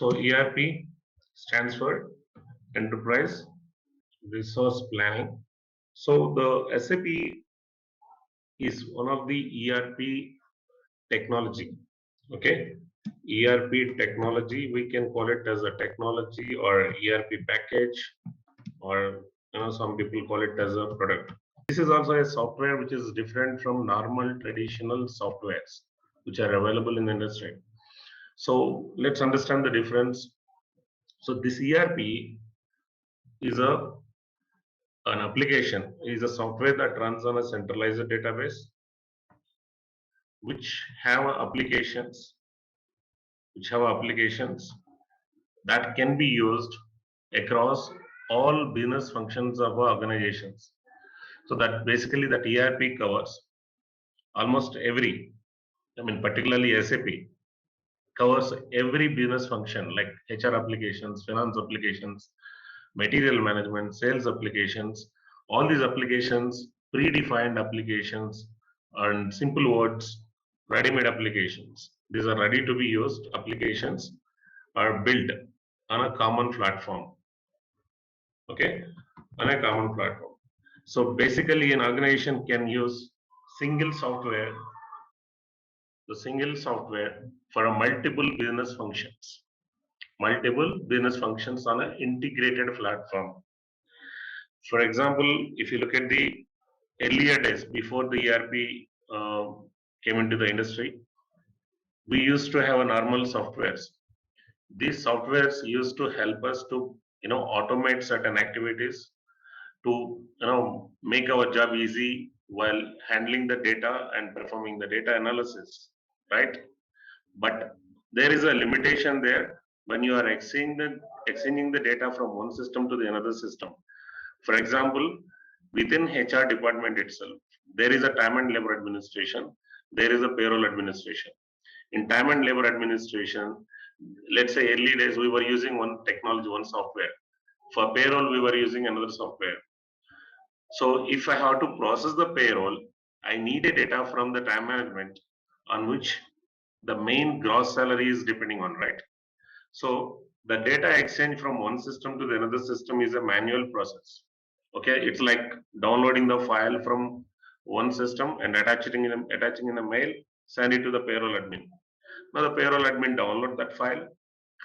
So ERP stands for Enterprise Resource Planning. So the SAP is one of the ERP technology. Okay, ERP technology, we can call it as a technology or ERP package, or some people call it as a product. This is also a software which is different from normal traditional softwares which are available in the industry. So let's understand the difference. So this ERP is an application, is a software that runs on a centralized database which have applications that can be used across all business functions of organizations. So that basically that ERP covers almost every, particularly SAP covers every business function like HR applications, finance applications, material management, sales applications. All these applications, predefined applications, and simple words, ready-made applications. These are ready to be used applications are built on a common platform. Okay, on a common platform. So basically, an organization can use single software for a multiple business functions on an integrated platform. For example, if you look at the earlier days before the ERP came into the industry, we used to have a normal softwares. These softwares used to help us to automate certain activities, to make our job easy while handling the data and performing the data analysis, right? But there is a limitation there when you are exchanging the data from one system to the another system. For example, within HR department itself, there is a time and labor administration, there is a payroll administration. In time and labor administration, let's say early days we were using one technology, one software. For payroll, we were using another software. So if I have to process the payroll, I need a data from the time management on which the main gross salary is depending on, right? So the data exchange from one system to the another system is a manual process. Okay, it's like downloading the file from one system and attaching in a mail, send it to the payroll admin. Now the payroll admin download that file,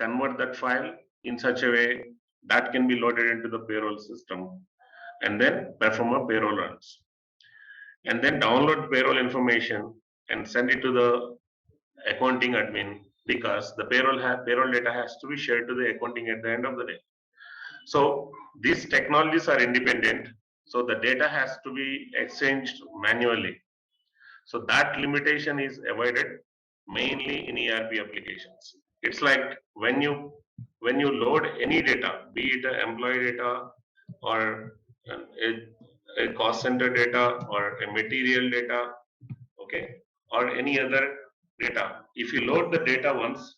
convert that file in such a way that can be loaded into the payroll system, and then perform a payroll runs. And then download payroll information and send it to the accounting admin, because the payroll data has to be shared to the accounting at the end of the day. So these technologies are independent, so the data has to be exchanged manually. So that limitation is avoided mainly in ERP applications. It's like when you load any data, be it employee data or a cost center data or a material data, okay, or any other data. If you load the data once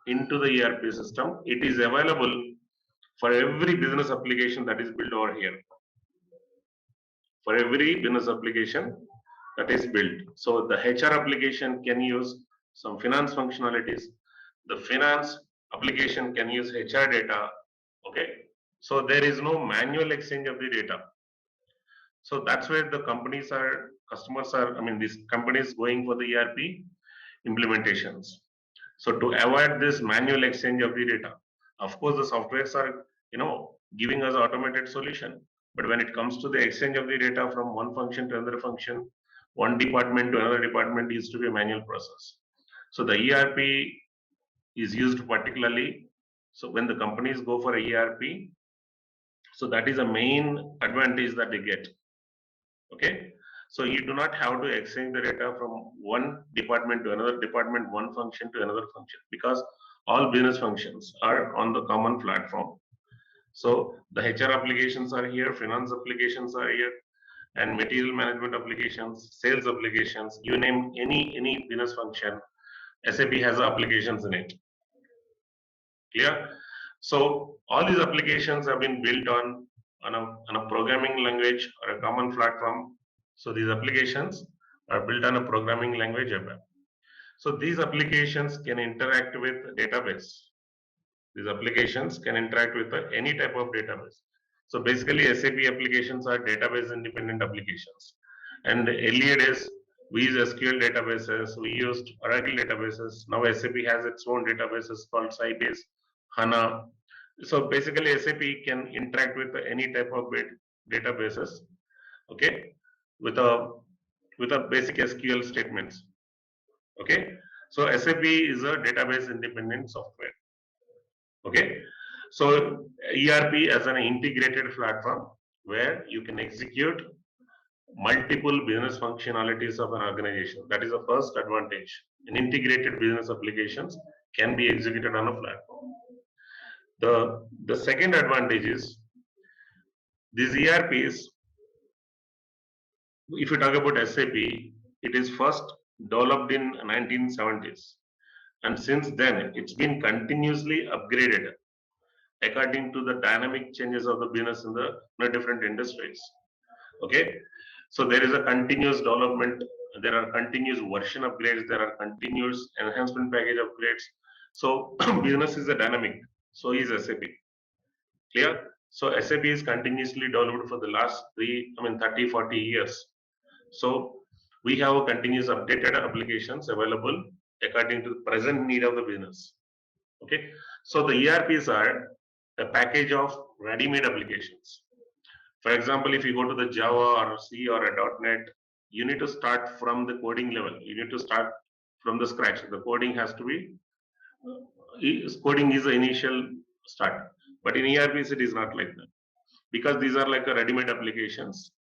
into the ERP system, it is available for every business application that is built over here. For every business application that is built. So the HR application can use some finance functionalities. The finance application can use HR data. Okay. So there is no manual exchange of the data. So that's where the these companies going for the ERP implementations. So to avoid this manual exchange of the data, of course, the softwares are, giving us automated solution. But when it comes to the exchange of the data from one function to another function, one department to another department, used to be a manual process. So the ERP is used particularly. So when the companies go for a ERP, so that is a main advantage that they get. Okay. So you do not have to exchange the data from one department to another department, one function to another function, because all business functions are on the common platform. So the HR applications are here, finance applications are here, and material management applications, sales applications, you name any business function, SAP has applications in it. Clear? So all these applications have been built on a programming language or a common platform. So these applications are built on a programming language. So these applications can interact with database. These applications can interact with any type of database. So basically, SAP applications are database independent applications. And earlier days, we used SQL databases, we used Oracle databases. Now SAP has its own databases called Sybase, HANA. So basically, SAP can interact with any type of databases, okay, with a basic SQL statements. Okay, so SAP is a database independent software. Okay, so ERP as an integrated platform where you can execute multiple business functionalities of an organization. That is the first advantage. An integrated business applications can be executed on a platform. The second advantage is these ERPs. If you talk about SAP, it is first developed in 1970s, and since then it's been continuously upgraded according to the dynamic changes of the business in the different industries. Okay, so there is a continuous development, there are continuous version upgrades, there are continuous enhancement package upgrades. So business is a dynamic, so is SAP. Clear? So SAP is continuously developed for the last 30, 40 years. So we have a continuous updated applications available according to the present need of the business. Okay, so the ERPs are a package of ready-made applications. For example, if you go to the Java or C or a .NET, you need to start from the coding level. You need to start from the scratch. The coding has to be, coding is the initial start. But in ERPs, it is not like that, because these are like a ready-made applications.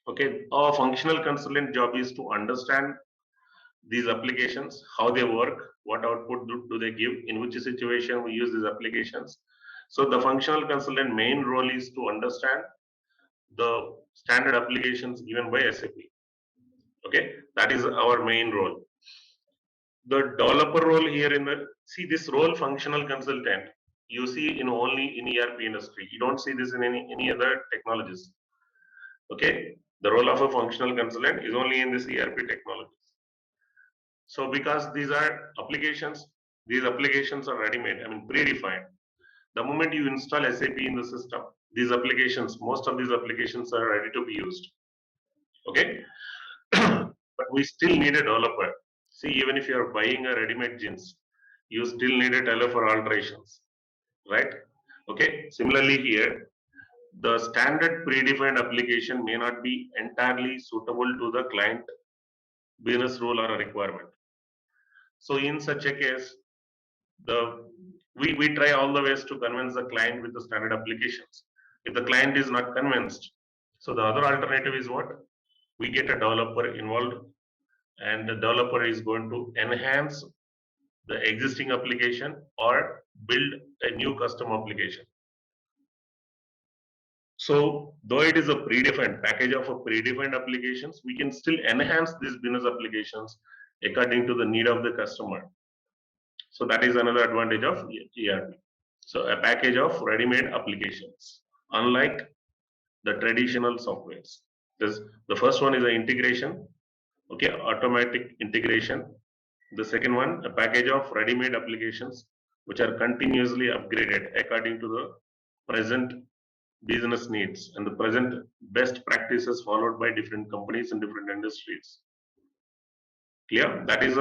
Okay, our functional consultant job is to understand these applications, how they work, what output do they give, in which situation we use these applications. So the functional consultant main role is to understand the standard applications given by SAP. Okay, that is our main role. The developer role here this role, functional consultant, you see in only in ERP industry. You don't see this in any other technologies. Okay, the role of a functional consultant is only in this ERP technologies. So because these are applications, these applications are ready-made, predefined. The moment you install SAP in the system, these applications, most of these applications are ready to be used. Okay, but we still need a developer. See, even if you are buying a ready-made jeans, you still need a tailor for alterations, right? Okay, similarly here, the standard predefined application may not be entirely suitable to the client business rule or a requirement. So in such a case, we try all the ways to convince the client with the standard applications. If the client is not convinced, so the other alternative is what? We get a developer involved, and the developer is going to enhance the existing application or build a new custom application. So though it is a predefined package of a predefined applications, we can still enhance these business applications according to the need of the customer. So that is another advantage of ERP. So a package of ready-made applications, unlike the traditional softwares. The first one is an integration, okay, automatic integration. The second one, a package of ready-made applications which are continuously upgraded according to the present business needs and the present best practices followed by different companies in different industries. Clear? That is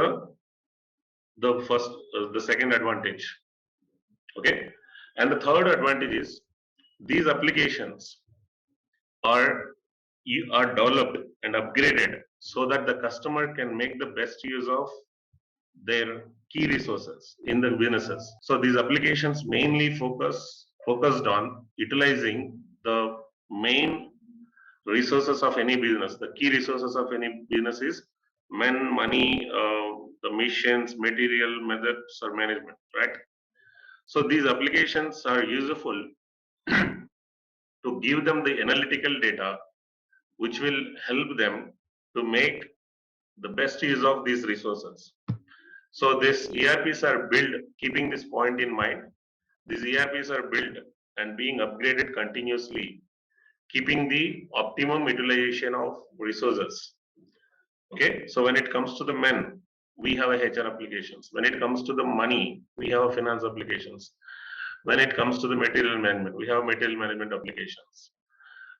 the second advantage. Okay, and the third advantage is these applications are developed and upgraded so that the customer can make the best use of their key resources in the businesses. So these applications mainly focused on utilizing the main resources of any business. The key resources of any business is men, money, the machines, material, methods, or management, right? So these applications are useful to give them the analytical data which will help them to make the best use of these resources. So these ERPs are built keeping this point in mind. These ERPs are built and being upgraded continuously, keeping the optimum utilization of resources. Okay, so when it comes to the men, we have a HR applications. When it comes to the money, we have a finance applications. When it comes to the material management, we have material management applications.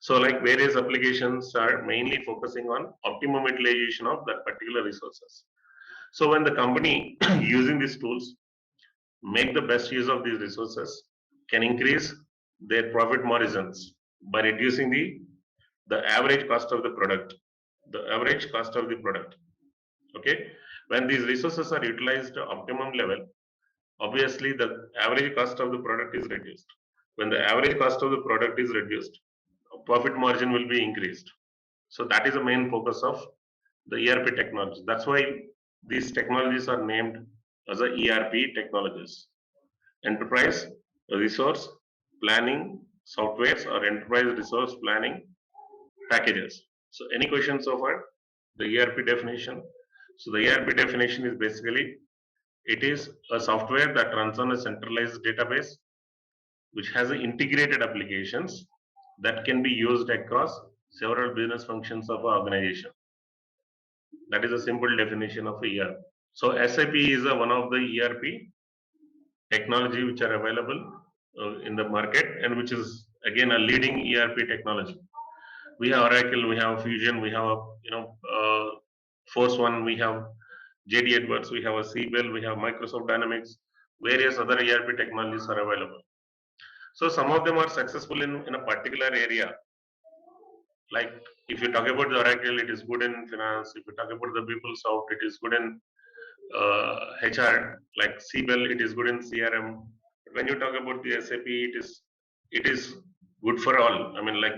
So like various applications are mainly focusing on optimum utilization of that particular resources. So when the company using these tools make the best use of these resources, can increase their profit margins by reducing the average cost of the product. The average cost of the product. Okay, when these resources are utilized to optimum level, obviously the average cost of the product is reduced. When the average cost of the product is reduced, profit margin will be increased. So that is the main focus of the ERP technology. That's why these technologies are named as a ERP technologies. Enterprise resource planning softwares or enterprise resource planning packages. So any questions so far? The ERP definition. So the ERP definition is basically, it is a software that runs on a centralized database which has integrated applications that can be used across several business functions of an organization. That is a simple definition of a ERP. So SAP is one of the ERP technology which are available in the market, and which is again a leading ERP technology. We have Oracle, we have Fusion, we have Force One, we have JD Edwards, we have a CBEL, we have Microsoft Dynamics, various other ERP technologies are available. So some of them are successful in a particular area. Like if you talk about the Oracle, it is good in finance. If you talk about the PeopleSoft, it is good in HR. Like CBEL, it is good in CRM. But when you talk about the SAP, it is good for all. I mean, like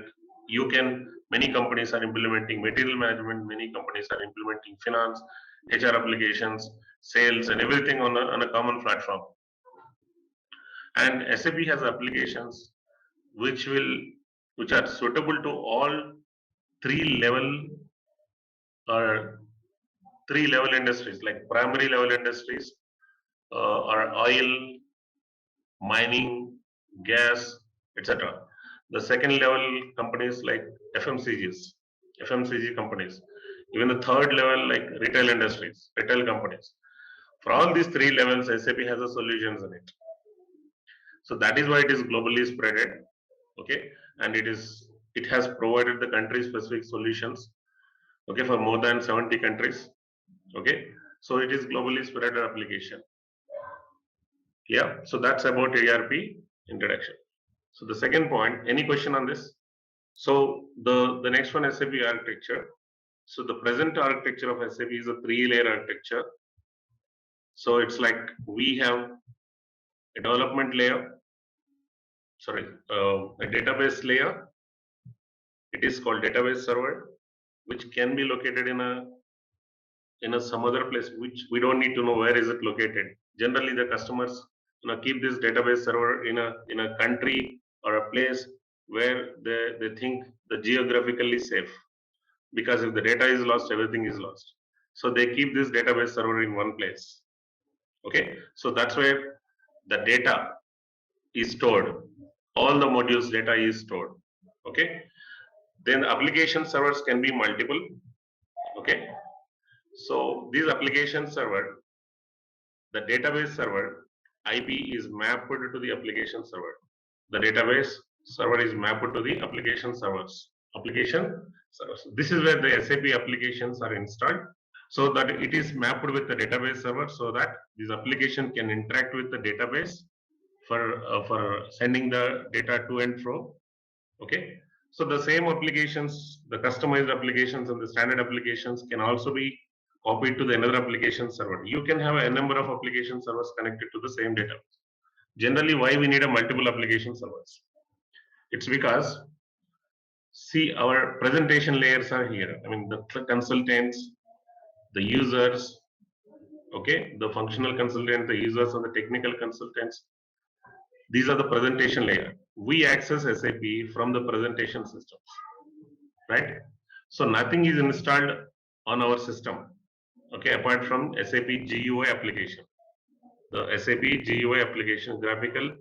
many companies are implementing material management, many companies are implementing finance, HR applications, sales, and everything on a common platform. And SAP has applications which are suitable to all three level industries, like primary level industries, or oil, mining, gas, etc. The second level companies like FMCG companies, even the third level like retail industries, retail companies. For all these three levels, SAP has a solutions in it. So that is why it is globally spreaded. Okay, and it has provided the country specific solutions. Okay, for more than 70 countries. Okay, so it is globally spread application. Yeah, so that's about ERP introduction. So the second point, any question on this? So the next one, SAP architecture. So the present architecture of SAP is a 3-layer architecture. So it's like we have a development layer, a database layer. It is called database server, which can be located in a some other place, which we don't need to know where is it located. Generally, the customers keep this database server in a country or a place where they think the geographically safe, because if the data is lost, everything is lost. So they keep this database server in one place. Okay, so that's where the data is stored. All the modules data is stored. Okay, then application servers can be multiple. Okay, so these application server, the database server IP is mapped to the application server. The database server is mapped to the application servers. This is where the SAP applications are installed, so that it is mapped with the database server, so that this application can interact with the database for sending the data to and fro. Okay, so the same applications, the customized applications and the standard applications can also be copied to the another application server. You can have a number of application servers connected to the same database. Generally, why we need a multiple application servers? It's because, see, our presentation layers are here. I mean, the consultants, the users, okay, the functional consultants, the users, and the technical consultants. These are the presentation layer. We access SAP from the presentation systems, right? So nothing is installed on our system, okay, apart from SAP GUI application. The SAP GUI application, graphical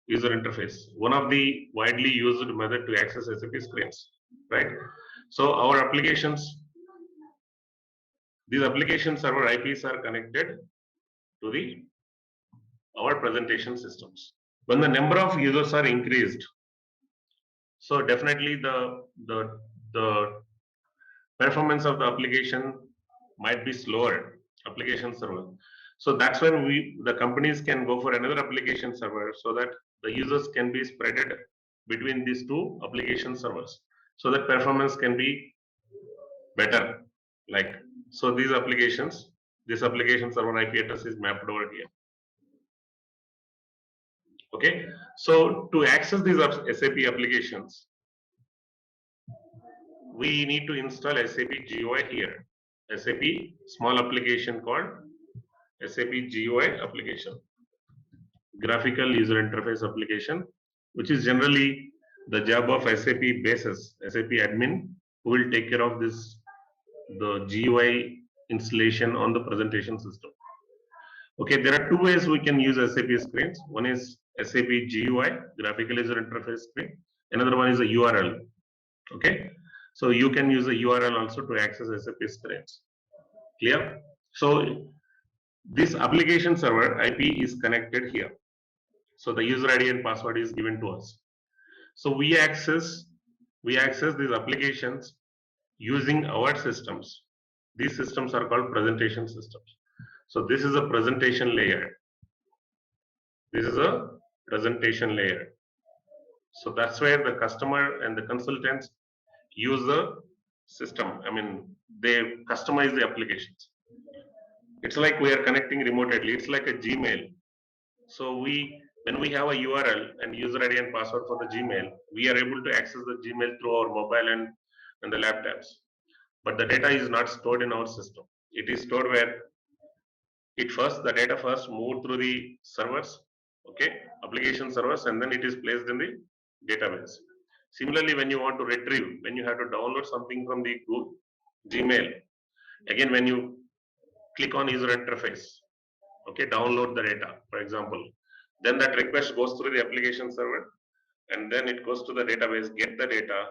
user interface, one of the widely used method to access SAP screens, right? So our applications These application server IPs are connected to our presentation systems. When the number of users are increased, so definitely the performance of the application might be slower, application server. So that's when the companies can go for another application server, so that the users can be spreaded between these two application servers, so that performance can be better. Like, so these applications, this application server IP address is mapped over here. Okay, so to access these SAP applications, we need to install SAP GUI here. SAP small application called SAP GUI application, graphical user interface application, which is generally the job of SAP basis, SAP admin, who will take care of this, the GUI installation on the presentation system. Okay, there are two ways we can use SAP screens. One is SAP GUI, graphical user interface screen. Another one is a URL. Okay, so you can use a URL also to access SAP screens. Clear? So this application server IP is connected here. So the user ID and password is given to us. So we access these applications using our systems. These systems are called presentation systems. So this is a presentation layer. This is a presentation layer. So that's where the customer and the consultants use the system. I mean, they customize the applications. It's like we are connecting remotely. It's like a Gmail. So when we have a URL and user ID and password for the Gmail, we are able to access the Gmail through our mobile and the laptops. But the data is not stored in our system. It is stored where the data first moved through the servers, okay, application servers, and then it is placed in the database. Similarly, when you want to retrieve, when you have to download something from the Gmail, again, when you click on user interface, okay, download the data, for example, then that request goes through the application server, and then it goes to the database, get the data,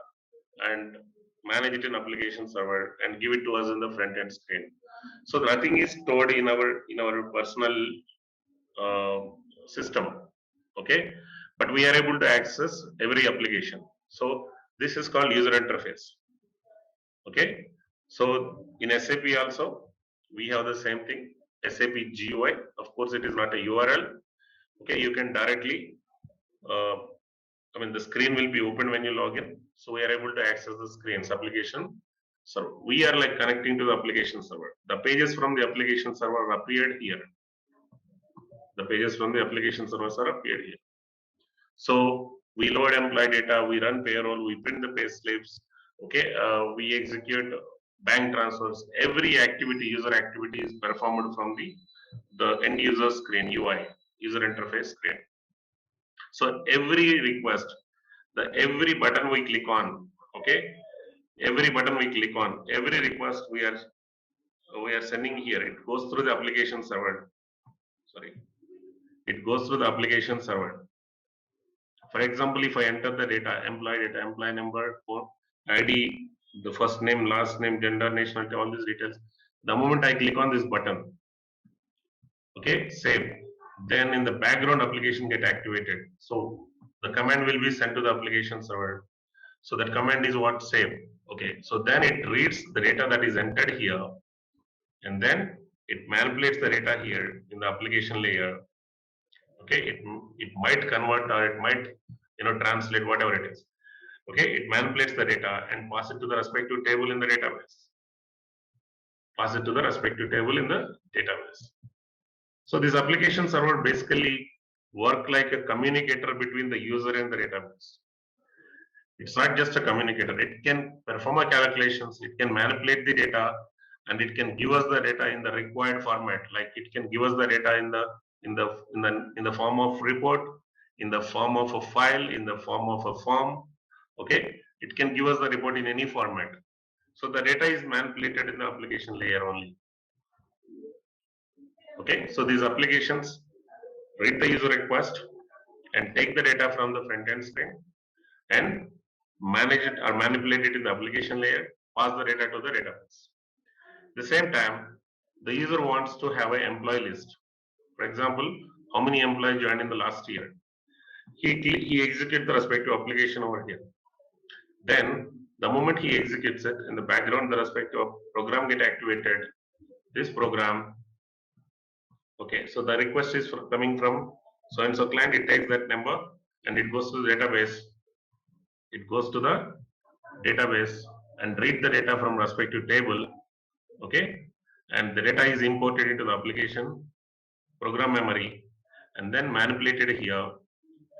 and manage it in application server, and give it to us in the front end screen. So nothing is stored in our personal system, okay, but we are able to access every application. So this is called user interface. Okay, so in SAP also we have the same thing, SAP GUI. Of course, it is not a URL. Okay, you can directly the screen will be open when you log in. So we are able to access the screens application. So we are like connecting to the application server. The pages from the application server appeared here. The pages from the application servers are appeared here. So we load employee data, we run payroll, we print the pay slips. Okay, we execute bank transfers. Every activity, user activity, is performed from the end user screen, UI, user interface screen. So every request, every button we click on, okay, every button we click on, every request we are sending here, it goes through the application server. Sorry, it goes through the application server. For example, if I enter the data, employee number, ID, the first name, last name, gender, nationality, all these details. The moment I click on this button, okay, save, then in the background application get activated. So the command will be sent to the application server. So that command is what? Save. Okay, so then it reads the data that is entered here, and then it manipulates the data here in the application layer. Okay, it might convert, or it might translate, whatever it is. Okay, it manipulates the data and pass it to the respective table in the database. Pass it to the respective table in the database. So this application server basically work like a communicator between the user and the database. It's not just a communicator. It can perform a calculations, it can manipulate the data, and it can give us the data in the required format. Like it can give us the data in the form of report, in the form of a file, in the form of a form. Okay, it can give us the report in any format. So the data is manipulated in the application layer only. Okay, so these applications read the user request and take the data from the front end screen and manage it or manipulate it in the application layer, pass the data to the database. At the same time, the user wants to have an employee list. For example, how many employees joined in the last year? He executed the respective application over here. Then the moment he executes it, in the background the respective program get activated. This program, okay, so the request is coming from so and so client. It takes that number and it goes to the database. It goes to the database and read the data from respective table, okay, and the data is imported into the application program memory and then manipulated here,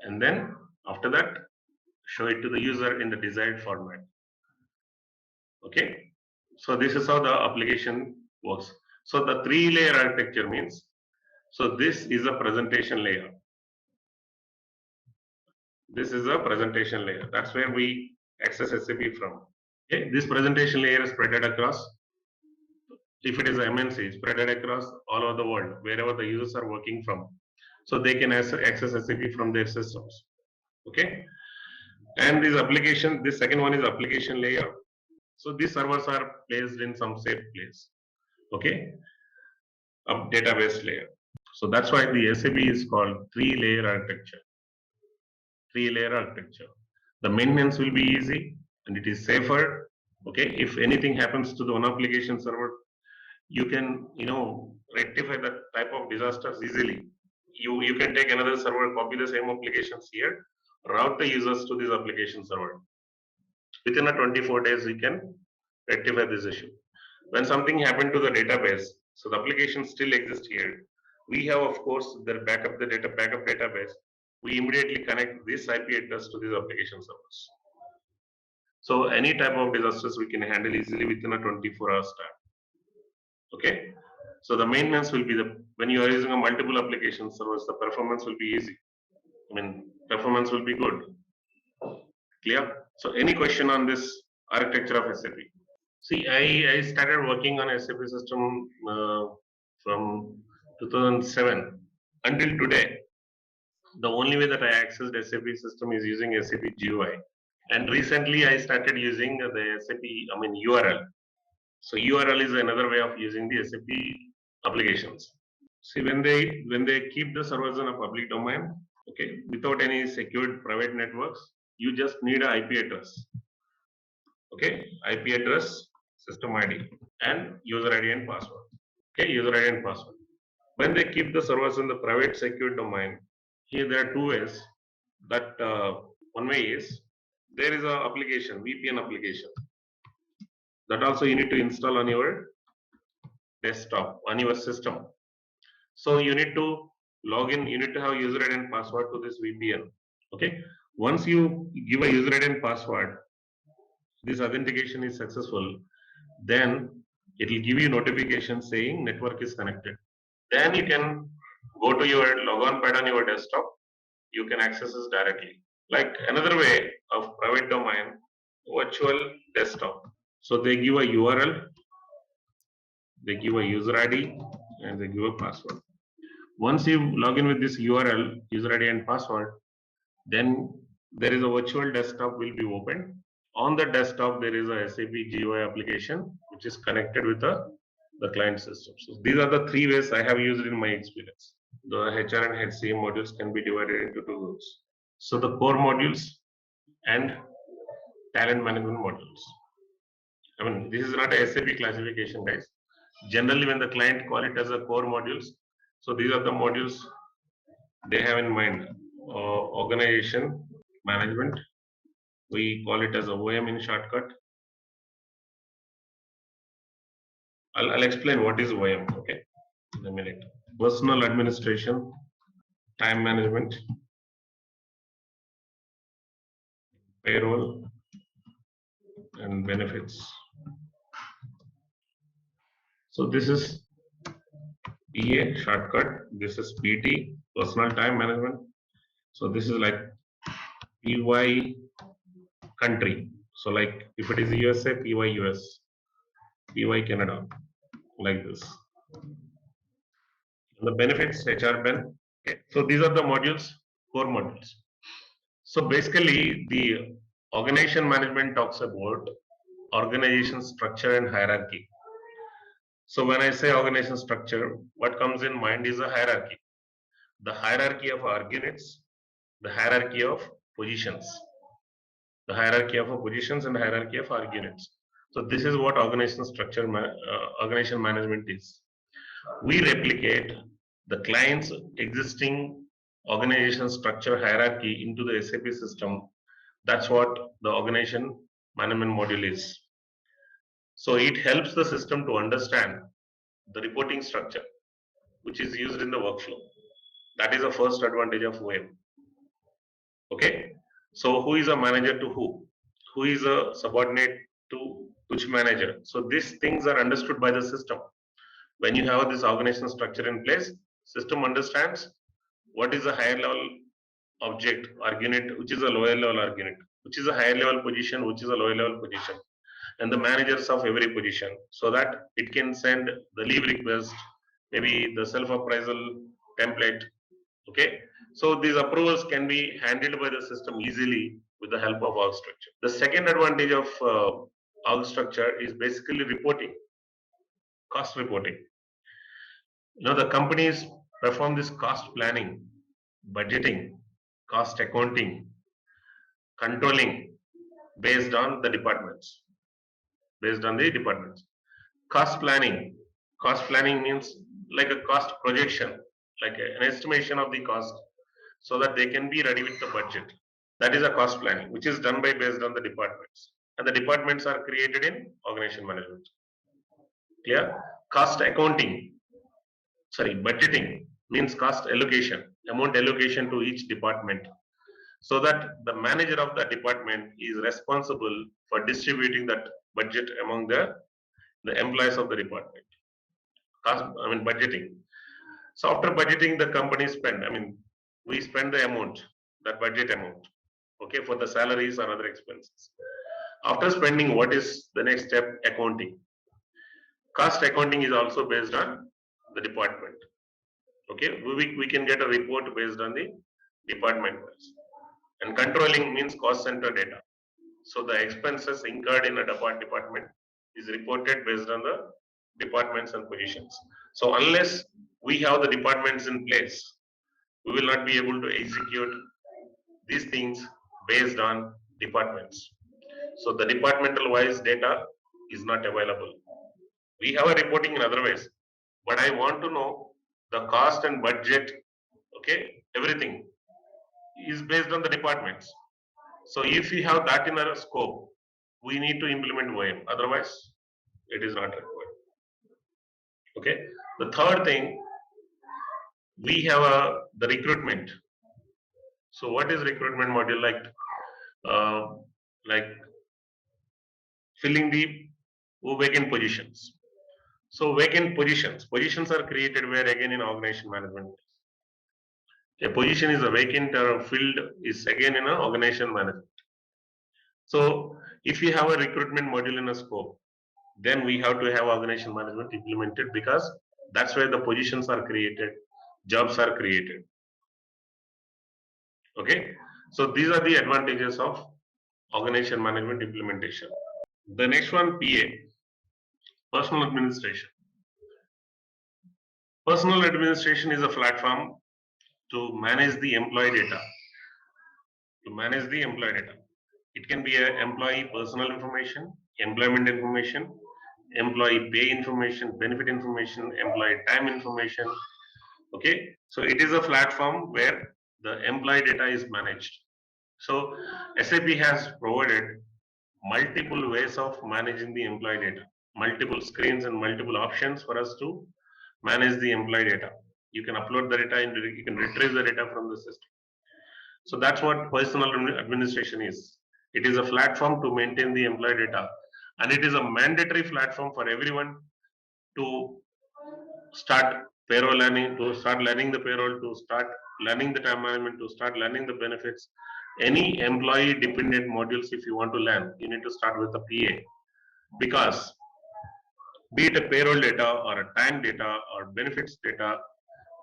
and then after that show it to the user in the desired format. Okay, so this is how the application works. So the 3-layer architecture means, so this is a presentation layer. This is a presentation layer. That's where we access SAP from. Okay, this presentation layer is spread across. If it is a MNC, spread across all over the world, wherever the users are working from. So they can access SAP from their systems. Okay, and this application, this second one is application layer. So these servers are placed in some safe place. Okay, a database layer. So that's why the SAP is called 3-layer architecture. 3-layer architecture. The maintenance will be easy and it is safer. Okay, if anything happens to the one application server, you can rectify that type of disasters easily. You can take another server, copy the same applications here, route the users to this application server. Within a 24 days, we can rectify this issue. When something happened to the database, so the application still exists here. We have, of course, the backup database. We immediately connect this IP address to these application servers. So any type of disasters we can handle easily within a 24 hours time. Okay. So the maintenance will be when you are using a multiple application servers, the performance will be easy. Performance will be good. Clear? So any question on this architecture of SAP? See, I started working on SAP system from 2007 until today. The only way that I accessed SAP system is using SAP GUI. And recently I started using the SAP, URL. So URL is another way of using the SAP applications. See, when they keep the servers in a public domain, okay, without any secured private networks, you just need an IP address. Okay, IP address, system ID, and user ID and password. Okay, user ID and password. When they keep the servers in the private secured domain, here there are two ways. That one way is there is a application, VPN application. That also you need to install on your desktop, on your system. So you need to log in, you need to have user ID and password to this VPN. Okay. Once you give a user ID and password, this authentication is successful, then it will give you notification saying network is connected. Then you can go to your logon pad on your desktop. You can access this directly. Like another way of private domain, virtual desktop. So they give a URL, they give a user ID, and they give a password. Once you log in with this URL, user ID and password, then there is a virtual desktop will be opened. On the desktop, there is a SAP GUI application which is connected with the client system. So these are the 3 ways I have used in my experience. The HR and HCM modules can be divided into 2 groups. So the core modules and talent management modules. This is not a SAP classification, guys. Generally, when the client call it as a core modules, so these are the modules they have in mind. Organization management, we call it as a OM in shortcut. I'll explain what is OM, okay, in a minute. Personal administration, time management, payroll, and benefits. So this is PA shortcut. This is PT, personal time management. So this is like PY country. So like if it is USA, PY US, PY Canada, like this. And the benefits, HR Ben. Okay. So these are the modules, core modules. So basically the organization management talks about organization structure and hierarchy. So when I say organization structure, what comes in mind is a hierarchy. The hierarchy of org units, the hierarchy of positions, the hierarchy of positions and the hierarchy of org units. So this is what organization structure, organization management is. We replicate the client's existing organization structure hierarchy into the SAP system. That's what the organization management module is. So it helps the system to understand the reporting structure which is used in the workflow. That is the first advantage of OM. Okay. So who is a manager to who? Who is a subordinate to which manager? So these things are understood by the system. When you have this organizational structure in place, system understands what is a higher level object or unit, which is a lower level or unit, which is a higher level position, which is a lower level position, and the managers of every position, so that it can send the leave request, maybe the self appraisal template. Okay, so these approvals can be handled by the system easily with the help of org structure. The second advantage of org structure is basically reporting, cost reporting. The companies perform this cost planning, budgeting, cost accounting, controlling based on the departments. Based on the departments. Cost planning. Cost planning means like a cost projection, like an estimation of the cost, so that they can be ready with the budget. That is a cost planning, which is done by based on the departments. And the departments are created in organization management. Clear? Cost accounting. Budgeting means cost allocation, amount allocation to each department, so that the manager of the department is responsible for distributing that budget among the employees of the department. Budgeting. So after budgeting, the company spend. We spend the amount, that budget amount, okay, for the salaries or other expenses. After spending, what is the next step? Accounting. Cost accounting is also based on the department. Okay, we can get a report based on the department. And controlling means cost center data. So the expenses incurred in a department is reported based on the departments and positions. So unless we have the departments in place, we will not be able to execute these things based on departments. So the departmental wise data is not available. We have a reporting in other ways, but I want to know the cost and budget, okay, everything is based on the departments. So if we have that in our scope, we need to implement OM. Otherwise, it is not required. Okay. The third thing, we have the recruitment. So what is recruitment module like? Like filling the vacant positions. So vacant positions are created where again in organization management. A position is a vacant or filled is again in an organization management. So if we have a recruitment module in a scope, then we have to have organization management implemented, because that's where the positions are created, jobs are created. Okay, so these are the advantages of organization management implementation. The next one, PA, personal administration. Personal administration is a platform to manage the employee data. It can be employee personal information, employment information, employee pay information, benefit information, employee time information. Okay, so it is a platform where the employee data is managed. So SAP has provided multiple ways of managing the employee data, multiple screens and multiple options for us to manage the employee data. You can upload the data and you can retrieve the data from the system. So that's what personal administration is. It is a platform to maintain the employee data, and it is a mandatory platform for everyone to start payroll learning, to start learning the payroll, to start learning the time management, to start learning the benefits. Any employee dependent modules, if you want to learn, you need to start with the PA, because be it a payroll data or a time data or benefits data,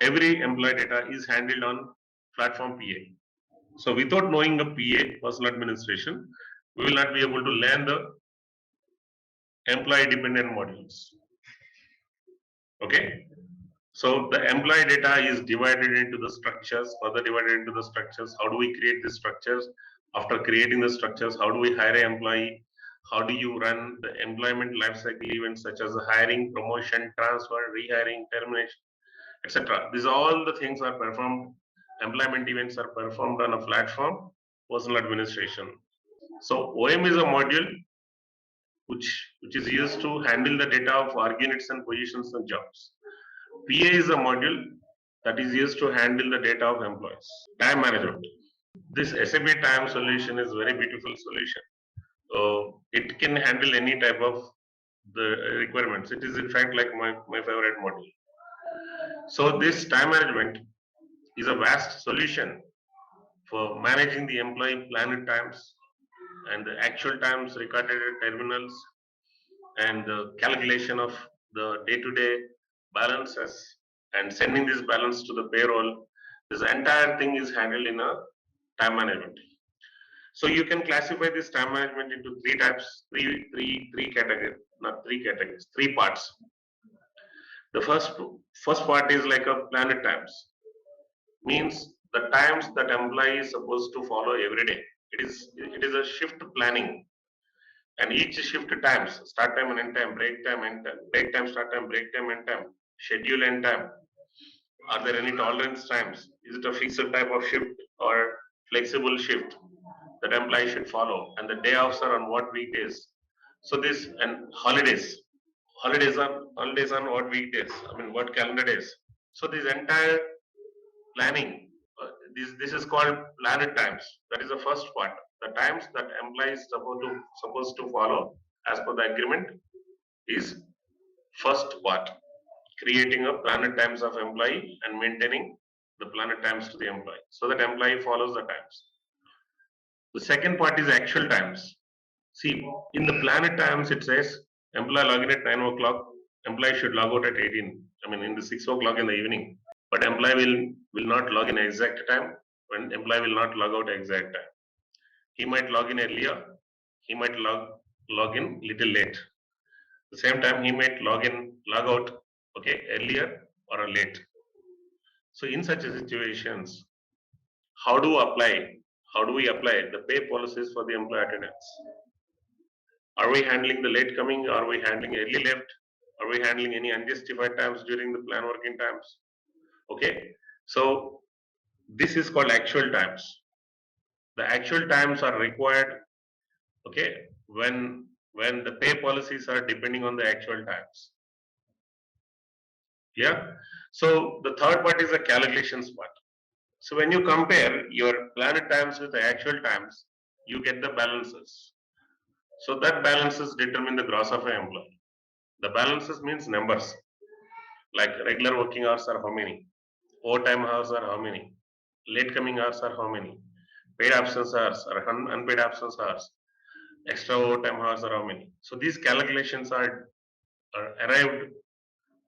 every employee data is handled on platform PA. So without knowing the PA, personal administration, we will not be able to learn the employee dependent modules. Okay. So the employee data is divided into the structures, further divided into the structures. How do we create the structures? After creating the structures, how do we hire an employee? How do you run the employment lifecycle events such as hiring, promotion, transfer, rehiring, termination, etc. These all the things are performed. Employment events are performed on a platform, personal administration. So OM is a module which is used to handle the data of org units and positions and jobs. PA is a module that is used to handle the data of employees. Time management. This SAP time solution is very beautiful solution. It can handle any type of the requirements. It is in fact like my favorite module. So this time management is a vast solution for managing the employee planned times and the actual times recorded at terminals and the calculation of the day-to-day balances and sending this balance to the payroll. This entire thing is handled in a time management. So you can classify this time management into three types, three categories, not three categories, three parts. The first part is like a planned times, means the times that employee is supposed to follow every day. It is a shift planning, and each shift times, start time and end time, break time, end time, break time, start time, break time, end time, schedule end time. Are there any tolerance times? Is it a fixed type of shift or flexible shift that employee should follow? And the day offs are on what weekdays? So this and holidays. Holidays on what weekdays? I mean what calendar days? So this entire planning, this is called planned times. That is the first part. The times that employee is supposed to follow as per the agreement is first part. Creating a planned times of employee and maintaining the planned times to the employee so that employee follows the times. The second part is actual times. See, in the planned times it says employee login at 9 o'clock, employee should log out at 18. I mean in the 6 o'clock in the evening. But employee will not log in exact time, when employee will not log out exact time. He might log in earlier, he might log in little late. The same time he might log out earlier or late. So in such situations, how do we apply the pay policies for the employee attendance? Are we handling the late coming? Are we handling early left? Are we handling any unjustified times during the plan working times? Okay, so this is called actual times. The actual times are required, when the pay policies are depending on the actual times. Yeah. So the third part is the calculations part. So when you compare your planned times with the actual times, you get the balances. So that balances determine the gross of an employee. The balances means numbers, like regular working hours are how many, overtime hours are how many, late coming hours are how many, paid absence hours or unpaid absence hours, extra overtime hours are how many. So these calculations are arrived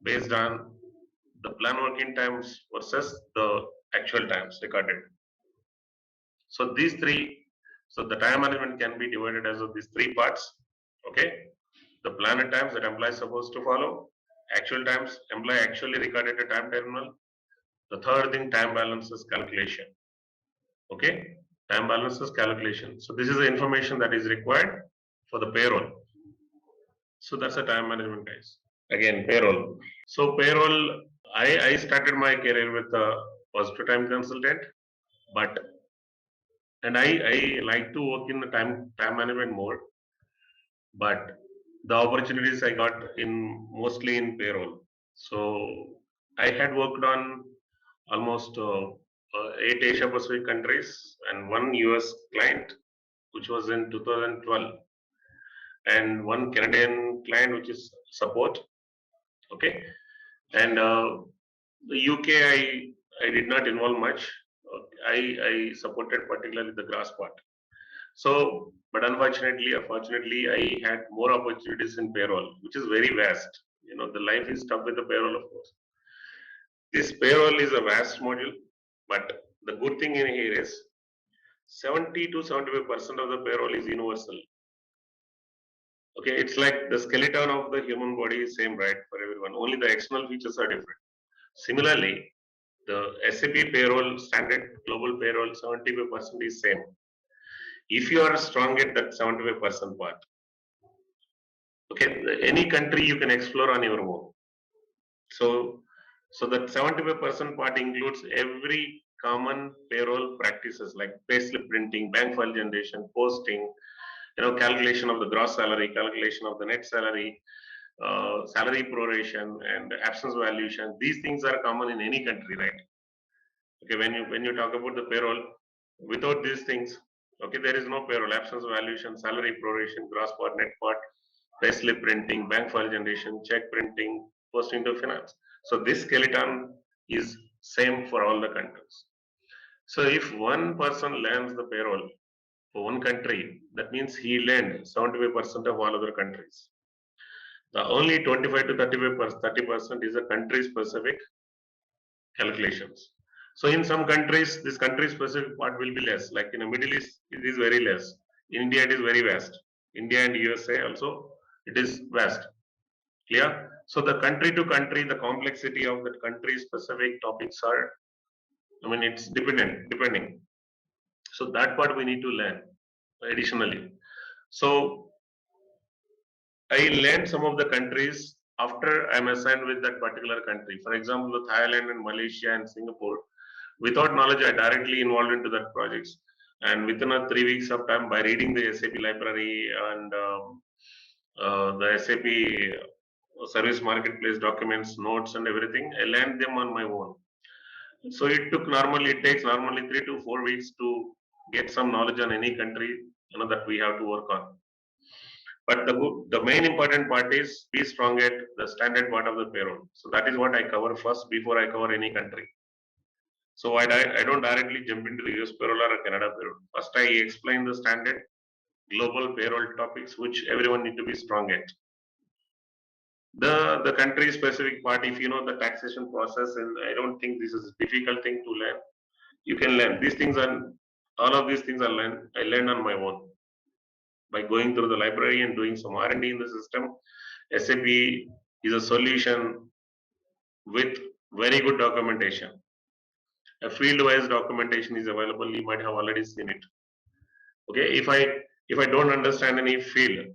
based on the plan working times versus the actual times recorded. So these three, so the time management can be divided as of these three parts. Okay, the planned times that employee is supposed to follow, actual times employee actually recorded a time terminal. The third thing, time balances calculation. Okay, time balances calculation. So this is the information that is required for the payroll. So that's the time management, guys. Again, payroll. So payroll, I started my career with a positive time consultant, but and I like to work in the time management more, but the opportunities I got in mostly in payroll. So I had worked on almost 8 Asia Pacific countries and one US client, which was in 2012, and one Canadian client, which is support. Okay, and the UK I did not involve much. I supported particularly the grass part. So, but unfortunately, I had more opportunities in payroll, which is very vast. The life is tough with the payroll, of course. This payroll is a vast module, but the good thing in here is 70 to 75% of the payroll is universal. Okay, it's like the skeleton of the human body is same, right, for everyone. Only the external features are different. Similarly, the SAP payroll standard global payroll 75% is same. If you are strong at that 75% part, okay, any country you can explore on your own. So, so that 75% part includes every common payroll practices like payslip printing, bank file generation, posting, calculation of the gross salary, calculation of the net salary, salary proration, and absence valuation. These things are common in any country, right? Okay, when you talk about the payroll, without these things, okay, there is no payroll. Absence valuation, salary proration, gross part, net part, payslip printing, bank file generation, check printing, posting to finance. So this skeleton is same for all the countries. So if one person learns the payroll for one country, that means he learned 75% of all other countries. The only 25 to 30% is a country specific calculations. So in some countries, this country specific part will be less. Like in the Middle East, it is very less. In India, it is very vast. India and USA also, it is vast. Clear? So the country to country, the complexity of that country specific topics are, it's depending. So that part we need to learn additionally. So I learned some of the countries after I'm assigned with that particular country. For example, Thailand and Malaysia and Singapore. Without knowledge, I directly involved into that projects. And within a 3 weeks of time, by reading the SAP library and the SAP service marketplace documents, notes, and everything, I learned them on my own. So it takes normally 3 to 4 weeks to get some knowledge on any country, that we have to work on. But the main important part is be strong at the standard part of the payroll. So that is what I cover first before I cover any country. So I don't directly jump into the US payroll or a Canada payroll. First, I explain the standard global payroll topics which everyone need to be strong at. The country specific part, if you know the taxation process, and I don't think this is a difficult thing to learn. You can learn these things, and all of these things I learned on my own by going through the library and doing some R&D in the system. SAP is a solution with very good documentation. A field-wise documentation is available. You might have already seen it. Okay, if I don't understand any field,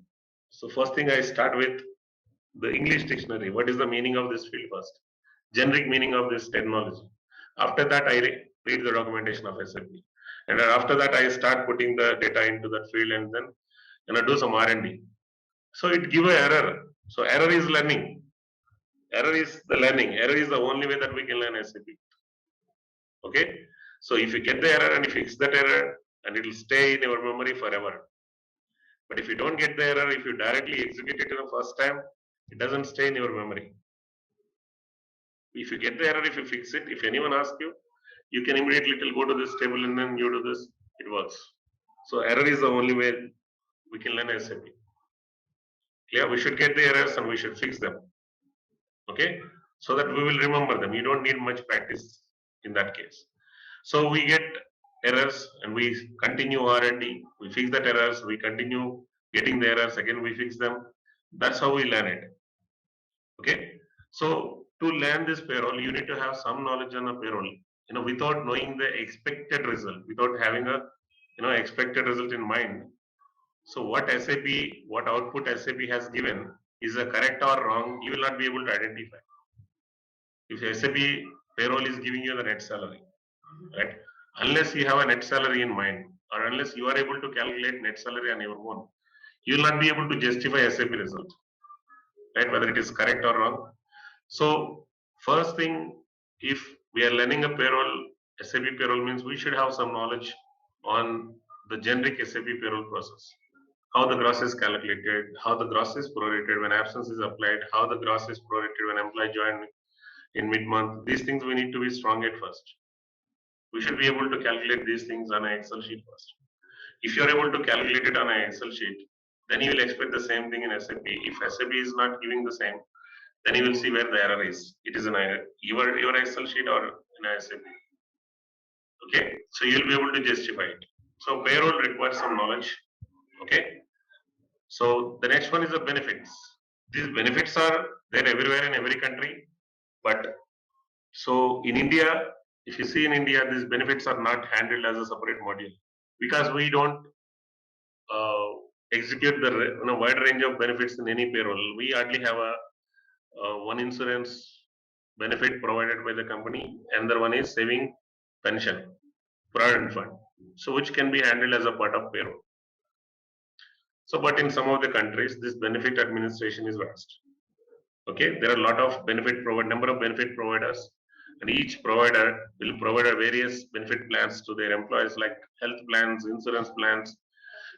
so first thing I start with the English dictionary. What is the meaning of this field first? Generic meaning of this technology. After that, I read the documentation of SAP, and then after that, I start putting the data into that field, and then do some R&D. So it give a error. So error is learning. Error is the learning. Error is the only way that we can learn SAP. Okay. So if you get the error and you fix that error, and it will stay in your memory forever. But if you don't get the error, if you directly execute it the first time, it doesn't stay in your memory. If you get the error, if you fix it, if anyone asks you, you can immediately go to this table and then you do this. It works. So error is the only way we can learn SAP. Clear? We should get the errors and we should fix them. Okay, so that we will remember them. You don't need much practice in that case. So we get errors and we continue R&D. We fix that errors. We continue getting the errors again. We fix them. That's how we learn it. Okay, so to learn this payroll, you need to have some knowledge on a payroll. Without knowing the expected result, without having a expected result in mind. So what output SAP has given is a correct or wrong, you will not be able to identify. If SAP payroll is giving you the net salary, right? Unless you have a net salary in mind, or unless you are able to calculate net salary on your own, you will not be able to justify SAP result, right? Whether it is correct or wrong. So first thing, if we are learning a payroll, SAP payroll means we should have some knowledge on the generic SAP payroll process. How the gross is calculated, how the gross is prorated when absence is applied, how the gross is prorated when employee join in mid-month. These things we need to be strong at first. We should be able to calculate these things on an Excel sheet first. If you are able to calculate it on an Excel sheet, then you will expect the same thing in SAP. If SAP is not giving the same, then you will see where the error is. It is in your Excel sheet or in SAP. Okay, so you will be able to justify it. So payroll requires some knowledge. Okay, So the next one is the benefits. These benefits are there everywhere in every country, but so in India, if you see in India, these benefits are not handled as a separate module because we don't uh, execute the wide range of benefits in any payroll. We hardly have a one insurance benefit provided by the company, and the one is saving pension, provident fund. So which can be handled as a part of payroll. So, but in some of the countries, this benefit administration is vast. Okay, there are a lot of number of benefit providers, and each provider will provide a various benefit plans to their employees, like health plans, insurance plans,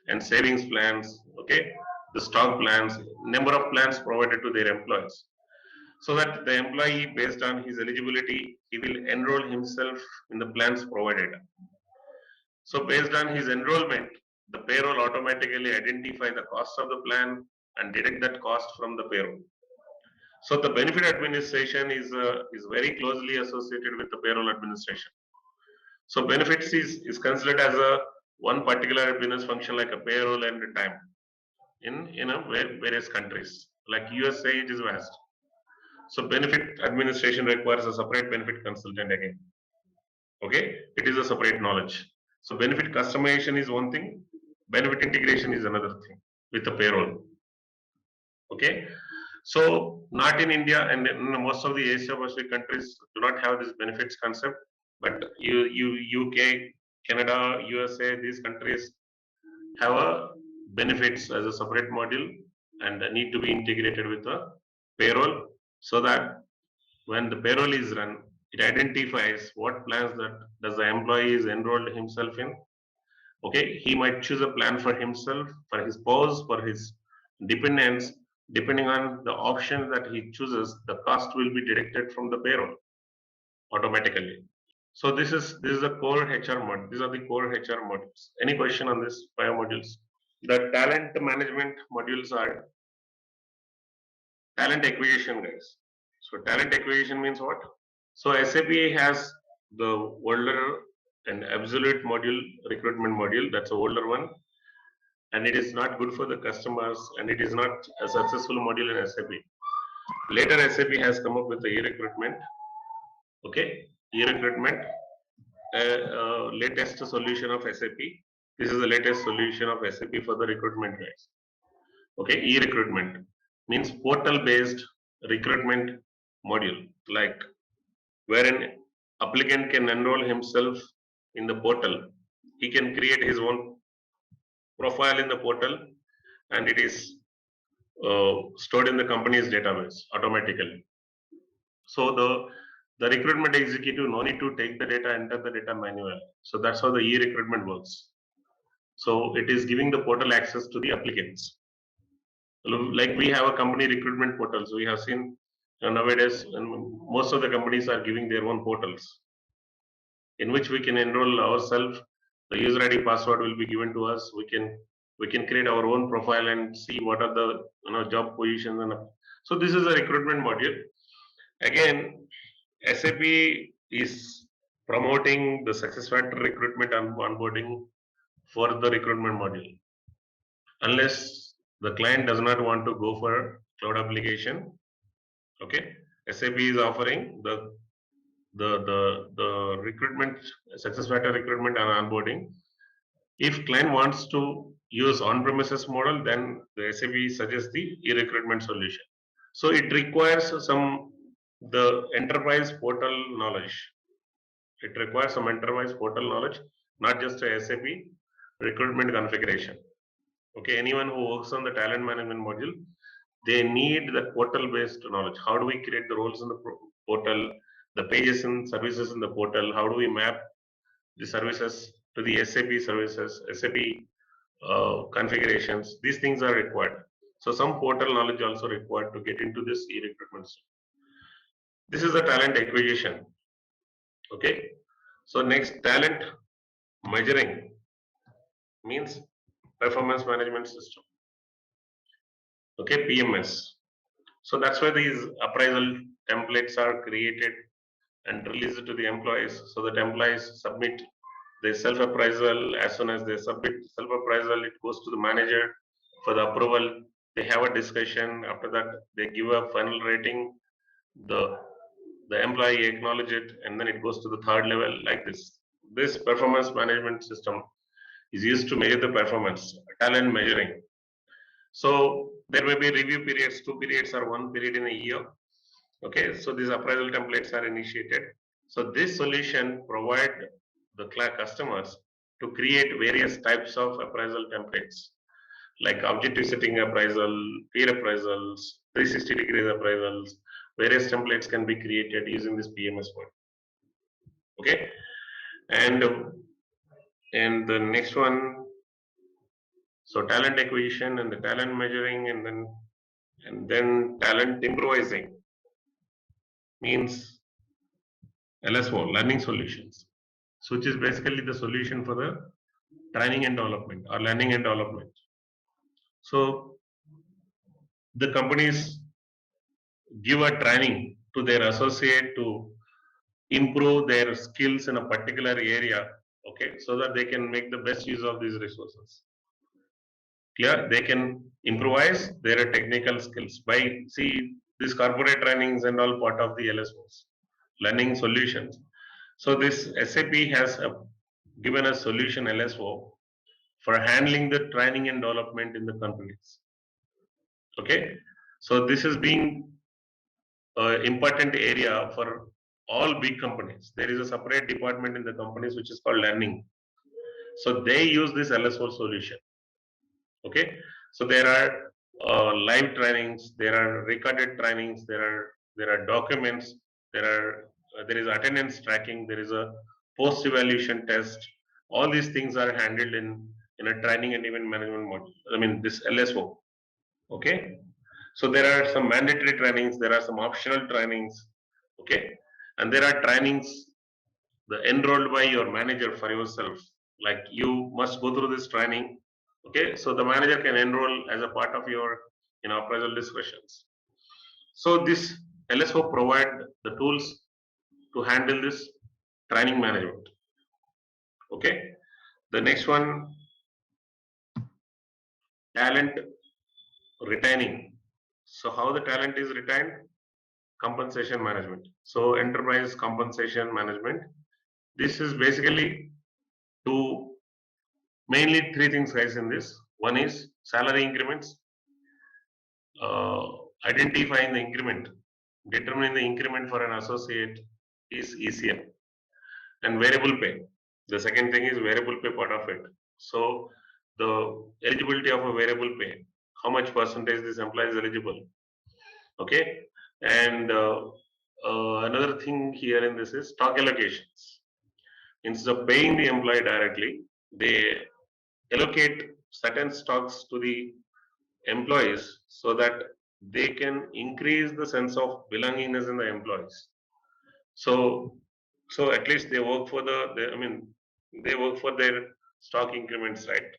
and savings plans. Okay, the stock plans, number of plans provided to their employees, so that the employee, based on his eligibility, he will enroll himself in the plans provided. So based on his enrollment, the payroll automatically identify the cost of the plan and deduct that cost from the payroll. So the benefit administration is very closely associated with the payroll administration. So benefits is considered as a one particular business function like a payroll and time in various countries. Like USA, it is vast. So benefit administration requires a separate benefit consultant again. Okay, it is a separate knowledge. So benefit customization is one thing, benefit integration is another thing with the payroll. Okay, so not in India and in most of the Asia Pacific countries do not have this benefits concept, but UK, Canada, USA, these countries have a benefits as a separate module and need to be integrated with the payroll, so that when the payroll is run, it identifies what plans that does the employee is enrolled himself in. Okay, he might choose a plan for himself, for his spouse, for his dependents. Depending on the option that he chooses, the cost will be deducted from the payroll automatically. So this is the core HR mod. These are the core HR modules. Any question on this 5 modules? The talent management modules are talent acquisition, guys. So talent acquisition means what? So SAP has the older and absolute module, recruitment module. That's a older one, and it is not good for the customers, and it is not a successful module in SAP. Later, SAP has come up with the e-recruitment. Okay, e-recruitment, latest solution of SAP. This is the latest solution of SAP for the recruitment, guys. Okay, e-recruitment means portal-based recruitment module, like where an applicant can enroll himself in the portal. He can create his own profile in the portal, and it is stored in the company's database automatically. So the recruitment executive no need to take the data, enter the data manually. So that's how the e-recruitment works. So it is giving the portal access to the applicants. Like we have a company recruitment portal. So we have seen nowadays, most of the companies are giving their own portals in which we can enroll ourselves. The user ID password will be given to us. We can create our own profile and see what are the job positions. And so this is a recruitment module. Again, SAP is promoting the success factor recruitment and onboarding for the recruitment module. Unless the client does not want to go for cloud application, okay, SAP is offering the recruitment, success factor recruitment and onboarding. If client wants to use on-premises model, then the SAP suggests the e-recruitment solution. So it requires the enterprise portal knowledge. It requires some enterprise portal knowledge, not just a SAP recruitment configuration. Okay, anyone who works on the talent management module, they need the portal-based knowledge. How do we create the roles in the portal, the pages and services in the portal? How do we map the services to the SAP services, SAP configurations? These things are required. So some portal knowledge also required to get into this e-recruitment. This is the talent acquisition. Okay. So next, talent measuring means performance management system. Okay, PMS. So that's why these appraisal templates are created and released to the employees, so that employees submit their self-appraisal. As soon as they submit self-appraisal, it goes to the manager. for the approval. They have a discussion. After that, they give a final rating. The employee acknowledge it, and then it goes to the third level like this. This performance management system is used to measure the performance, talent measuring. So there may be review periods, 2 periods or 1 period in a year. Okay, so these appraisal templates are initiated. So this solution provide the customers to create various types of appraisal templates like objective setting appraisal, peer appraisals, 360 degrees appraisals. Various templates can be created using this PMS mode. Okay, and the next one, so talent acquisition and the talent measuring, and then talent improvising means LSO, learning solutions, so which is basically the solution for the training and development or learning and development. So the companies give a training to their associate to improve their skills in a particular area, okay, so that they can make the best use of these resources. Clear? They can improvise their technical skills by, see, these corporate trainings and all part of the LSOs, learning solutions. So this SAP has given a solution LSO for handling the training and development in the companies. Okay, so this is being an important area for all big companies. There is a separate department in the companies which is called learning. So they use this LSO solution. Okay, so there are live trainings, there are recorded trainings, there are documents, there is attendance tracking, there is a post evaluation test. All these things are handled in a training and event management model. I mean this LSO. Okay, so there are some mandatory trainings, there are some optional trainings. Okay, and there are trainings enrolled by your manager for yourself. Like you must go through this training. Okay, so the manager can enroll as a part of your appraisal discussions. So this LSO provide the tools to handle this training management. Okay, the next one, talent retaining. So how the talent is retained? Compensation management. So enterprise compensation management. This is basically to mainly three things, guys, in this. One is salary increments, identifying the increment, determining the increment for an associate is ECM, and variable pay. The second thing is variable pay part of it. So the eligibility of a variable pay, how much percentage this employee is eligible. Okay, and another thing here in this is stock allocations. Instead of paying the employee directly, they allocate certain stocks to the employees so that they can increase the sense of belongingness in the employees. So at least they work for they work for their stock increments, right?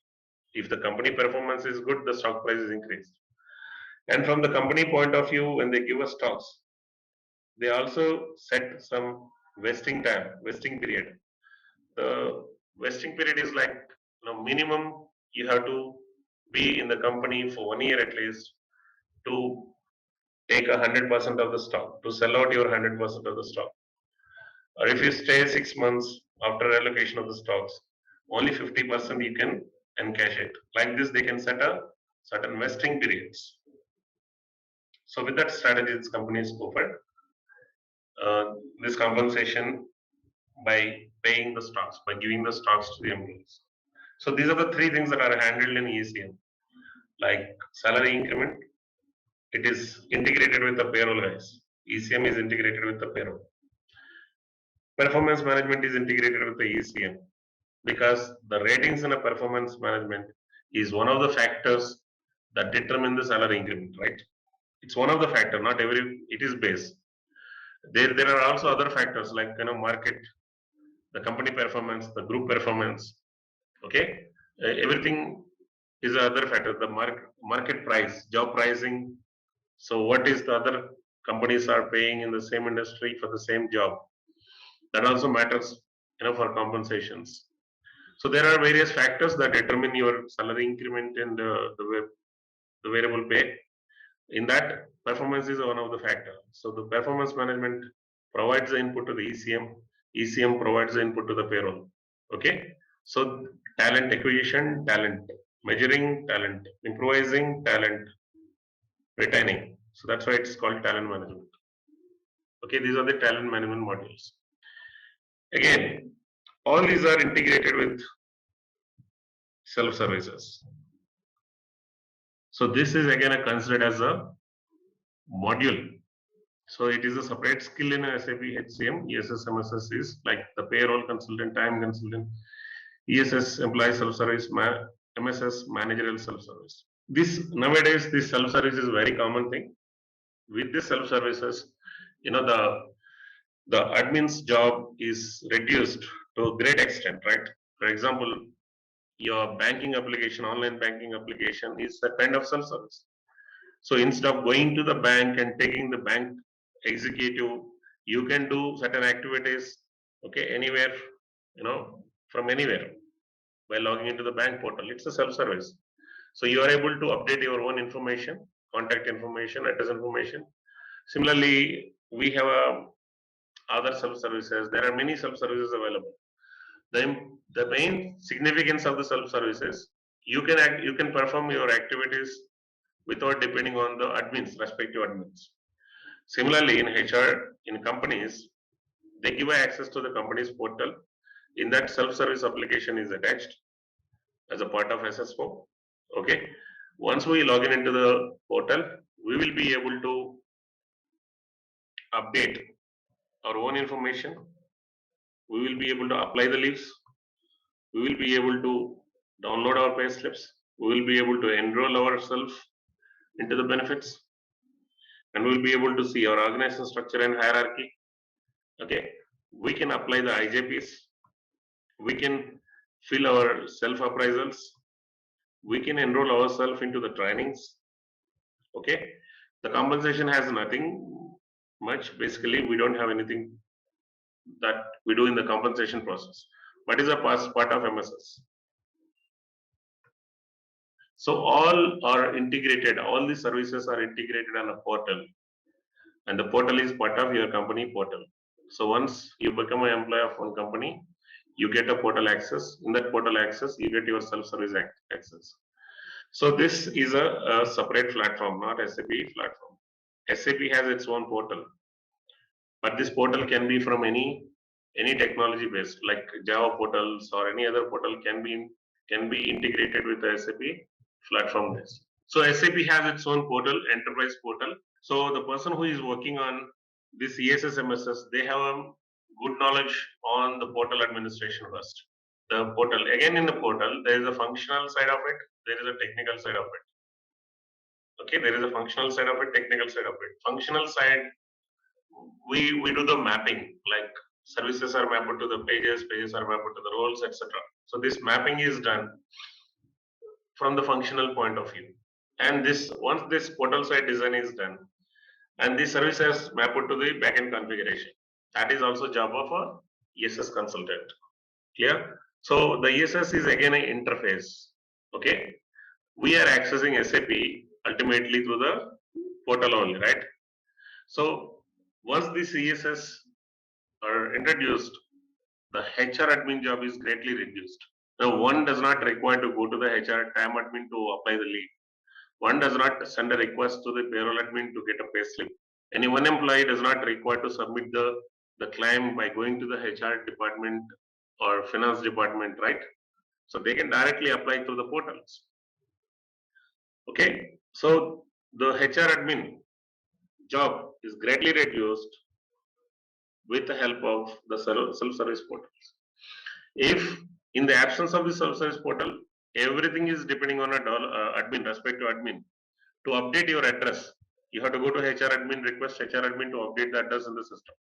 If the company performance is good, the stock price is increased. And from the company point of view, when they give us stocks, they also set some vesting period. The vesting period is like, minimum you have to be in the company for 1 year at least to take 100% of the stock, to sell out your 100% of the stock. Or if you stay 6 months after allocation of the stocks, only 50% you can encash it. Like this, they can set a certain vesting periods. So with that strategy, this companies go for this compensation by paying the stocks, by giving the stocks to the employees. So these are the three things that are handled in ECM, like salary increment. It is integrated with the payroll, guys. ECM is integrated with the payroll. Performance management is integrated with the ECM because the ratings in a performance management is one of the factors that determine the salary increment, right? It's one of the factor, not every, it is base. There are also other factors like market, the company performance, the group performance. Okay, everything is another factor. The market price, job pricing. So what is the other companies are paying in the same industry for the same job? That also matters, for compensations. So there are various factors that determine your salary increment and the the variable pay. In that, performance is one of the factors. So the performance management provides the input to the ECM. ECM provides the input to the payroll. Okay. So talent acquisition, talent measuring, talent improvising, talent retaining. So that's why it's called talent management. Okay, these are the talent management modules. Again, all these are integrated with self-services. So this is again considered as a module. So it is a separate skill in SAP HCM. ESS MSS is like the payroll consultant, time consultant, ESS employee self-service, MSS managerial self-service. This nowadays this self-service is a very common thing. With this self-services, the admin's job is reduced to a great extent, right? For example, your banking application, online banking application is a kind of self-service. So instead of going to the bank and taking the bank executive, you can do certain activities, okay, anywhere, from anywhere by logging into the bank portal. It's a self-service. So you are able to update your own information, contact information, address information. Similarly, we have other self-services. There are many self-services available. The main significance of the self-services, you can perform your activities without depending on the admins, respective admins. Similarly, in HR, in companies, they give access to the company's portal. In that, self-service application is attached as a part of SSO. Okay. Once we log into the portal, we will be able to update our own information. We will be able to apply the leaves. We will be able to download our pay slips. We will be able to enroll ourselves into the benefits, and we'll be able to see our organization structure and hierarchy. Okay, we can apply the IJPs. We can fill our self appraisals. We can enroll ourselves into the trainings. Okay, the compensation has nothing much. Basically, we don't have anything that we do in the compensation process, but is a part of MSS. So all are integrated. All the services are integrated on a portal, and the portal is part of your company portal. So once you become an employee of one company, you get a portal access. In that portal access, you get your self-service access. So this is a separate platform, not SAP platform. SAP has its own portal, but this portal can be from any technology based, like Java portals or any other portal can be integrated with the SAP platform based. So SAP has its own portal, enterprise portal. So the person who is working on this ESS MSS, they have a good knowledge on the portal administration first. The portal, again in the portal, there is a functional side of it, there is a technical side of it. Okay, there is a functional side of it, technical side of it. Functional side, we do the mapping, like services are mapped to the pages are mapped to the roles, etc. So this mapping is done from the functional point of view. And this once this portal side design is done, and the services mapped to the backend configuration, that is also job of a ESS consultant. Clear? So the ESS is again an interface. Okay, we are accessing SAP ultimately through the portal only, right? So once these ESS are introduced, the HR admin job is greatly reduced. Now one does not require to go to the HR time admin to apply the leave. One does not send a request to the payroll admin to get a pay slip. Any one employee does not require to submit the claim by going to the HR department or finance department, right? So they can directly apply through the portals. Okay, so the HR admin job is greatly reduced with the help of the self-service portals. If in the absence of the self-service portal, everything is depending on a admin, respective admin. To update your address, you have to go to HR admin, request HR admin to update the address in the system.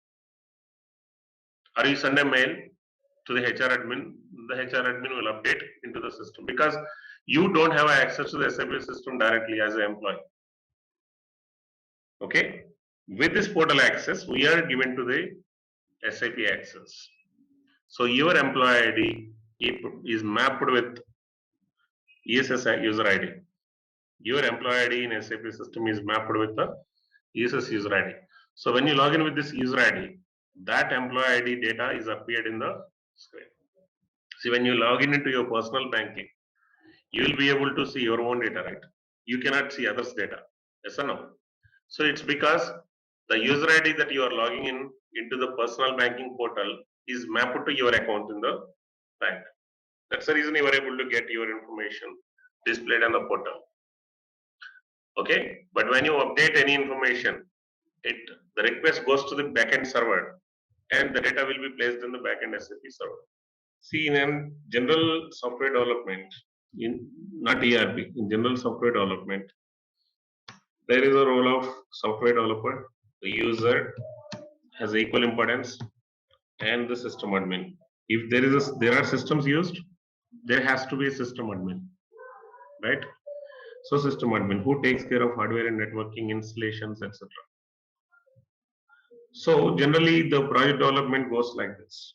Or you send a mail to the HR admin, the HR admin will update into the system because you don't have access to the SAP system directly as an employee. Okay, with this portal access, we are given to the SAP access. So your employee ID is mapped with ESS user ID. your employee ID in SAP system is mapped with the user's user ID. So when you log in with this user ID, that employee ID data is appeared in the screen. See, when you log in into your personal banking, you will be able to see your own data, right? You cannot see others' data. Yes or no? So it's because the user ID that you are logging in into the personal banking portal is mapped to your account in the bank. That's the reason you are able to get your information displayed on the portal. Okay, but when you update any information, the request goes to the backend server, and the data will be placed in the backend SAP server. See, in general software development, in not ERP, in general software development, there is a role of software developer. The user has equal importance, and the system admin. If there are systems used, there has to be a system admin, right? So system admin who takes care of hardware and networking installations, etc. So generally the project development goes like this.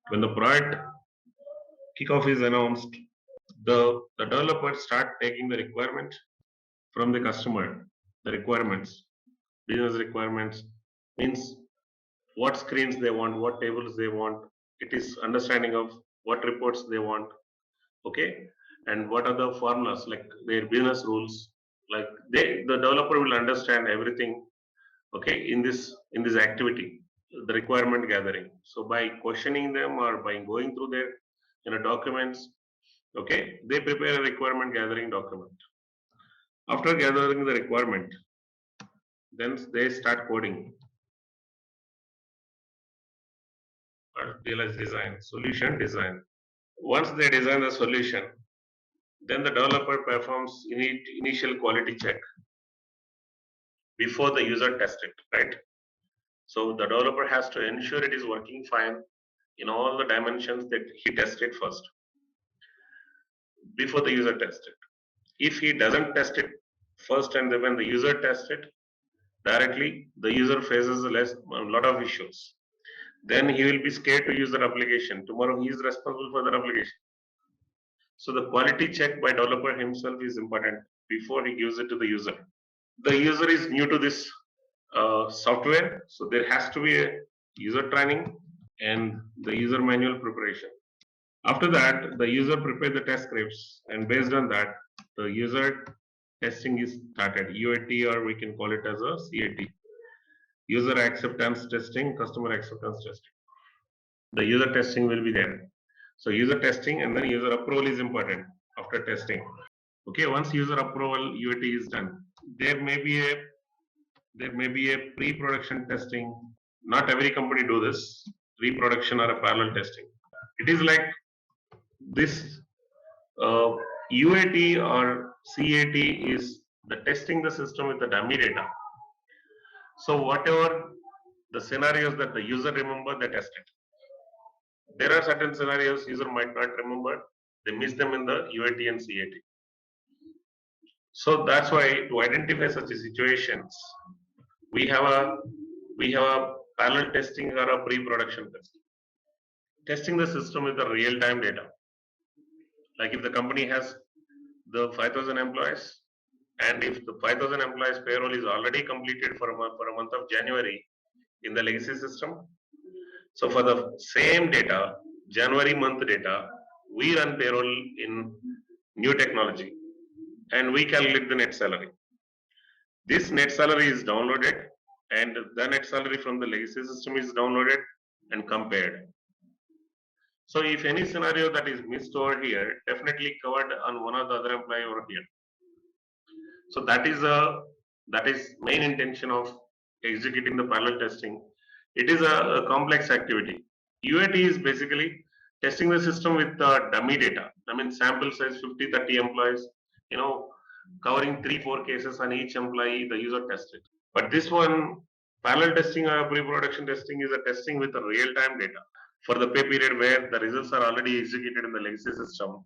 When the project kickoff is announced, the developers start taking the requirement from the customer, the requirements, business requirements means what screens they want, what tables they want. It is understanding of what reports they want, okay, and what are the formulas like their business rules. Like the developer will understand everything, okay, in this activity, the requirement gathering. So by questioning them or by going through their documents, okay, they prepare a requirement gathering document. After gathering the requirement, then they start coding or realize design, solution design. Once they design the solution, then the developer performs initial quality check before the user tests it, right? So the developer has to ensure it is working fine in all the dimensions that he tested first before the user tests it. If he doesn't test it first and then when the user tests it directly, the user faces a lot of issues. Then he will be scared to use that application. Tomorrow he is responsible for that application. So the quality check by developer himself is important before he gives it to the user. The user is new to this software, so there has to be a user training and the user manual preparation. After that, the user prepares the test scripts, and based on that, the user testing is started. UAT, or we can call it as a CAT. User acceptance testing, customer acceptance testing. The user testing will be there. So user testing and then user approval is important after testing. Okay, once user approval UAT is done, there may be a pre-production testing. Not every company do this pre-production or a parallel testing. It is like this UAT or CAT is the testing the system with the dummy data. So whatever the scenarios that the user remember, they test it. There are certain scenarios user might not remember, they miss them in the UAT and CAT. So that's why to identify such situations, we have a parallel testing or a pre-production testing. Testing the system with the real-time data. Like if the company has the 5,000 employees, and if the 5,000 employees payroll is already completed for a month of January in the legacy system, so for the same data, January month data, we run payroll in new technology and we calculate the net salary. This net salary is downloaded and the net salary from the legacy system is downloaded and compared. So if any scenario that is missed over here, definitely covered on one of the other employee over here. So that is main intention of executing the parallel testing. It is a complex activity. UAT is basically testing the system with dummy data. I mean, sample size 50, 30 employees, covering 3-4 cases on each employee, the user tested. But this one, parallel testing or pre-production testing is a testing with the real-time data for the pay period where the results are already executed in the legacy system.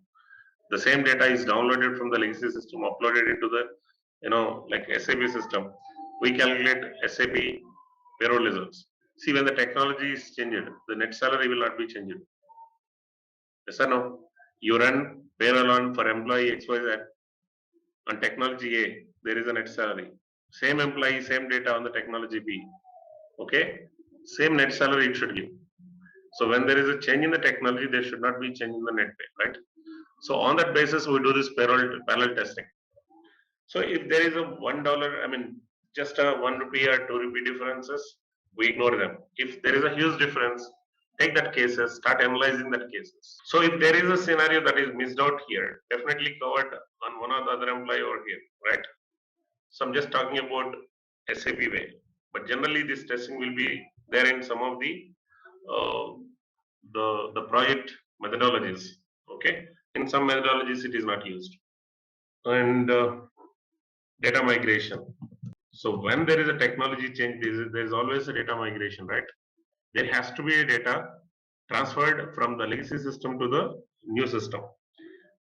The same data is downloaded from the legacy system, uploaded into the, like SAP system. We calculate SAP payroll results. See, when the technology is changed, the net salary will not be changed. Yes or no? You run payroll on for employee XYZ on technology A, there is a net salary. Same employee, same data on the technology B. Okay, same net salary it should give. So when there is a change in the technology, there should not be change in the net pay, right? So on that basis, we do this parallel testing. So if there is a $1, I mean, just a 1 rupee or 2 rupee differences, we ignore them. If there is a huge difference, take that cases, start analyzing that cases. So if there is a scenario that is missed out here, definitely covered on one or the other employee over here, right? So I'm just talking about SAP way, but generally this testing will be there in some of uh, the project methodologies. Okay, in some methodologies it is not used, and data migration. So when there is a technology change, there is always a data migration, right? There has to be a data transferred from the legacy system to the new system.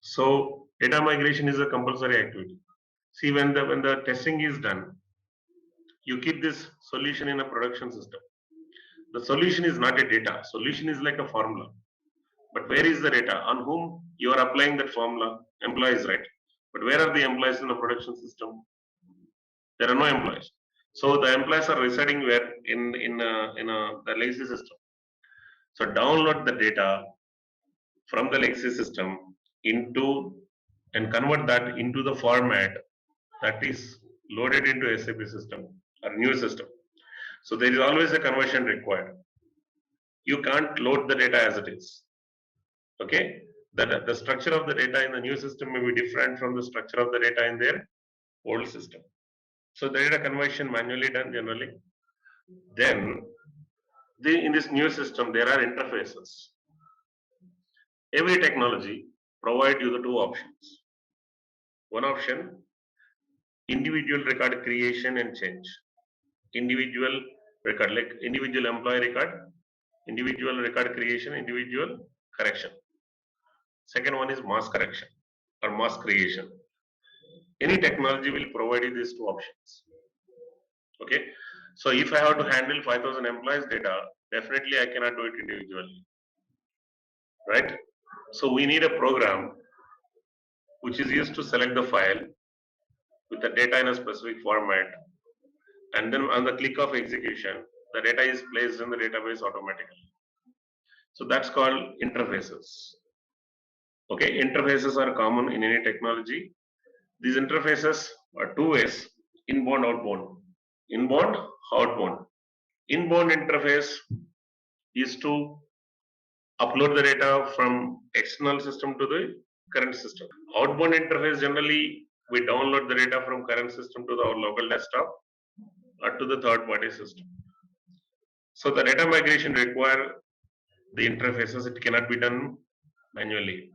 So data migration is a compulsory activity. See, when the testing is done, you keep this solution in a production system. The solution is not a data. Solution is like a formula. But where is the data? On whom you are applying that formula? Employees, right? But where are the employees in the production system? There are no employees. So the employees are residing where in the legacy system. So download the data from the legacy system into and convert that into the format that is loaded into SAP system or new system. So there is always a conversion required. You can't load the data as it is. Okay, the structure of the data in the new system may be different from the structure of the data in their old system. So the data conversion manually done generally. Then in this new system there are interfaces. Every technology provide you the two options. One option, individual record creation and change. Individual record, like individual employee record, individual record creation, individual correction. Second one is mass correction or mass creation. Any technology will provide you these two options. Okay, so if I have to handle 5,000 employees data, definitely I cannot do it individually, right? So we need a program which is used to select the file with the data in a specific format, and then on the click of execution, the data is placed in the database automatically. So that's called interfaces. Okay, interfaces are common in any technology. These interfaces are two ways: inbound, outbound. Inbound, outbound. Inbound interface is to upload the data from external system to the current system. Outbound interface, generally we download the data from current system to our local desktop or to the third party system. So the data migration require the interfaces, it cannot be done manually.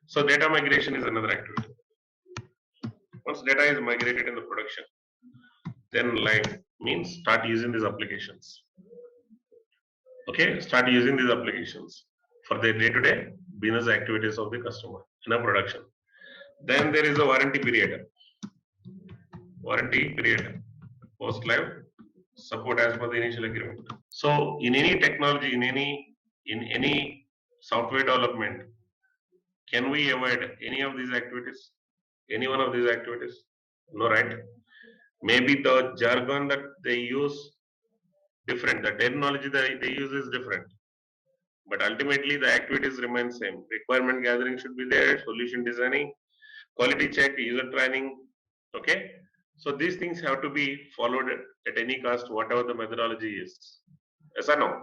So data migration is another activity. Once data is migrated in the production, then like means start using these applications. Okay, start using these applications for the day-to-day business activities of the customer in a production. Then there is a warranty period. Warranty period, post live support as per the initial agreement. So in any technology, in any software development, can we avoid any of these activities? Any one of these activities? No, right? Maybe the jargon that they use different, the terminology that they use is different. But ultimately the activities remain same. Requirement gathering should be there, solution designing, quality check, user training. Okay. So these things have to be followed at any cost, whatever the methodology is. Yes or no?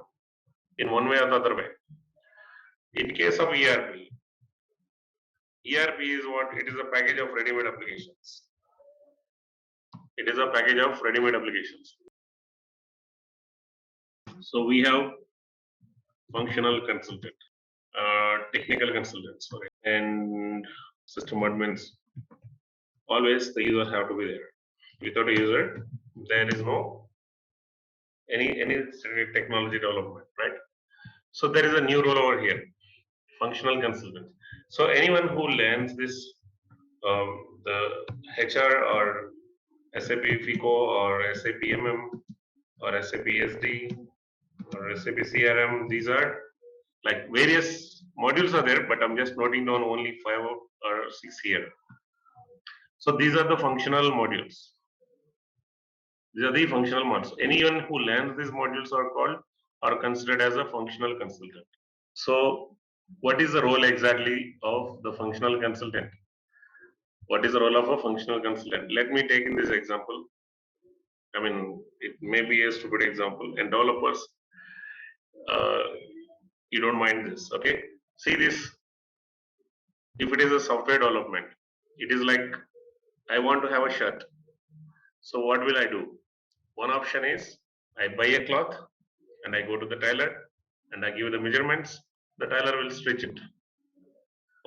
In one way or the other way. In case of ERP, ERP is what? It is a package of ready-made applications. It is a package of ready-made applications. So we have functional consultant, technical consultant, sorry, and system admins. Always the user have to be there. Without a user, there is no any technology development, right? So there is a new role over here, functional consultant. So anyone who learns this, the HR or SAP FICO or SAP or SAP SD or SAP CRM, these are like various modules are there, but I'm just noting down only 5 or 6 here. So these are the functional modules. These are the functional modules. Anyone who learns these modules are considered as a functional consultant. So what is the role exactly of the functional consultant? What is the role of a functional consultant? Let me take in this example. I mean, it may be a stupid example. And developers, uh, you don't mind this, okay? See this. If it is a software development, it is like I want to have a shirt. So what will I do? One option is I buy a cloth and I go to the tailor and I give the measurements. The tailor will stitch it.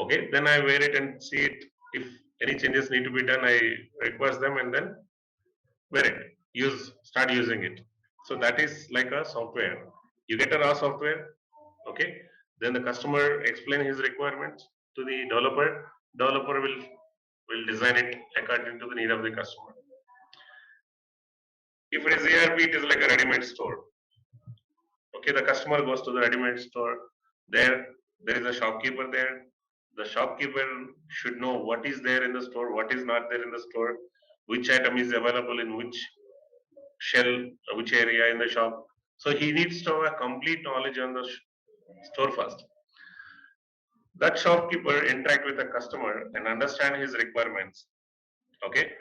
Okay, then I wear it and see it. If any changes need to be done, I request them and then wear it. Start using it. So that is like a software. You get a raw software, okay? Then the customer explain his requirements to the developer. Developer will design it according to the need of the customer. If it is ERP, it is like a ready-made store. Okay, the customer goes to the ready-made store. There is a shopkeeper there. The shopkeeper should know what is there in the store, what is not there in the store, which item is available in which shelf, which area in the shop. So he needs to have a complete knowledge on the store first. That shopkeeper interact with the customer and understand his requirements. Okay,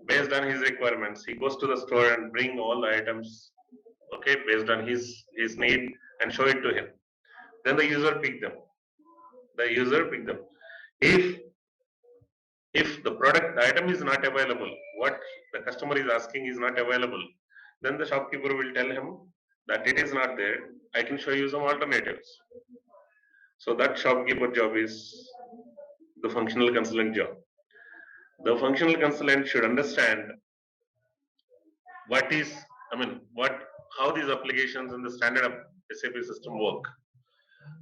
based on his requirements, he goes to the store and bring all the items. Okay, based on his need and show it to him. Then the user pick them. The user pick them. If the item is not available, what the customer is asking is not available, then the shopkeeper will tell him that it is not there. I can show you some alternatives. So that shopkeeper job is the functional consultant job. The functional consultant should understand how these applications in the standard SAP system work.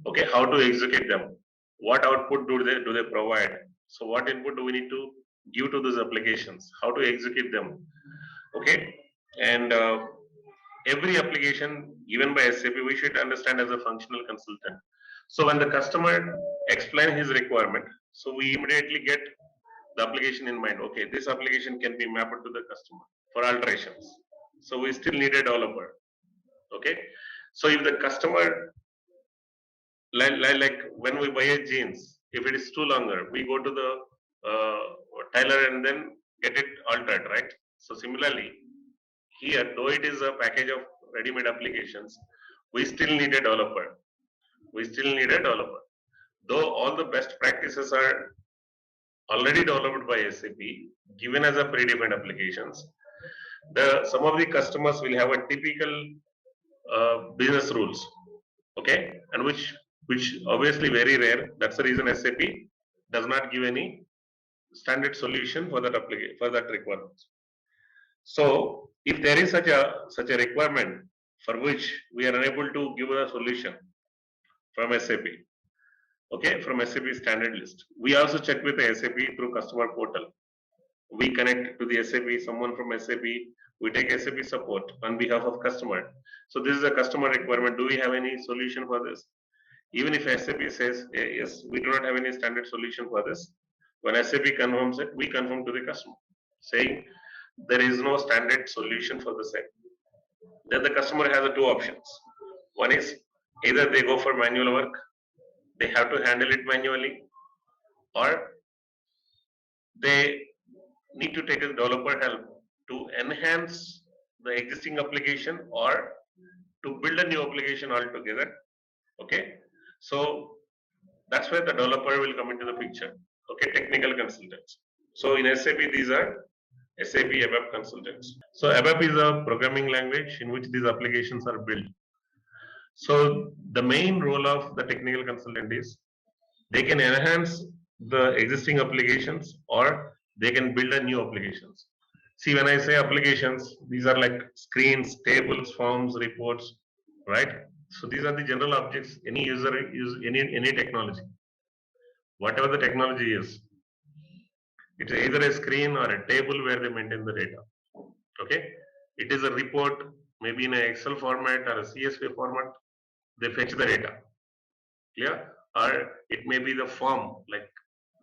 Okay, how to execute them, what output do they provide, so what input do we need to give to these applications, how to execute them. Okay, and every application given by SAP we should understand as a functional consultant. So when the customer explain his requirement, so we immediately get the application in mind. Okay, this application can be mapped to the customer for alterations, so we still need a developer. Okay, so if the customer, like when we buy a jeans, if it is too longer, we go to the tailor and then get it altered, right? So similarly, here, though it is a package of ready-made applications, we still need a developer. We still need a developer. Though all the best practices are already developed by SAP, given as a predefined applications, some of the customers will have a typical business rules, okay, and which obviously very rare. That's the reason SAP does not give any standard solution for that requirement. So if there is such a requirement for which we are unable to give a solution from SAP, okay, from SAP standard list, we also check with the SAP through customer portal. We connect to the SAP, someone from SAP, we take SAP support on behalf of customer. So this is a customer requirement. Do we have any solution for this? Even if SAP says, yes, we do not have any standard solution for this, when SAP confirms it, we confirm to the customer, saying there is no standard solution for the same. Then the customer has two options. One is either they go for manual work, they have to handle it manually, or they need to take a developer help to enhance the existing application or to build a new application altogether. Okay, so that's where the developer will come into the picture. Okay, technical consultants. So in SAP, these are SAP ABAP consultants. So ABAP is a programming language in which these applications are built. So the main role of the technical consultant is they can enhance the existing applications or they can build a new applications. See, when I say applications, these are like screens, tables, forms, reports, right? So these are the general objects any user use any technology. Whatever the technology is, it's either a screen or a table where they maintain the data. Okay, it is a report, maybe in an Excel format or a CSV format. They fetch the data. Clear? Or it may be the form, like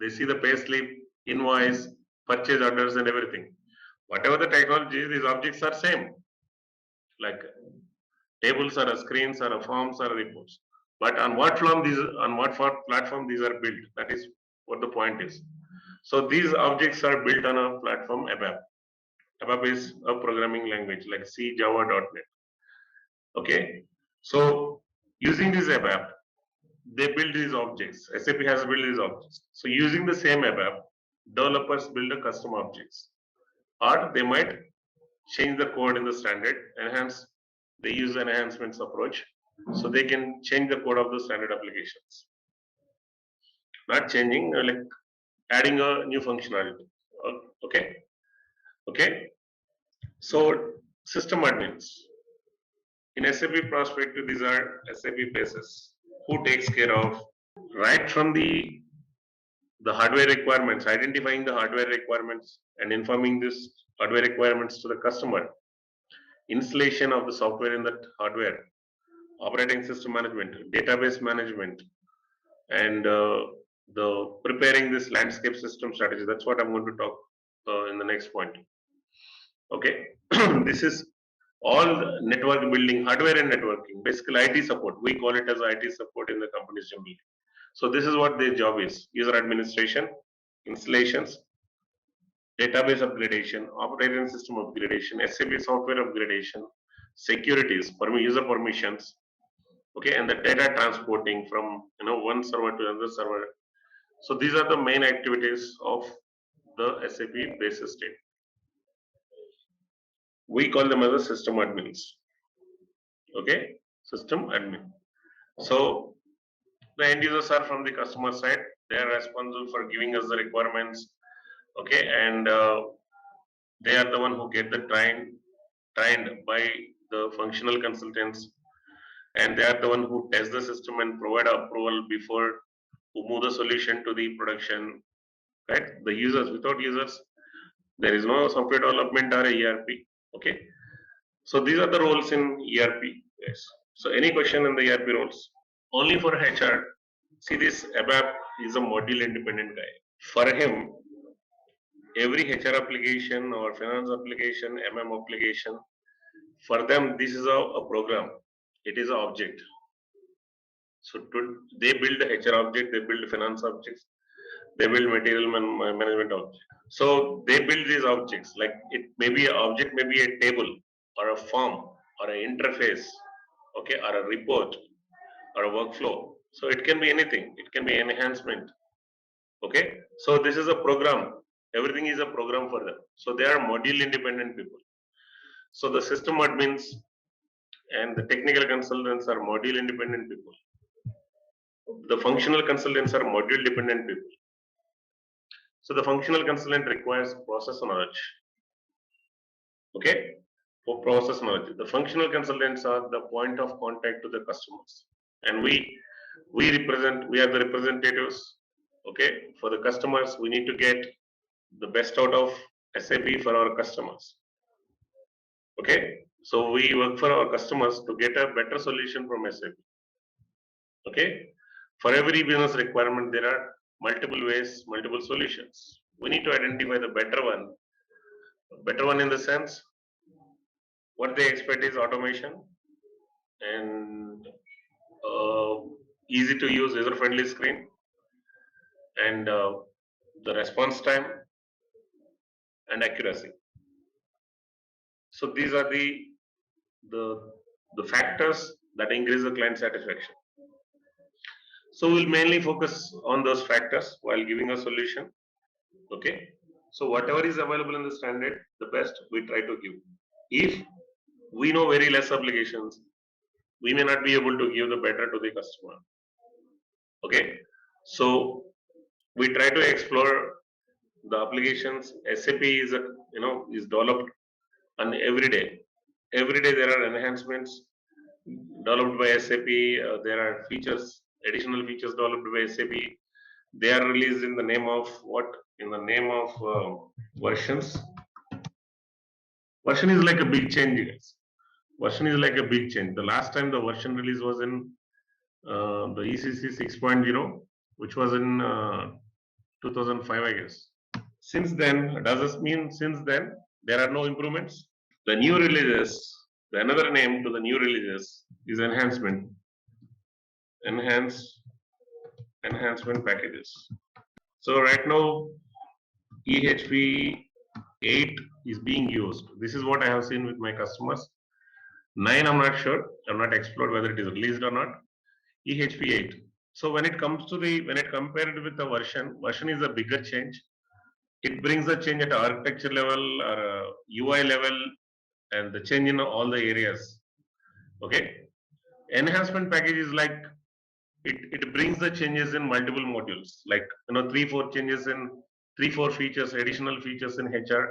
they see the payslip, invoice, purchase orders and everything. Whatever the technology, these objects are same. Like tables or screens or forms or reports. But on what platform these are built? That is what the point is. So these objects are built on a platform ABAP. ABAP is a programming language like C, Java, .NET. Okay. So using this ABAP, they build these objects. SAP has built these objects. So using the same ABAP, developers build a custom objects, or they might change the code in the standard, enhance. They use an enhancements approach, so they can change the code of the standard applications. Not changing, like adding a new functionality. Okay, okay. So system admins in SAP perspective, these are SAP bases who takes care of right from the hardware requirements, identifying the hardware requirements and informing this hardware requirements to the customer, installation of the software in that hardware, operating system management, database management, and the preparing this landscape system strategy. That's what I'm going to talk in the next point. Okay, this is all network building, hardware and networking, basically IT support. We call it as IT support in the companies generally. So this is what their job is: user administration, installations, database upgradation, operating system upgradation, SAP software upgradation, securities, user permissions, okay, and the data transporting from one server to another server. So these are the main activities of the SAP basis state. We call them as the system admins. Okay, system admin. So the end users are from the customer side. They are responsible for giving us the requirements. Okay, and they are the one who get the trained by the functional consultants, and they are the one who test the system and provide approval before to move the solution to the production. Right, the users, without users, there is no software development or a ERP. Okay, so these are the roles in ERP. Yes. So any question in the ERP roles? Only for HR. See, this ABAP is a module independent guy. For him, every HR application or finance application, application, for them this is a program. It is an object. So they build the HR object, they build finance objects, they build material management object. So they build these objects. Like it may be an object, maybe a table or a form or an interface, okay, or a report or a workflow. So it can be anything. It can be enhancement. Okay. So this is a program. Everything is a program for them. So they are module independent people. So the system admins and the technical consultants are module independent people. The functional consultants are module dependent people. So the functional consultant requires process knowledge. Okay, for process knowledge. The functional consultants are the point of contact to the customers, and we are the representatives. Okay, for the customers, we need to get the best out of SAP for our customers. Okay, so we work for our customers to get a better solution from SAP. Okay, for every business requirement, there are multiple ways, multiple solutions. We need to identify the better one. Better one in the sense, what they expect is automation and easy to use, user friendly screen, and the response time and accuracy. So these are the factors that increase the client satisfaction. So we'll mainly focus on those factors while giving a solution. Okay. So whatever is available in the standard, the best we try to give. If we know very less applications, we may not be able to give the better to the customer. Okay. So we try to explore the applications. SAP is is developed, and every day there are enhancements developed by SAP. There are features, additional features developed by SAP. They are released in the name of what? In the name of versions. Version is like a big change, guys. Version is like a big change. The last time the version release was in the ECC 6.0, which was in 2005, I guess. Since then, does this mean since then there are no improvements? The new releases, the another name to the new releases is enhancement, enhance, enhancement packages. So right now EHP 8 is being used. This is what I have seen with my customers. 9, I'm not sure. I'm not explored whether it is released or not. EHP 8. So when it comes to when it compared with the version is a bigger change. It brings a change at architecture level or UI level and the change in all the areas. Okay. Enhancement package is like it brings the changes in multiple modules, like 3-4 changes in 3-4 features, additional features in HR,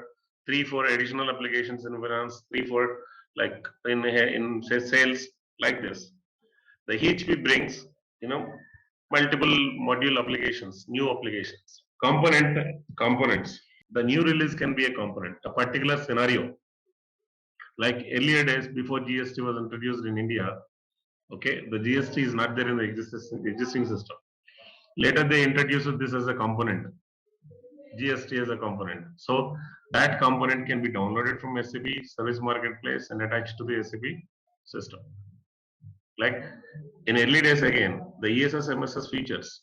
3-4 additional applications in finance, 3-4 like in say sales, like this. The EHP brings multiple module applications, new applications, components. The new release can be a component, a particular scenario. Like earlier days before GST was introduced in India, okay, the GST is not there in the existing system. Later they introduced this as a component, GST as a component. So that component can be downloaded from SAP Service Marketplace and attached to the SAP system. Like in early days again, the ESS MSS features,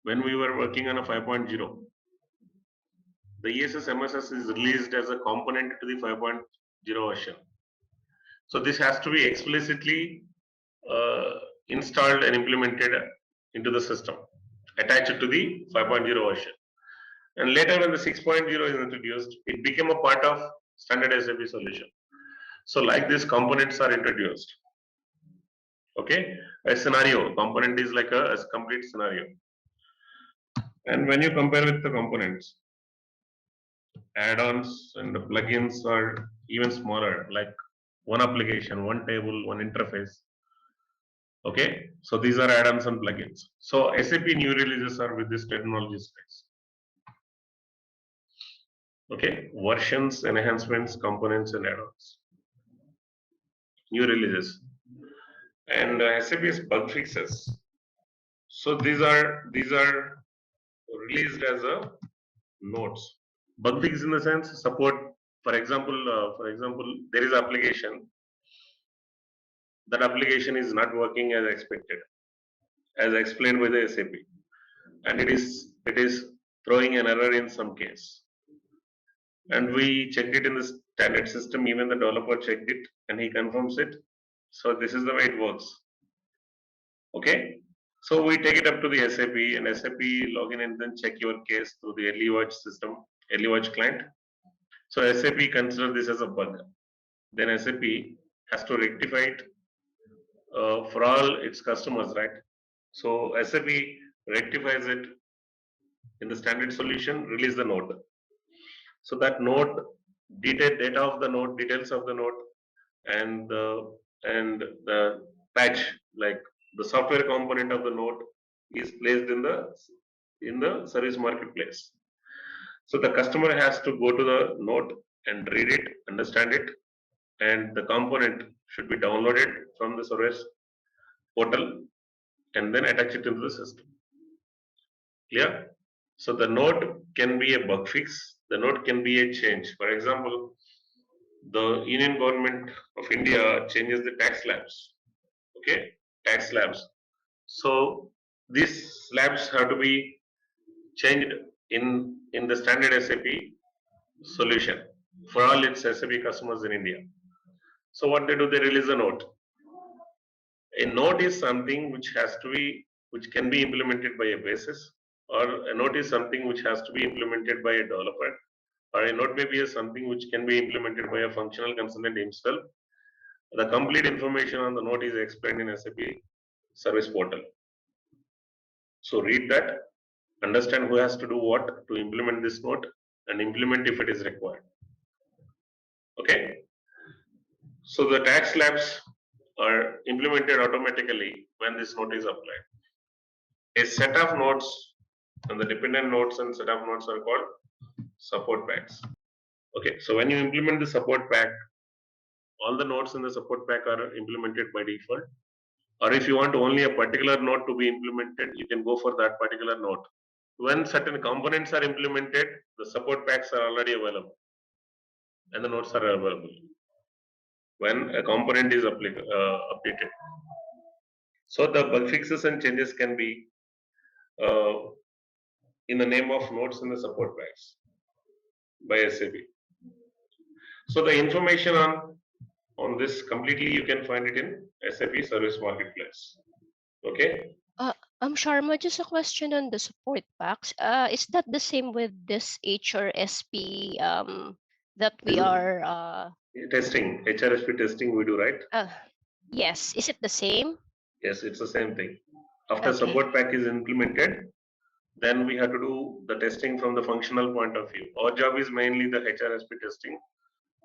when we were working on a 5.0, the ESS MSS is released as a component to the 5.0 version. So this has to be explicitly installed and implemented into the system, attached to the 5.0 version. And later when the 6.0 is introduced, it became a part of standard SAP solution. So like these components are introduced. Okay, a scenario component is like a complete scenario. And when you compare with the components, add-ons and the plugins are even smaller, like one application, one table, one interface. Okay, so these are add-ons and plugins. So SAP new releases are with this technology specs. Okay, versions, enhancements, components, and add-ons. New releases. And SAP's bug fixes. So these are released as a notes. Bug fix in the sense support. For example, there is application. That application is not working as expected, as explained by the SAP, and it is throwing an error in some case. And we checked it in the standard system. Even the developer checked it, and he confirms it. So this is the way it works. Okay. So we take it up to the SAP and SAP login and then check your case through the early watch system, early watch client. So SAP consider this as a bug. Then SAP has to rectify it for all its customers, right? So SAP rectifies it in the standard solution, release the node. So that node, data of the node, details of the node, and the patch, like the software component of the node, is placed in the service marketplace. So the customer has to go to the node and read it, understand it, and the component should be downloaded from the service portal and then attach it into the system. Clear? So the node can be a bug fix, the node can be a change. For example, the Union Government of India changes the tax slabs. Okay, tax slabs. So these slabs have to be changed in the standard SAP solution for all its SAP customers in India. So what they do, they release a node. A node is something which can be implemented by a basis, or a node is something which has to be implemented by a developer, or a node may be something which can be implemented by a functional consultant himself. The complete information on the node is explained in SAP service portal. So read that, understand who has to do what to implement this node, and implement if it is required. Okay. So the tax slabs are implemented automatically when this node is applied. A set of nodes and the dependent nodes and set of nodes are called support packs. Okay, so when you implement the support pack, all the nodes in the support pack are implemented by default. Or if you want only a particular node to be implemented, you can go for that particular node. when certain components are implemented, the support packs are already available and the notes are available when a component is updated. So the bug fixes and changes can be uh, in the name of notes in the support packs by SAP. So the information on this completely you can find it in SAP Service Marketplace. Okay. Sharma, just a question on the support packs. Is that the same with this HRSP that we are Testing, HRSP testing we do, right? yes, is it the same? Yes, it's the same thing. After Okay. support pack is implemented, then we have to do the testing from the functional point of view. Our job is mainly the HRSP testing,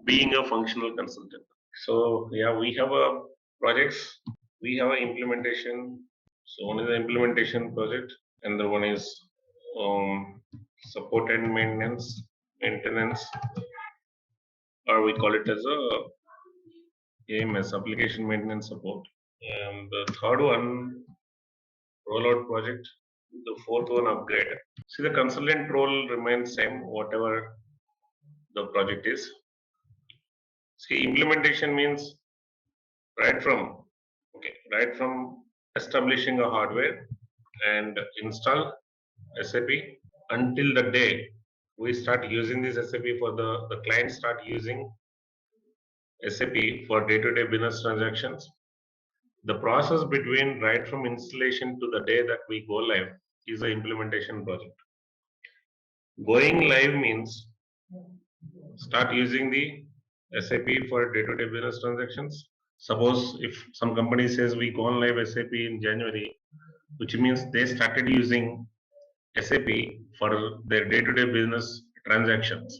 being a functional consultant. So yeah, we have a projects, we have an implementation. So one is the implementation project, and the one is support and maintenance, or we call it as a AMS, application maintenance support. And the third one, rollout project. The fourth one, upgrade. See, the consultant role remains same, whatever the project is. See, implementation means right from establishing a hardware and install SAP until the day we start using this SAP for the client start using SAP for day-to-day business transactions. The process between right from installation to the day that we go live is an implementation project. Going live means start using the SAP for day-to-day business transactions. Suppose if some company says we go on live SAP in January, which means they started using SAP for their day-to-day business transactions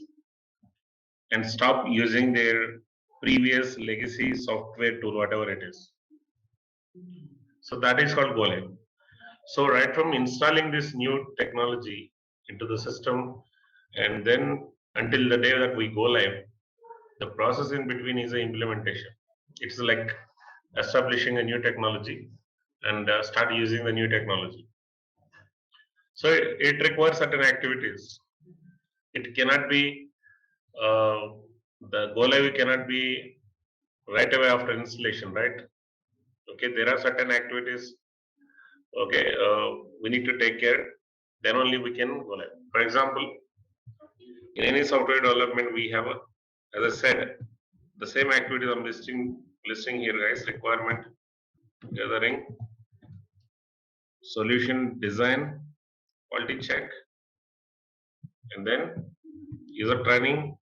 and stop using their previous legacy software tool, whatever it is. So that is called go live. So right from installing this new technology into the system and then until the day that we go live, the process in between is the implementation. It's like establishing a new technology and start using the new technology. So it requires certain activities. It cannot be the go live cannot be right away after installation, right? Okay, there are certain activities. Okay, we need to take care. Then only we can go live. For example, in any software development, we have, as I said, the same activities I'm listing here, guys. Requirement gathering, solution design, quality check, and then user training,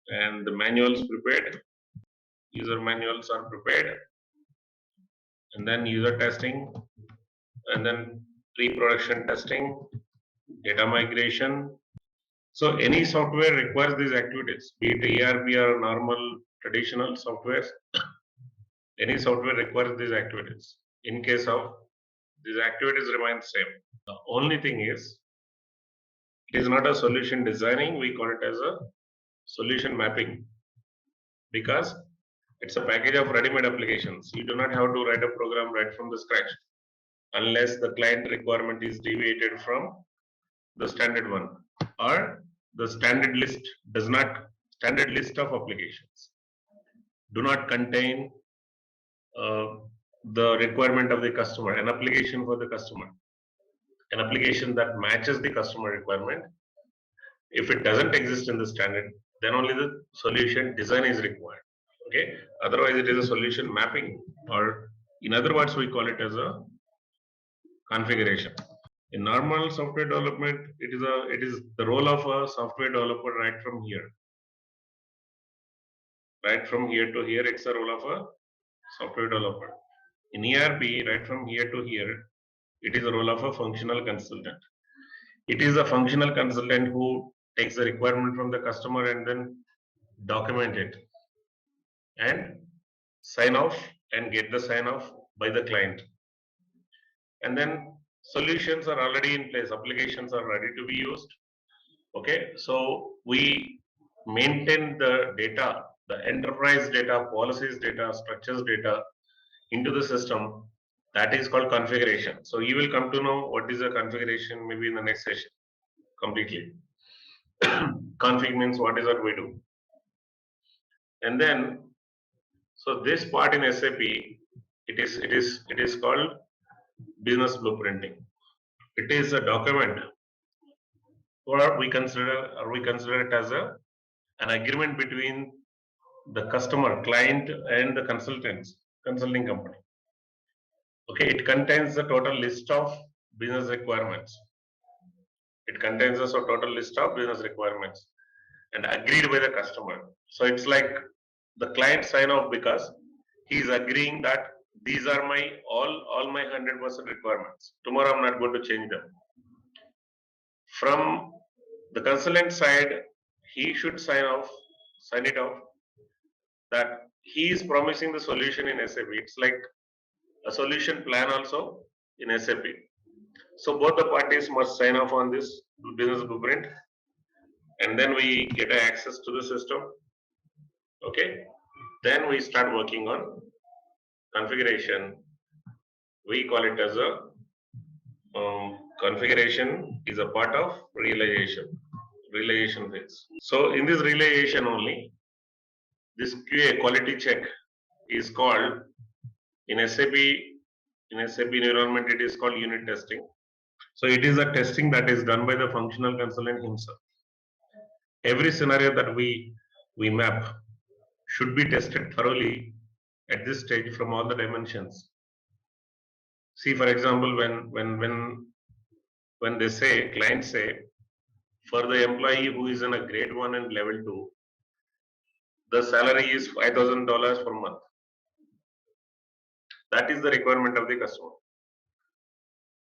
and the manuals prepared. User manuals are prepared, and then user testing, and then pre-production testing, data migration. So any software requires these activities, be it ERP or normal traditional software. Any software requires these activities. In case of these activities remain same. The only thing is, it is not a solution designing. We call it as a solution mapping because it's a package of ready-made applications. You do not have to write a program right from the scratch unless the client requirement is deviated from the standard one or the standard list of applications do not contain the requirement of the customer, an application for the customer, an application that matches the customer requirement. If it doesn't exist in the standard, then only the solution design is required. Okay, otherwise it is a solution mapping, or in other words, we call it as a configuration. In normal software development, it is the role of a software developer right from here. Right from here to here, it's the role of a software developer. In ERP, right from here to here, it is the role of a functional consultant. It is a functional consultant who takes the requirement from the customer and then document it and sign off and get the sign off by the client. And then solutions are already in place, applications are ready to be used. Okay, so we maintain the data, the enterprise data, policies data, structures data into the system. That is called configuration. So you will come to know what is a configuration maybe in the next session. completely. Config means what is that we do. And then, so this part in SAP, it is called business blueprinting. It is a document, or we consider it as an agreement between the customer, client, and the consulting company. Okay, it contains the total list of business requirements. It contains a total list of business requirements and agreed by the customer. So it's like the client sign off because he is agreeing that these are my all my 100% requirements. Tomorrow I'm not going to change them. From the consultant side, he should sign it off that he is promising the solution in SAP. It's like a solution plan also in SAP. So both the parties must sign off on this business blueprint, and then we get access to the system. Okay, then we start working on configuration. We call it as a configuration is a part of realization phase. So in this realization only, this QA quality check is called in SAP environment. It is called unit testing. So it is a testing that is done by the functional consultant himself. Every scenario that we map should be tested thoroughly at this stage from all the dimensions. See, for example, when they say, clients say, for the employee who is in a grade 1 and level 2, the salary is $5,000 per month. That is the requirement of the customer.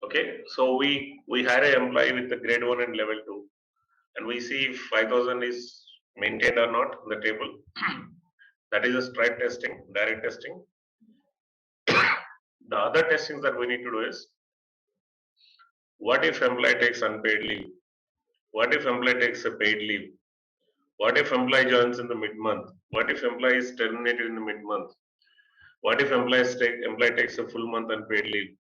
Okay, so we hire an employee with the grade 1 and level 2, and we see if 5,000 is maintained or not on the table. That is a straight testing, direct testing. The other testings that we need to do is, what if employee takes unpaid leave? What if employee takes a paid leave? What if employee joins in the mid-month? What if employee is terminated in the mid-month? What if employee takes a full month unpaid leave?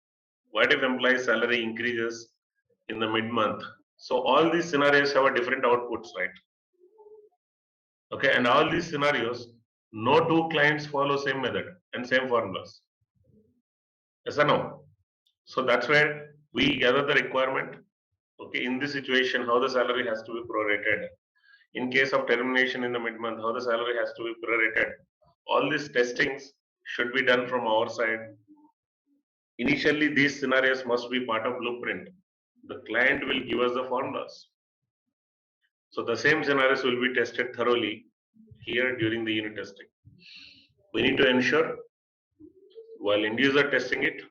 What if employee salary increases in the mid-month? So all these scenarios have a different outputs, right? Okay, and all these scenarios, no two clients follow same method and same formulas. Yes or no? So that's where we gather the requirement. Okay, in this situation, how the salary has to be prorated. In case of termination in the mid-month, how the salary has to be prorated. All these testings should be done from our side. Initially, these scenarios must be part of blueprint. The client will give us the formulas. So the same scenarios will be tested thoroughly here during the unit testing. We need to ensure while end user testing it,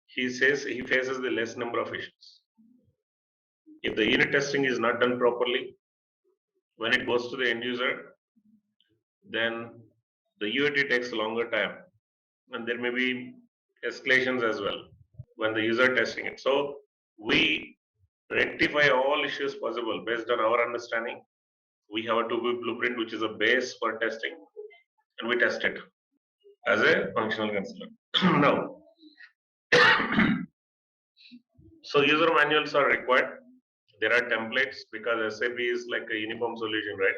he says he faces the less number of issues. If the unit testing is not done properly, when it goes to the end user, then the UAT takes a longer time, and there may be escalations as well when the user testing it. So we rectify all issues possible based on our understanding. We have a 2B blueprint, which is a base for testing, and we test it as a functional consultant. Now, so user manuals are required. There are templates because SAP is like a uniform solution, right?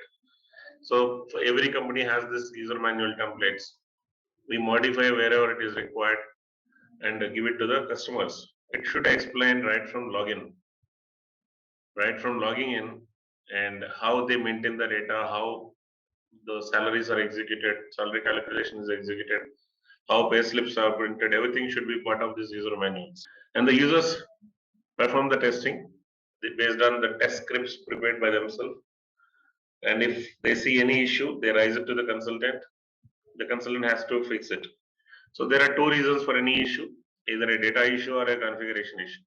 So every company has this user manual templates. We modify wherever it is required and give it to the customers. It should explain right from logging in, and how they maintain the data, how the salaries are executed, salary calculation is executed, how pay slips are printed. Everything should be part of this user manuals. And the users perform the testing based on the test scripts prepared by themselves. And if they see any issue, they raise it to the consultant. The consultant has to fix it. So there are two reasons for any issue, either a data issue or a configuration issue.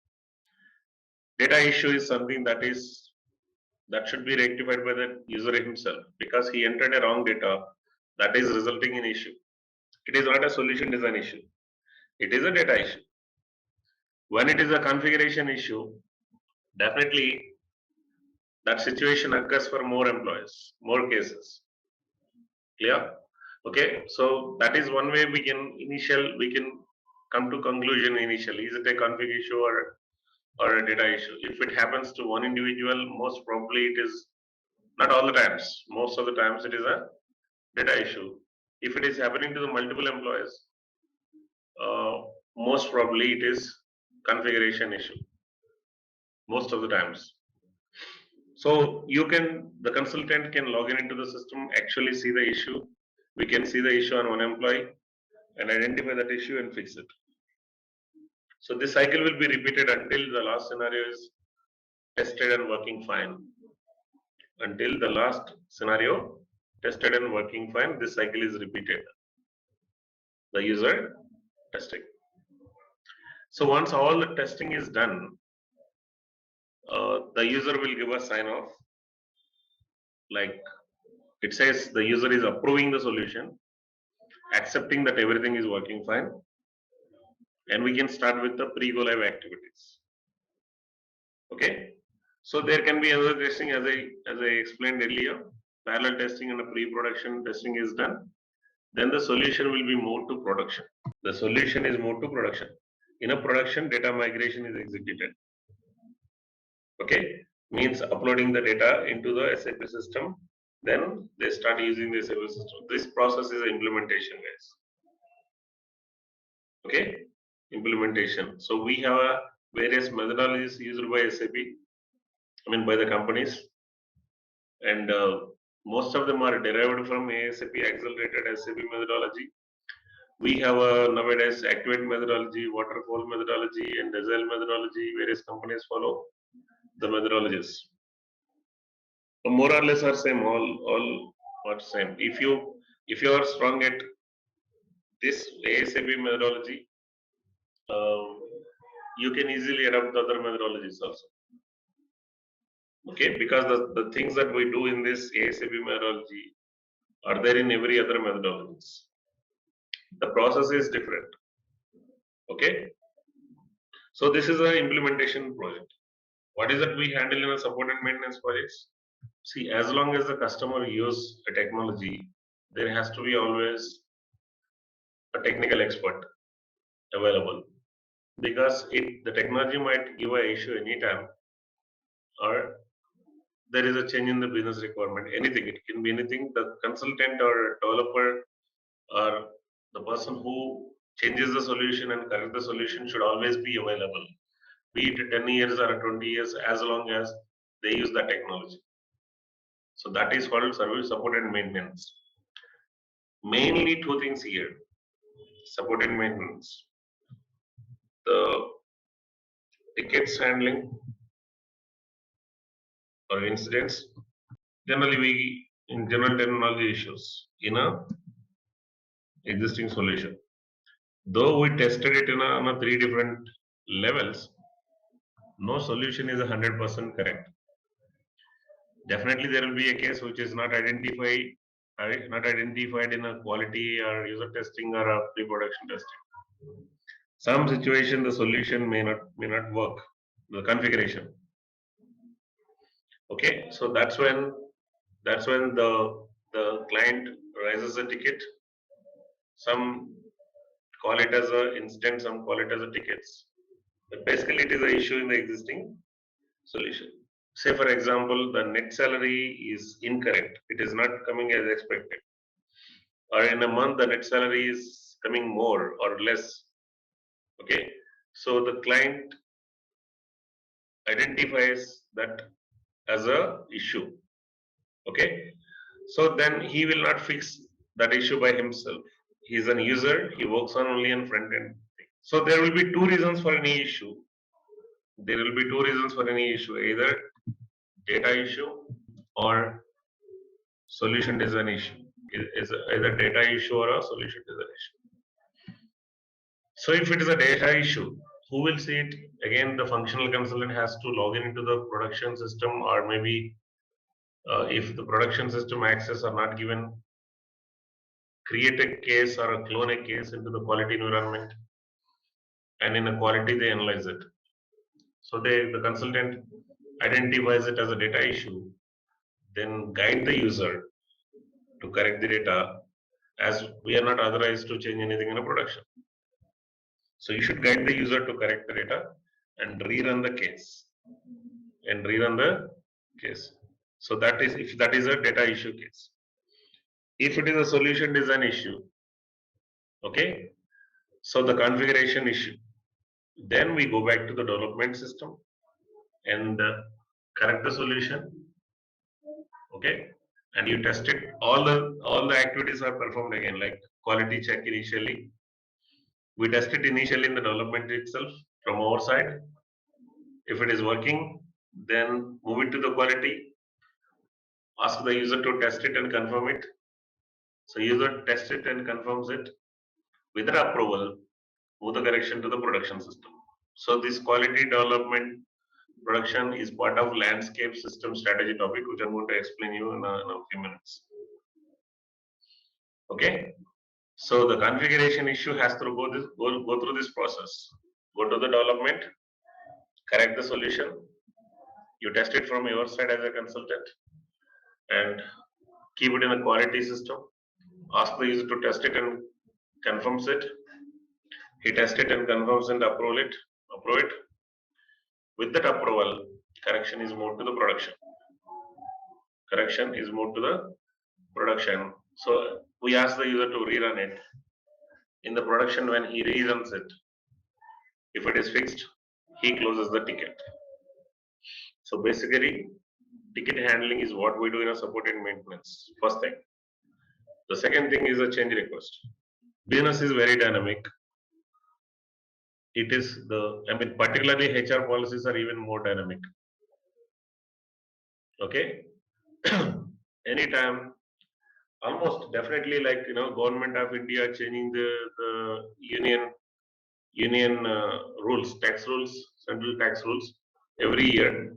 Data issue is something that should be rectified by the user himself because he entered a wrong data that is resulting in issue. It is not a solution design issue. It is a data issue. When it is a configuration issue, definitely that situation occurs for more employees, more cases. Clear? Okay, so that is one way we can come to conclusion initially. Is it a config issue or or a data issue. If it happens to one individual, most probably it is not all the times. Most of the times it is a data issue. If it is happening to the multiple employees, most probably it is configuration issue. Most of the times. So the consultant can log in into the system, actually see the issue. We can see the issue on one employee and identify that issue and fix it. So this cycle will be repeated until the last scenario is tested and working fine. Until the last scenario tested and working fine, this cycle is repeated. The user testing. So once all the testing is done, the user will give a sign off. Like it says, the user is approving the solution, accepting that everything is working fine, and we can start with the pre-go live activities. Okay, so there can be other testing as I explained earlier. Parallel testing and a pre-production testing is done. Then the solution will be moved to production. The solution is moved to production. In a production, data migration is executed. Okay, means uploading the data into the SAP system. Then they start using the SAP system. This process is implementation, guys. Okay, implementation. So we have various methodologies used by SAP. I mean by the companies, and most of them are derived from ASAP accelerated SAP methodology. We have nowadays Activate methodology, Waterfall methodology, and Agile methodology. Various companies follow the methodologies. More or less are same. All are same. If you are strong at this ASAP methodology, you can easily adopt the other methodologies also. Okay, because the things that we do in this ASAP methodology are there in every other methodologies. The process is different. Okay, so this is an implementation project. What is that we handle in a support and maintenance projects? See, as long as the customer use a technology, there has to be always a technical expert available, because the technology might give an issue anytime, or there is a change in the business requirement. Anything, it can be anything. The consultant or developer or the person who changes the solution and correct the solution should always be available, be it 10 years or 20 years, as long as they use the technology. So that is called service support and maintenance. Mainly two things here: support and maintenance. The tickets handling or incidents. Generally, we in general terminology issues in a existing solution. Though we tested it on a 3 different levels, no solution is 100% correct. Definitely, there will be a case which is not identified in a quality or user testing or a pre-production testing. Some situation the solution may not work, the configuration. Okay, so that's when the client raises a ticket. Some call it as a incident, some call it as a tickets. But basically, it is an issue in the existing solution. Say, for example, the net salary is incorrect. It is not coming as expected. Or in a month, the net salary is coming more or less. Okay. So the client identifies that as a issue. Okay. So then he will not fix that issue by himself. He is an user. He works on only on front end. So there will be two reasons for any issue. There will be two reasons for any issue: either data issue or solution design issue. Is either data issue or a solution design issue. So if it is a data issue, who will see it? Again, the functional consultant has to log into the production system, or maybe if the production system access are not given, create a case or clone a case into the quality environment, and in a quality they analyze it. So the consultant identifies it as a data issue, then guide the user to correct the data, as we are not authorized to change anything in a production. So you should guide the user to correct the data and rerun the case. So that is if that is a data issue case. If it is a solution design issue, okay, so the configuration issue, then we go back to the development system and correct the solution, okay, and you test it. All the activities are performed again, like quality check initially. We test it initially in the development itself from our side. If it is working, then move it to the quality. Ask the user to test it and confirm it. So user tests it and confirms it. With the approval, move the correction to the production system. So this quality development production is part of landscape system strategy topic, which I'm going to explain you in a few minutes. Okay. So the configuration issue has to go through this process. Go to the development, correct the solution. You test it from your side as a consultant, and keep it in a quality system. Ask the user to test it and confirms it. He tests it and confirms and approve it. With that approval, correction is moved to the production. So we ask the user to rerun it. In the production, when he reruns it, if it is fixed, he closes the ticket. So basically, ticket handling is what we do in a support and maintenance. First thing. The second thing is a change request. Business is very dynamic. It is particularly HR policies are even more dynamic. Okay. Anytime, almost definitely, like government of India changing the union rules, tax rules, central tax rules every year.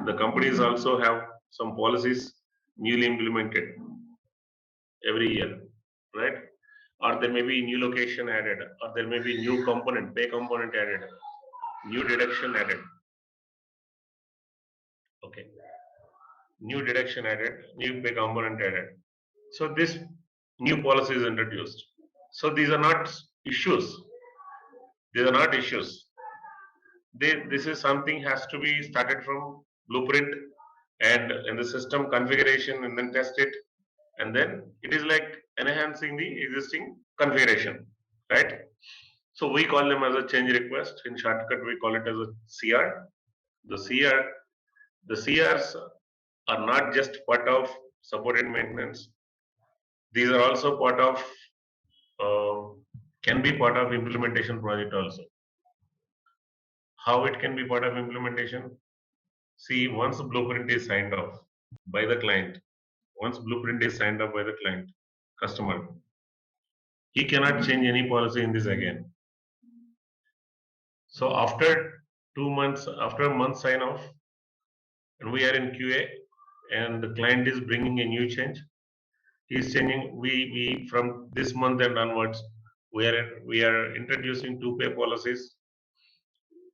The companies also have some policies newly implemented every year, right? Or there may be new location added, or there may be new component, pay component added, new deduction added. Okay. New deduction added, new pay component added. So this new policy is introduced. So these are not issues. This is something has to be started from blueprint and in the system configuration, and then test it, and then it is like enhancing the existing configuration, right? So we call them as a change request. In shortcut, we call it as a CR. The CRs are not just part of support and maintenance. These are also part of can be part of implementation project also. How it can be part of implementation? See, once the blueprint is signed off by the client, customer, he cannot change any policy in this again. So after 2 months, after a month sign off, and we are in QA, and the client is bringing a new change, he is changing. We from this month and onwards, we are introducing 2 pay policies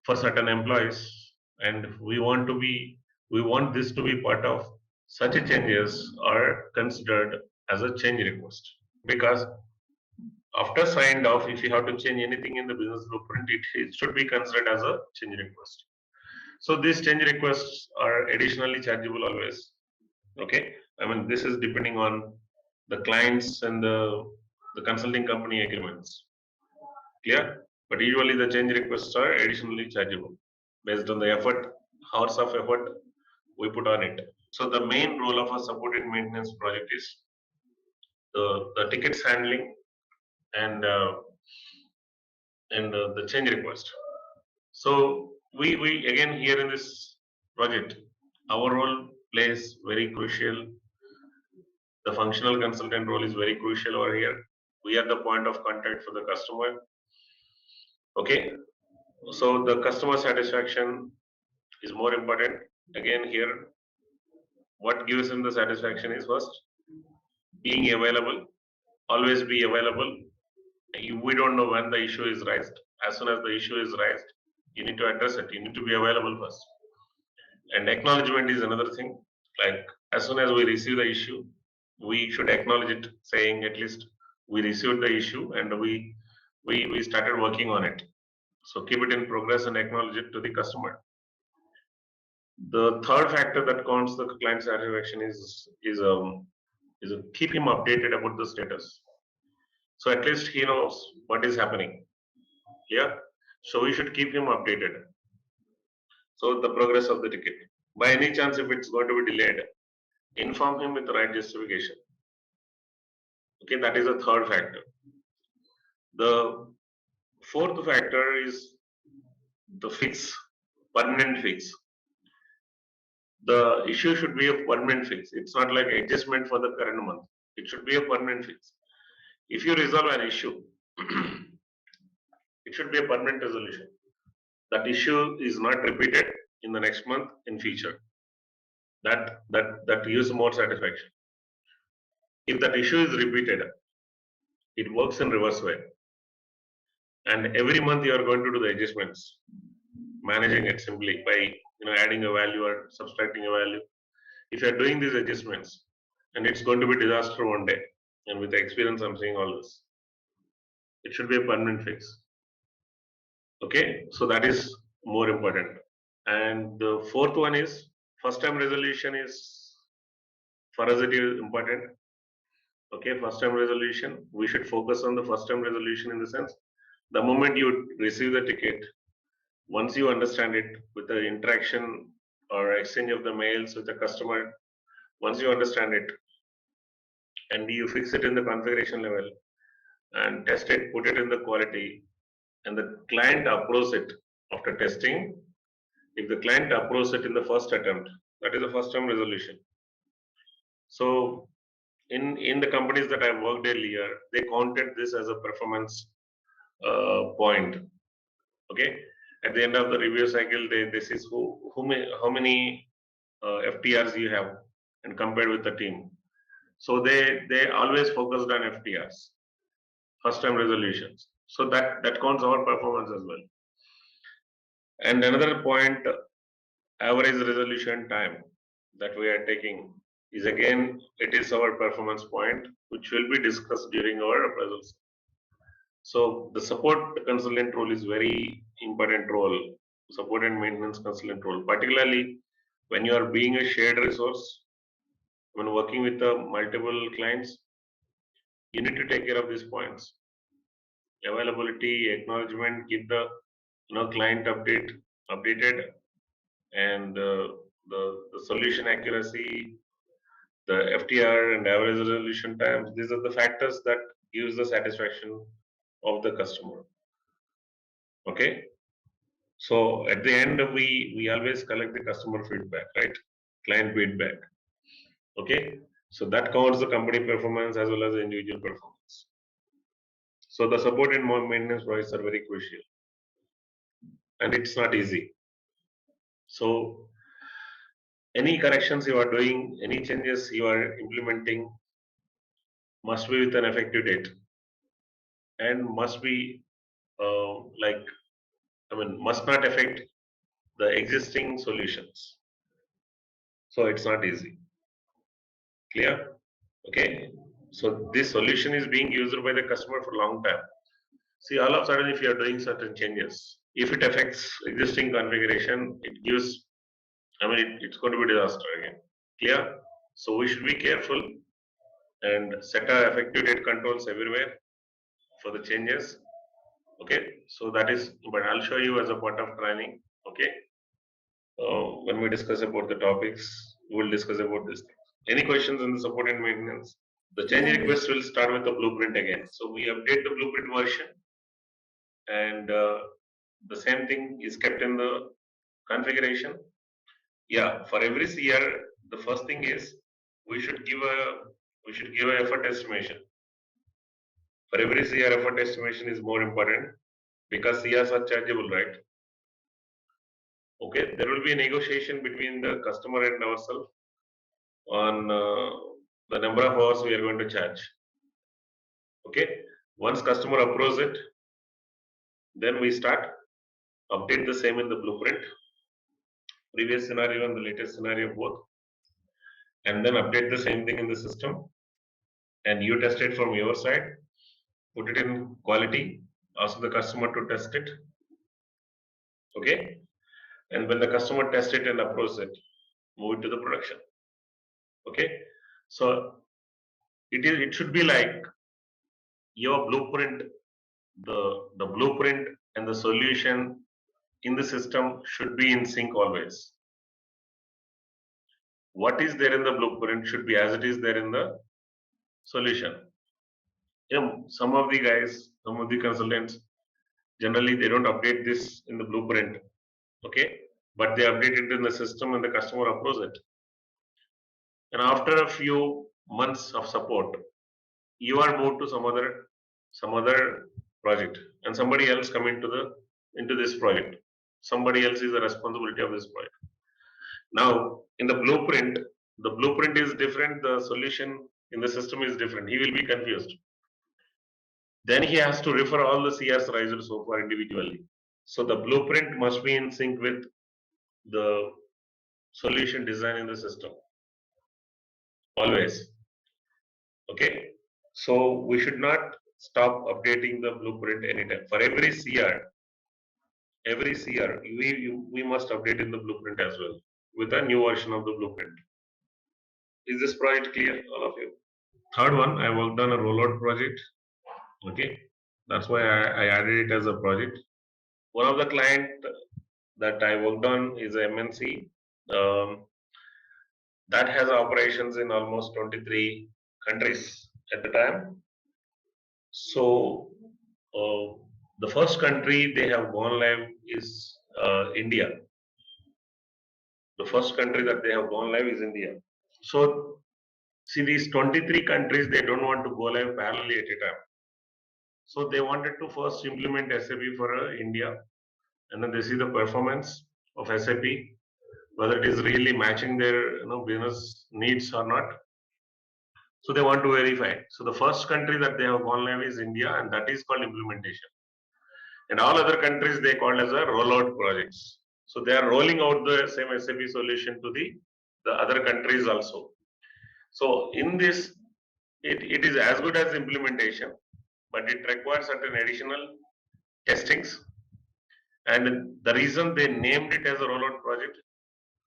for certain employees, and we want this to be part of such a changes are considered as a change request, because after signed off, if you have to change anything in the business blueprint, it should be considered as a change request. So these change requests are additionally chargeable always. Okay, I mean this is depending on the clients and the consulting company agreements. Clear? But usually the change requests are additionally chargeable based on the hours of effort we put on it. So the main role of a support and maintenance project is the tickets handling and the change request. So we again here in this project, our role plays very crucial. The functional consultant role is very crucial over here. We are the point of contact for the customer. Okay, so the customer satisfaction is more important. Again here, what gives him the satisfaction is first being available, always be available. We don't know when the issue is raised. As soon as the issue is raised, you need to address it. You need to be available first. And acknowledgement is another thing. Like as soon as we receive the issue, we should acknowledge it, saying at least we received the issue and we started working on it. So keep it in progress and acknowledge it to the customer. The third factor that counts the client satisfaction is keep him updated about the status. So at least he knows what is happening. Yeah. So we should keep him updated. So the progress of the ticket. By any chance, if it's going to be delayed, inform him with the right justification. Okay, that is the third factor. The fourth factor is the fix, permanent fix. The issue should be a permanent fix. It's not like adjustment for the current month. It should be a permanent fix. If you resolve an issue, it should be a permanent resolution. That issue is not repeated in the next month in future. That gives more satisfaction. If that issue is repeated, it works in reverse way. And every month you are going to do the adjustments, managing it simply by adding a value or subtracting a value. If you are doing these adjustments, and it's going to be disaster one day, and with the experience I'm seeing all this, it should be a permanent fix. Okay, so that is more important. And the fourth one is first time resolution is, for us it is important. Okay, first time resolution, we should focus on the first time resolution in the sense the moment you receive the ticket, once you understand it with the interaction or exchange of the mails with the customer, once you understand it and you fix it in the configuration level and test it, put it in the quality, and the client approves it after testing. If the client approves it in the first attempt, that is the first time resolution. So in the companies that I worked earlier, they counted this as a performance point. Okay, at the end of the review cycle, this is how many FTRs you have and compared with the team. So they always focused on FTRs, first time resolutions. So that counts our performance as well. And another point, average resolution time that we are taking is again, it is our performance point, which will be discussed during our appraisals. So the support consultant role is very important role, support and maintenance consultant role, particularly when you are being a shared resource, when working with the multiple clients, you need to take care of these points. Availability, acknowledgement, keep the client updated, and the solution accuracy, the FTR and average resolution times. These are the factors that gives the satisfaction of the customer. Okay. So at the end, we always collect the customer feedback, right? Client feedback. Okay. So that counts the company performance as well as the individual performance. So the support and maintenance projects are very crucial, and it's not easy. So any corrections you are doing, any changes you are implementing must be with an effective date and must be must not affect the existing solutions. So it's not easy. Clear? Okay. So this solution is being used by the customer for a long time. See, all of a sudden, if you are doing certain changes, if it affects existing configuration, it gives, it's going to be disaster again. Clear? So we should be careful and set our effective date controls everywhere for the changes. Okay, so that is, but I'll show you as a part of training. Okay, when we discuss about the topics, we will discuss about this. Any questions in the support and maintenance? The change request will start with the blueprint again. So we update the blueprint version, and the same thing is kept in the configuration. Yeah, for every CR, the first thing is we should give a effort estimation. For every CR, effort estimation is more important because CRs are chargeable, right? Okay, there will be a negotiation between the customer and ourselves on the number of hours we are going to charge. Okay, once customer approves it, then we start update the same in the blueprint, previous scenario and the latest scenario both, and then update the same thing in the system, and you test it from your side, put it in quality, ask the customer to test it, Okay, and when the customer tests it and approves it, move it to the production. Okay, so it should be like your blueprint, the blueprint and the solution in the system should be in sync always. What is there in the blueprint should be as it is there in the solution. Some of the guys, some of the consultants, generally they don't update this in the blueprint, okay, but they update it in the system and the customer approves it. And after a few months of support, you are moved to some other project, and somebody else come into this project. Somebody else is the responsibility of this project. Now, in the blueprint is different, the solution in the system is different. He will be confused. Then he has to refer all the CRs raised so far individually. So the blueprint must be in sync with the solution design in the system. Always. Okay. So we should not stop updating the blueprint anytime. For every CR, we must update in the blueprint as well with a new version of the blueprint. Is this project clear, all of you? Third one, I worked on a rollout project. Okay, that's why I added it as a project. One of the client that I worked on is a MNC that has operations in almost 23 countries at the time. So the first country they have gone live is India. The first country that they have gone live is India. So see, these 23 countries, they don't want to go live parallelly at a time. So they wanted to first implement SAP for India, and then they see the performance of SAP, whether it is really matching their business needs or not. So they want to verify. So the first country that they have gone live is India, and that is called implementation. And all other countries they called as a rollout projects. So they are rolling out the same SAP solution to the other countries also. So in this, it is as good as implementation, but it requires certain additional testings. And the reason they named it as a rollout project,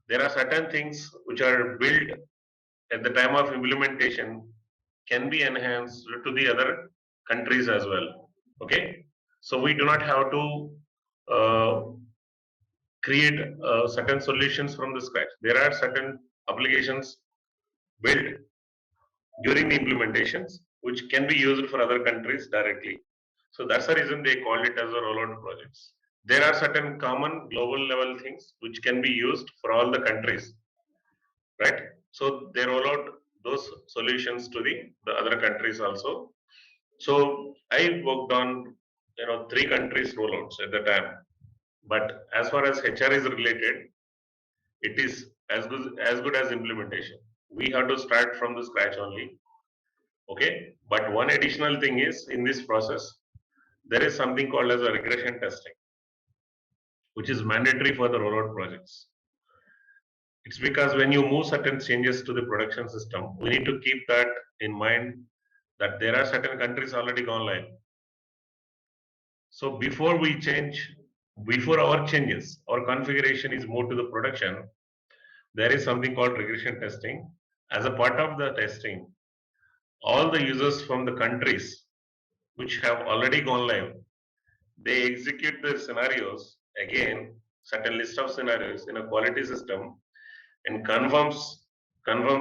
there are certain things which are built at the time of implementation can be enhanced to the other countries as well. Okay, so we do not have to create certain solutions from the scratch. There are certain applications built during the implementations which can be used for other countries directly. So that's the reason they called it as a rollout projects. There are certain common global level things which can be used for all the countries, right? So they roll out those solutions to the other countries also. So I worked on 3 countries rollouts at the time. But as far as HR is related, it is as good as implementation. We have to start from the scratch only. Okay. But one additional thing is in this process, there is something called as a regression testing, which is mandatory for the rollout projects. It's because when you move certain changes to the production system, we need to keep that in mind that there are certain countries already gone live. So before our changes, our configuration is moved to the production, there is something called regression testing. As a part of the testing, all the users from the countries which have already gone live, they execute the scenarios again, certain list of scenarios in a quality system, and confirms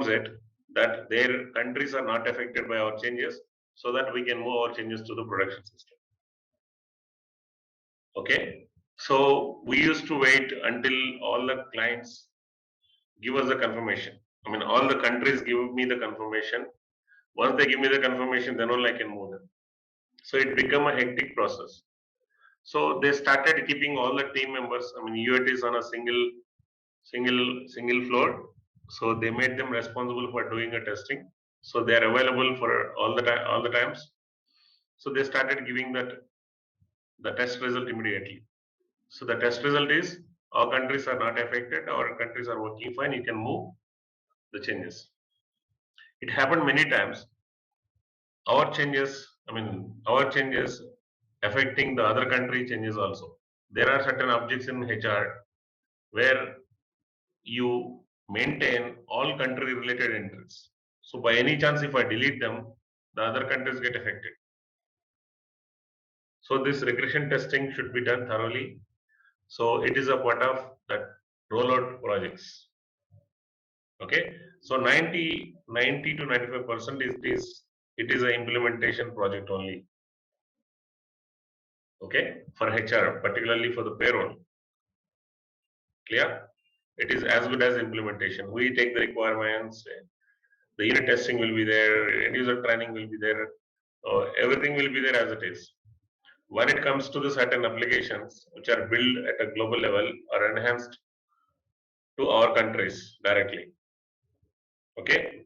it that their countries are not affected by our changes, so that we can move our changes to the production system. Okay, so we used to wait until all the clients give us the confirmation. I mean, all the countries give me the confirmation. Once they give me the confirmation, then only I can move them. So it became a hectic process. So they started keeping all the team members. I mean, UAT is on a single floor. So they made them responsible for doing a testing. So they are available for all the times. So they started giving the test result immediately. So the test result is our countries are not affected, our countries are working fine, you can move the changes. It happened many times. Our changes affecting the other country changes also. there are certain objects in HR where you maintain all country related entries. So by any chance, if I delete them, the other countries get affected. So this regression testing should be done thoroughly. So it is a part of that rollout projects. Okay. So 90 to 95% it is an implementation project only. Okay, for HR, particularly for the payroll. Clear? It is as good as implementation. We take the requirements, the unit testing will be there, end user training will be there, everything will be there as it is. When it comes to the certain applications which are built at a global level or enhanced to our countries directly. Okay,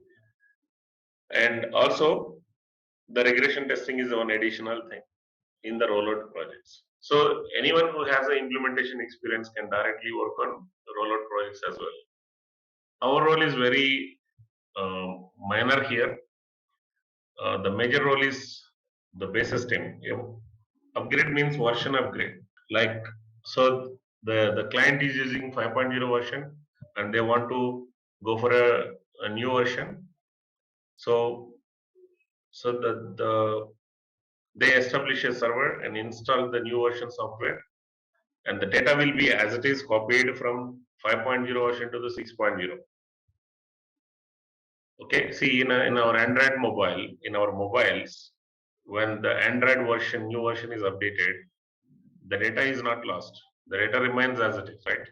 and also the regression testing is one additional thing in the rollout projects. So anyone who has an implementation experience can directly work on the rollout projects as well. Our role is very minor here. The major role is the base system. Upgrade means version upgrade. Like, so the client is using 5.0 version and they want to go for a new version. So they establish a server and install the new version software, and the data will be as it is copied from 5.0 version to the 6.0. Okay, see in our Android mobile, in our mobiles, when the Android version, new version is updated, the data is not lost. The data remains as it is, right?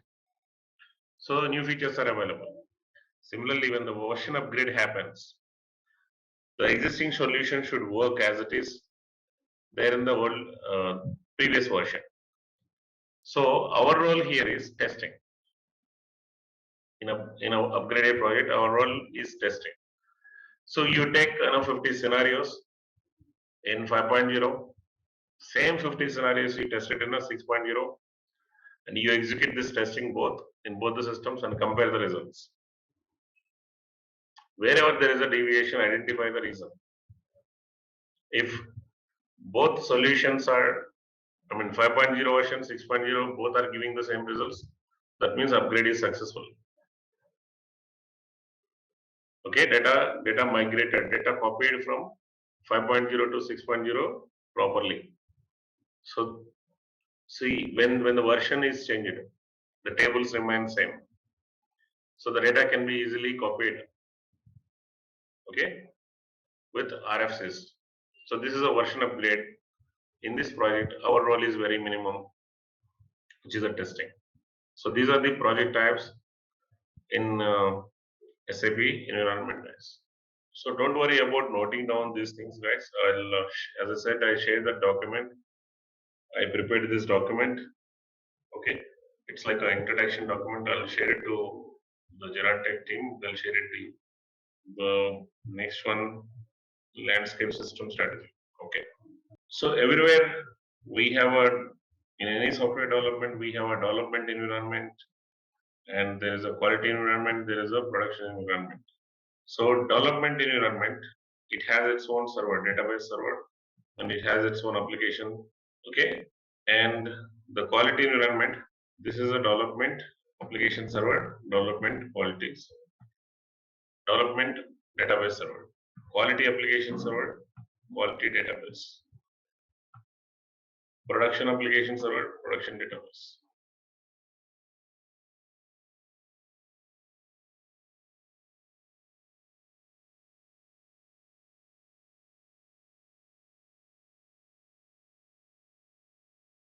So new features are available. Similarly, when the version upgrade happens, the existing solution should work as it is there in the old previous version. So our role here is testing. In a upgraded project, our role is testing. So you take 50 scenarios in 5.0, same 50 scenarios you tested in a 6.0, and you execute this testing in both the systems and compare the results. Wherever there is a deviation, identify the reason. If both solutions are, 5.0 version, 6.0, both are giving the same results, that means upgrade is successful. Okay, data migrated, data copied from 5.0 to 6.0 properly. So see, when the version is changed, the tables remain same. So the data can be easily copied. Okay, with RFCs. So this is a version upgrade. In this project, our role is very minimum, which is a testing. So these are the project types in SAP environment, guys. So don't worry about noting down these things, guys. As I said, I shared the document. I prepared this document. Okay, it's like an introduction document. I'll share it to the ZaranTech team. They'll share it to you. The next one, landscape system strategy. Okay. So everywhere we have in any software development, we have a development environment, and there is a quality environment, there is a production environment. So development environment, it has its own server, database server, and it has its own application. Okay. And the quality environment, this is a development application server, development qualities, development database server, quality application server, quality database, production application server, production database.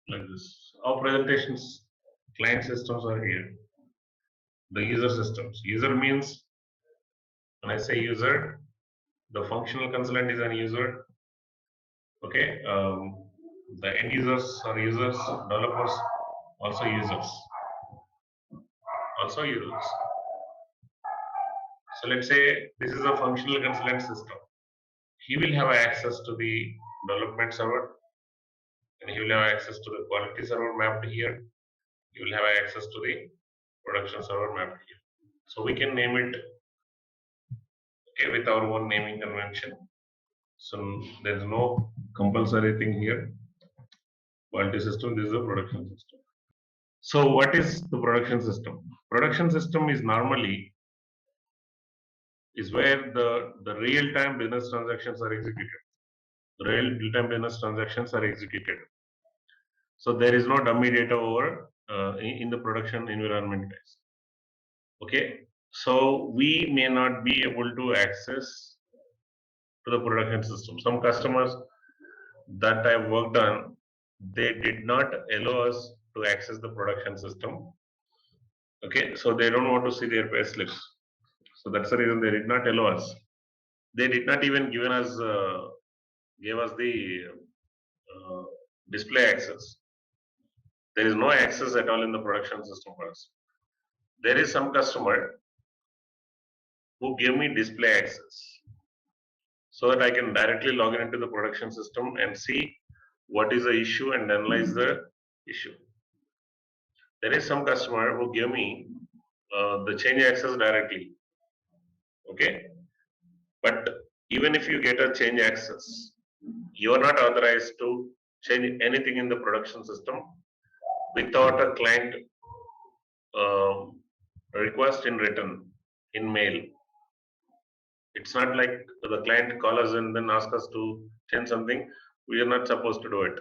Like this. Our presentations, client systems are here. The user systems. User means, when I say user, the functional consultant is an user. Okay. The end users are users, developers also users. Also users. So let's say this is a functional consultant system. He will have access to the development server, and he will have access to the quality server mapped here. He will have access to the production server mapped here. So we can name it, okay, with our own naming convention. So there is no compulsory thing here. Quality system, this is a production system. So what is the production system? Production system is normally is where the real-time business transactions are executed. Real-time business transactions are executed. So there is no dummy data over in the production environment, guys. Okay, so we may not be able to access to the production system. Some customers that I worked on, they did not allow us to access the production system. Okay, so they don't want to see their pay slips. So that's the reason they did not allow us. They did not even gave us the uh, display access. There is no access at all in the production system for us. There is some customer who gave me display access so that I can directly log in into the production system and see what is the issue and analyze the issue. There is some customer who gave me the change access directly. Okay, but even if you get a change access, you are not authorized to change anything in the production system without a client uh, request in written in mail. It's not like the client call us and then ask us to change something. We are not supposed to do it.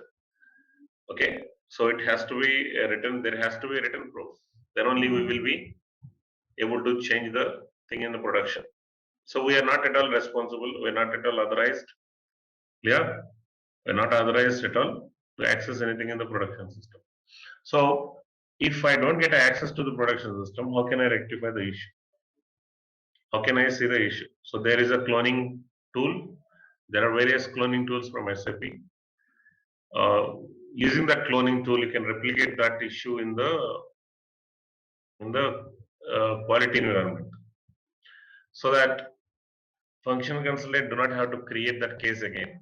Okay, so it has to be written. There has to be a written proof. Then only we will be able to change the thing in the production. So we are not at all responsible. We are not at all authorized. Yeah, we are not authorized at all to access anything in the production system. So if I don't get access to the production system, how can I rectify the issue? How can I see the issue? So there is a cloning tool. There are various cloning tools from SAP. Using that cloning tool, you can replicate that issue in the quality environment, so that functional consultant do not have to create that case again.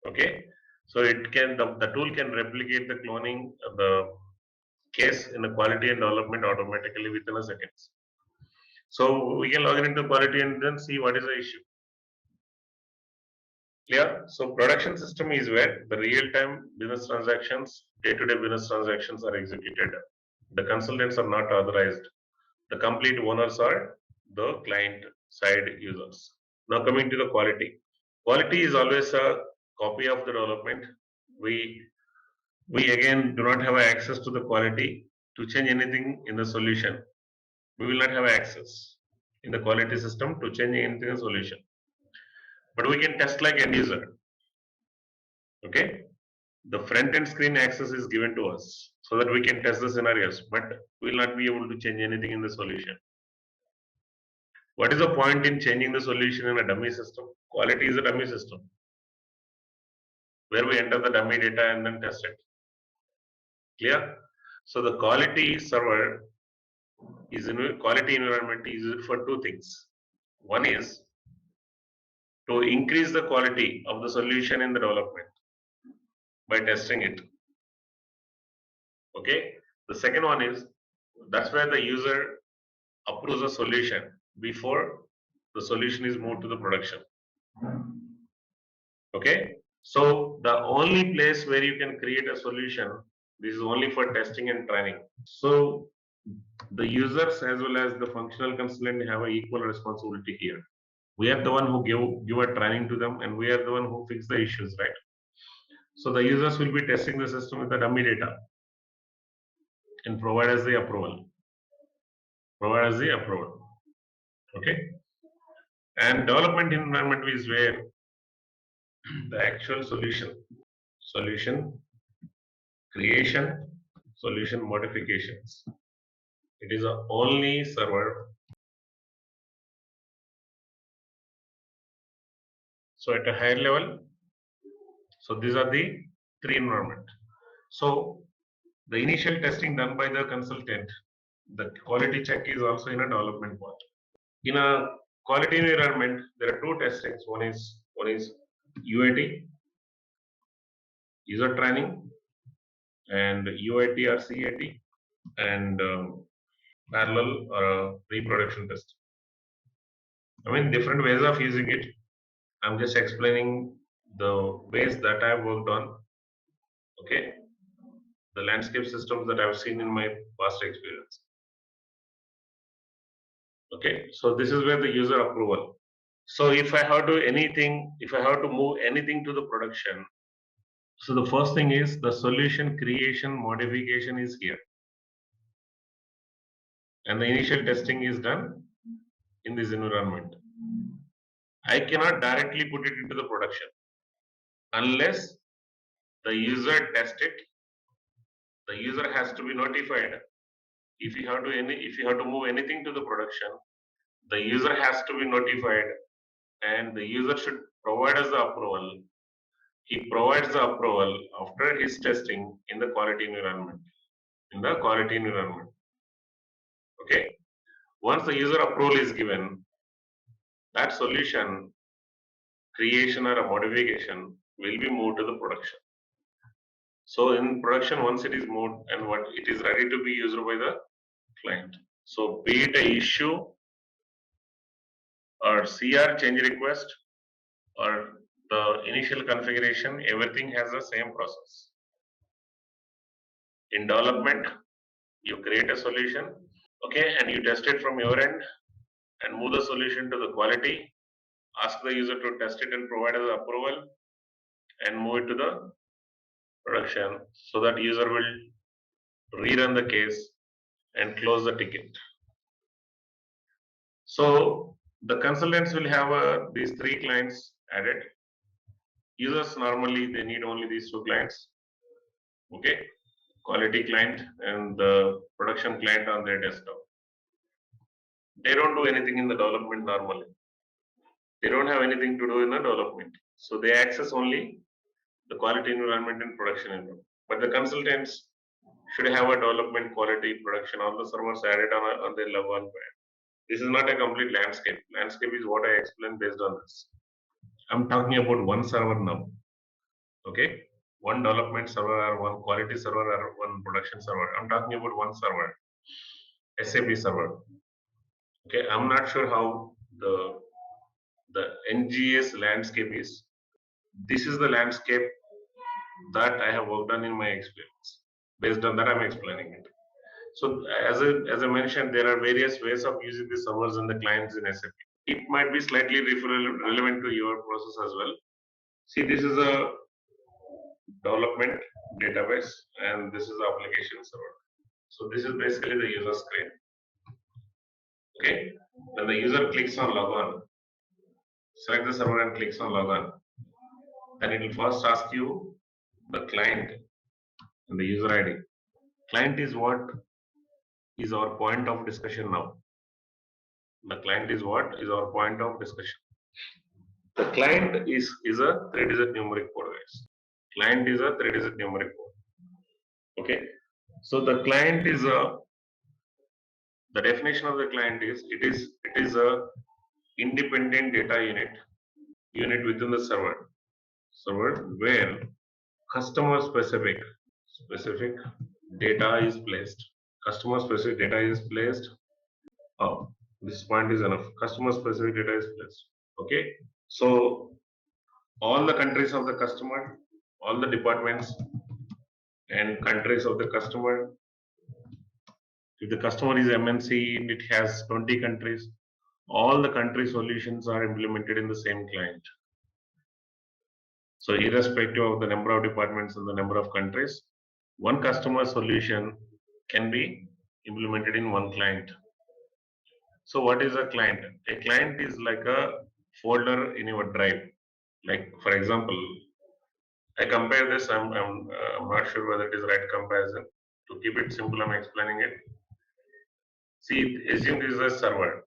Okay, so it can the tool can replicate the cloning the case in the quality and development automatically within a seconds. So we can log in into quality and then see what is the issue. Clear? So production system is where the real-time business transactions, day-to-day business transactions are executed. The consultants are not authorized. The complete owners are the client side users. Now coming to the quality. Quality is always a copy of the development. We again do not have access to the quality to change anything in the solution. We will not have access in the quality system to change anything in the solution. But we can test like end user. Okay, the front end screen access is given to us so that we can test the scenarios, but we will not be able to change anything in the solution. What is the point in changing the solution in a dummy system? Quality is a dummy system where we enter the dummy data and then test it. Clear? So the quality server is in quality environment is used for two things. One is to increase the quality of the solution in the development by testing it. Okay. The second one is that's where the user approves a solution before the solution is moved to the production. Okay. So the only place where you can create a solution, this is only for testing and training. So the users as well as the functional consultant have an equal responsibility here. We are the one who give a training to them, and we are the one who fix the issues, right? So the users will be testing the system with the dummy data and provide us the approval. Provide us the approval. Okay. And development environment is where the actual solution creation, solution modifications. It is a only server. So at a higher level, so these are the three environment. So the initial testing done by the consultant, the quality check is also in a development part. In a quality environment, there are two testings. One is UAT, user training, and UAT or CAT, and parallel or reproduction test. I mean, different ways of using it. I'm just explaining the ways that I worked on. Okay, the landscape systems that I've seen in my past experience. Okay, so this is where the user approval. So if I have to move anything to the production, so the first thing is the solution creation modification is here. And the initial testing is done in this environment. I cannot directly put it into the production unless the user test it. The user has to be notified. If you have to move anything to the production, the user has to be notified, and the user should provide us the approval. He provides the approval after his testing in the quality environment. Okay. Once the user approval is given, that solution creation or a modification will be moved to the production. So in production, once it is moved and what it is ready to be used by the client. So be it a issue or CR change request or the initial configuration, everything has the same process. In development, you create a solution, okay, and you test it from your end and move the solution to the quality, ask the user to test it and provide us approval and move it to the production so that user will rerun the case and close the ticket. So the consultants will have these 3 clients added. Users normally they need only these 2 clients, okay, quality client and the production client on their desktop. They don't do anything in the development normally. They don't have anything to do in the development. So they access only the quality environment and production environment. But the consultants should have a development, quality, production, all the servers added on their level 1 point. This is not a complete landscape. Landscape is what I explained based on this. I'm talking about one server now. Okay, one development server or one quality server or one production server. I'm talking about one server, SAP server. Okay, I'm not sure how the NGS landscape is. This is the landscape that I have worked on in my experience. Based on that, I'm explaining it. So as I mentioned, there are various ways of using the servers and the clients in SAP. It might be slightly relevant to your process as well. See, this is a development database and this is the application server. So this is basically the user screen. Okay, when the user clicks on logon, select the server and clicks on logon, then it will first ask you the client and the user ID. Client is what is our point of discussion now. The client is what is our point of discussion. The client is a 3-digit numeric code, guys. Client is a 3-digit numeric code. Okay, so the client is the definition of the client is it is a independent data unit within the server where customer specific data is placed. Customer specific data is placed. Oh, this point is enough. Customer specific data is placed. Okay, so all the countries of the customer, all the departments and countries of the customer. If the customer is MNC and it has 20 countries, all the country solutions are implemented in the same client. So irrespective of the number of departments and the number of countries, one customer solution can be implemented in one client. So what is a client? A client is like a folder in your drive. Like for example, I compare this. I'm not sure whether it is right comparison. To keep it simple, I'm explaining it. See, assume this is a server.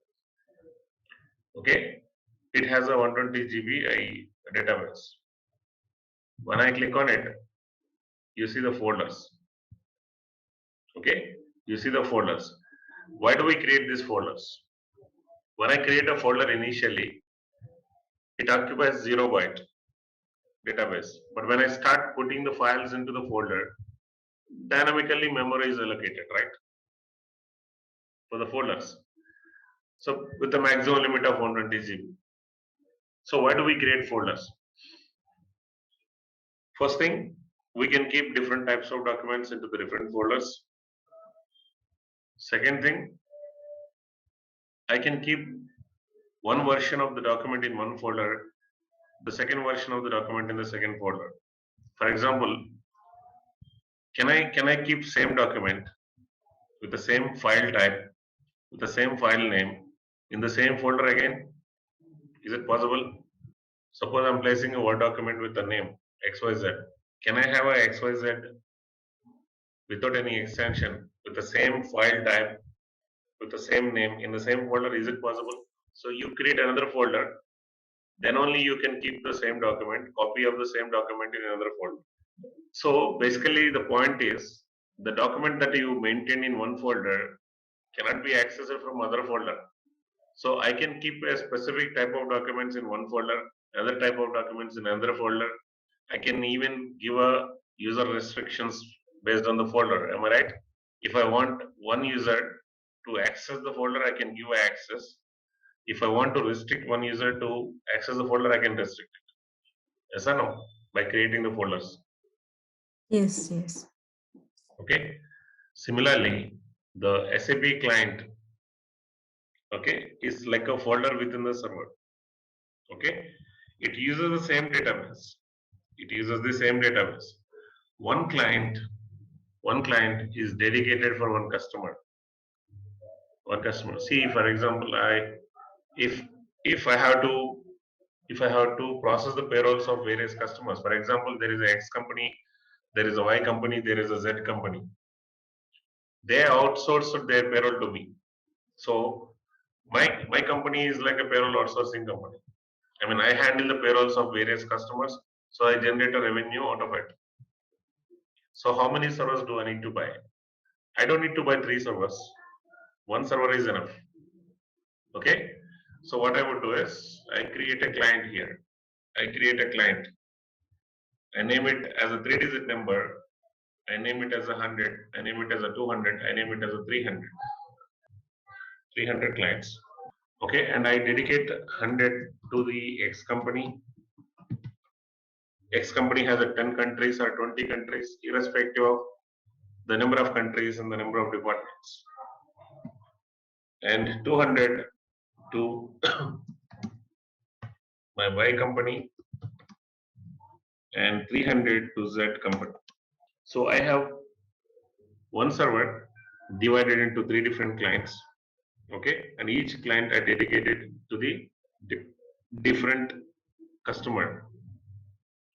Okay, it has a 120 GB database. When I click on it, you see the folders. Okay, you see the folders. Why do we create these folders? When I create a folder initially, it occupies 0 byte database. But when I start putting the files into the folder, dynamically memory is allocated, right? For the folders. So with a maximum limit of 120 GB. So why do we create folders? First thing, we can keep different types of documents into the different folders. Second thing, I can keep one version of the document in one folder, the second version of the document in the second folder. For example, can I keep same document with the same file type, with the same file name in the same folder again? Is it possible? Suppose I'm placing a Word document with the name XYZ. Can I have a XYZ without any extension with the same file type, with the same name in the same folder? Is it possible? So you create another folder, then only you can keep the same document, copy of the same document in another folder. So basically the point is the document that you maintain in one folder cannot be accessed from other folder. So I can keep a specific type of documents in one folder, another type of documents in another folder. I can even give a user restrictions based on the folder. Am I right? If I want one user to access the folder, I can give access. If I want to restrict one user to access the folder, I can restrict it. Yes or no? By creating the folders. Yes, yes. Okay. Similarly, the SAP client, okay, is like a folder within the server. Okay. It uses the same database. It uses the same database. One client is dedicated for one customer. One customer. See, for example, if I have to process the payrolls of various customers. For example, there is a X company, there is a Y company, there is a Z company. They outsourced their payroll to me. So my company is like a payroll outsourcing company. I mean, I handle the payrolls of various customers, so I generate a revenue out of it. So how many servers do I need to buy? I don't need to buy 3 servers. One server is enough. Okay. So what I would do is I create a client here. I create a client. I name it as a 3-digit number. I name it as 100. I name it as a 200. I name it as a 300. 300 clients. Okay, and I dedicate 100 to the X company. X company has a 10 countries or 20 countries, irrespective of the number of countries and the number of departments. And 200 to my Y company and 300 to Z company. So I have one server divided into 3 different clients. Okay, and each client I dedicated to the different customer.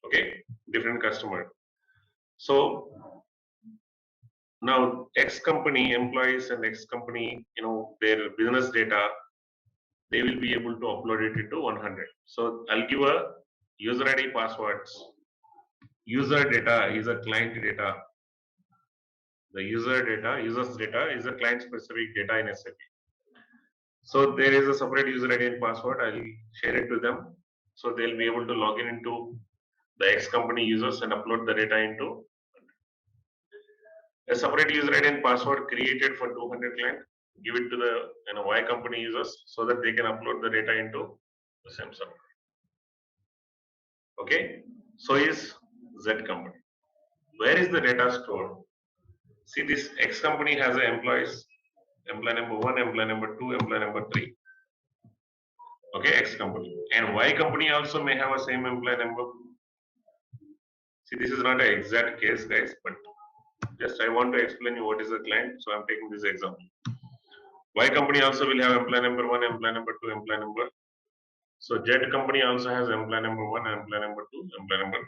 Okay, different customer. So now X company employees and X company, their business data, they will be able to upload it into 100. So I'll give a user ID passwords. User data is a client data. The user's data is a client specific data in SAP. So there is a separate user ID and password. I'll share it to them. So they'll be able to log in into the X company users and upload the data into a separate user ID and password created for 200 client. Give it to the Y company users so that they can upload the data into the same server. Okay. So is Z company. Where is the data stored? See, this X company has employees, employee number 1, employee number 2, employee number 3. Okay, X company. And Y company also may have a same employee number. See, this is not an exact case, guys, but just I want to explain you what is the client, so I'm taking this example. Y company also will have employee number 1, employee number 2, employee number. So Z company also has employee number 1, employee number 2, employee number 3.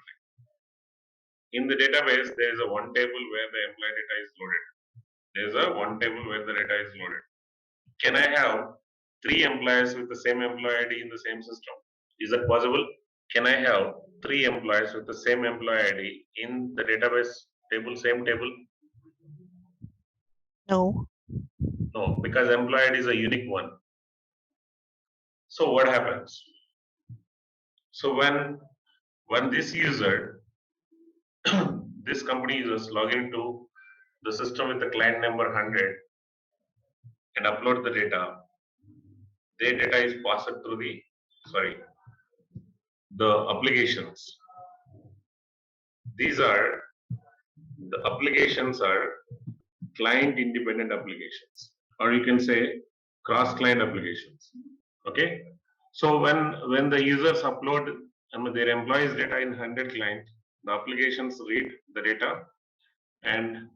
In the database, there is a one table where the employee data is loaded. There is a one table where the data is loaded. Can I have 3 employees with the same employee ID in the same system? Is that possible? Can I have 3 employees with the same employee ID in the database table, same table? No. No, because employee ID is a unique one. So what happens? So when this user, this company users log into the system with the client number 100 and upload the data, their data is passed through the applications. These are the applications are client independent applications, or you can say cross client applications. Okay, so when the users upload their employees data in 100 client, the applications read the data and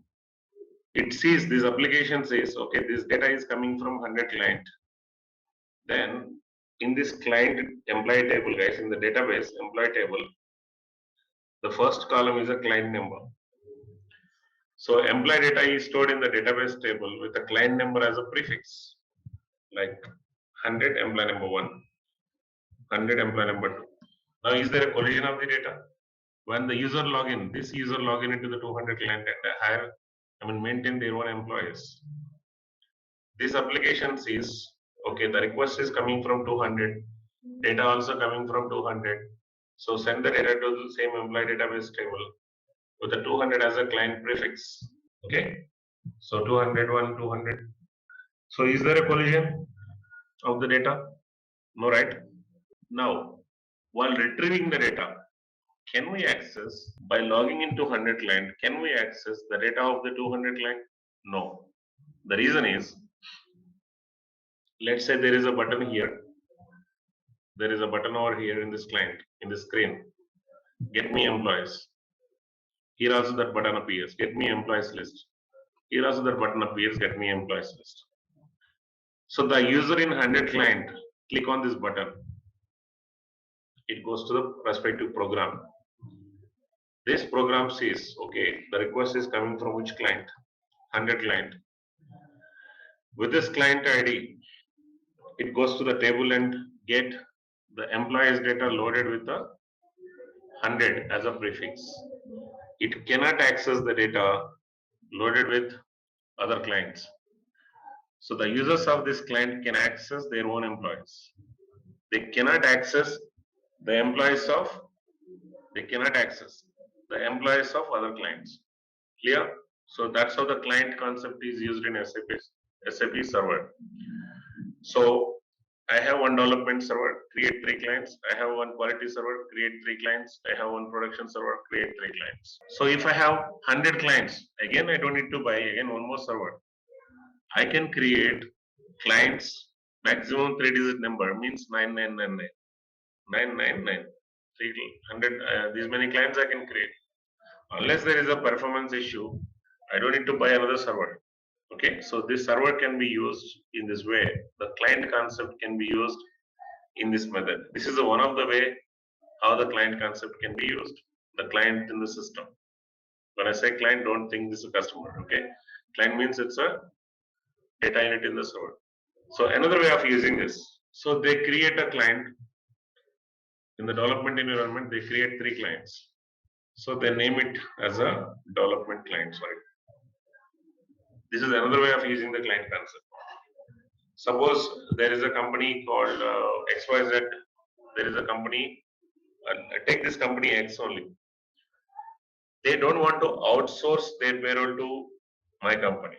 it sees, this application says, okay, this data is coming from 100 client. Then in this client employee table, guys, in the database employee table, the first column is a client number. So employee data is stored in the database table with a client number as a prefix, like 100 employee number 1, 100 employee number 2. Now is there a collision of the data? When the user login, this user login into the 200 client and hire, maintain their own employees. This application sees, okay, the request is coming from 200, data also coming from 200. So send the data to the same employee database table with the 200 as a client prefix. Okay, so 201, 200. So is there a collision of the data? No, right? Now, while retrieving the data, can we access, by logging into 100 client, can we access the data of the 200 client? No. The reason is, let's say there is a button here. There is a button over here in this client, in the screen. Get me employees. Here also that button appears. Get me employees list. Here also that button appears. Get me employees list. So the user in 100 client click on this button. It goes to the respective program. This program says, okay, the request is coming from which client? 100 client. With this client ID, it goes to the table and get the employees data loaded with the 100 as a prefix. It cannot access the data loaded with other clients. So the users of this client can access their own employees. They cannot access the employees of other clients. Clear? So that's how the client concept is used in SAP server. So I have one development server, create 3 clients. I have one quality server, create 3 clients. I have one production server, create 3 clients. So if I have 100 clients, again I don't need to buy again one more server. I can create clients, maximum 3-digit number means 9999. 999. 300, these many clients I can create. Unless there is a performance issue, I don't need to buy another server. Okay, so this server can be used in this way. The client concept can be used in this method. This is one of the way how the client concept can be used. The client in the system. When I say client, don't think this is a customer. Okay, client means it's a data unit in the server. So another way of using this. So they create a client in the development environment. They create 3 clients. So they name it as a development client. Sorry. This is another way of using the client concept. Suppose there is a company called XYZ. There is a company, take this company X only. They don't want to outsource their payroll to my company.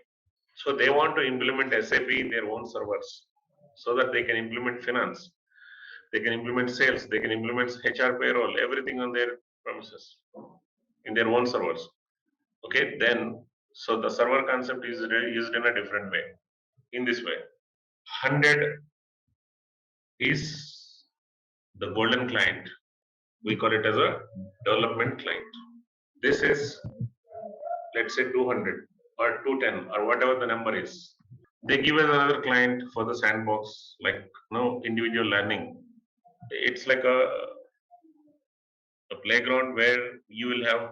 So they want to implement SAP in their own servers so that they can implement finance. They can implement sales. They can implement HR payroll, everything on their premises in their own servers. Okay, then, so the server concept is used in a different way. In this way, 100 is the golden client. We call it as a development client. This is, let's say 200 or 210 or whatever the number is. They give us another client for the sandbox, like individual learning. It's like a playground where you will have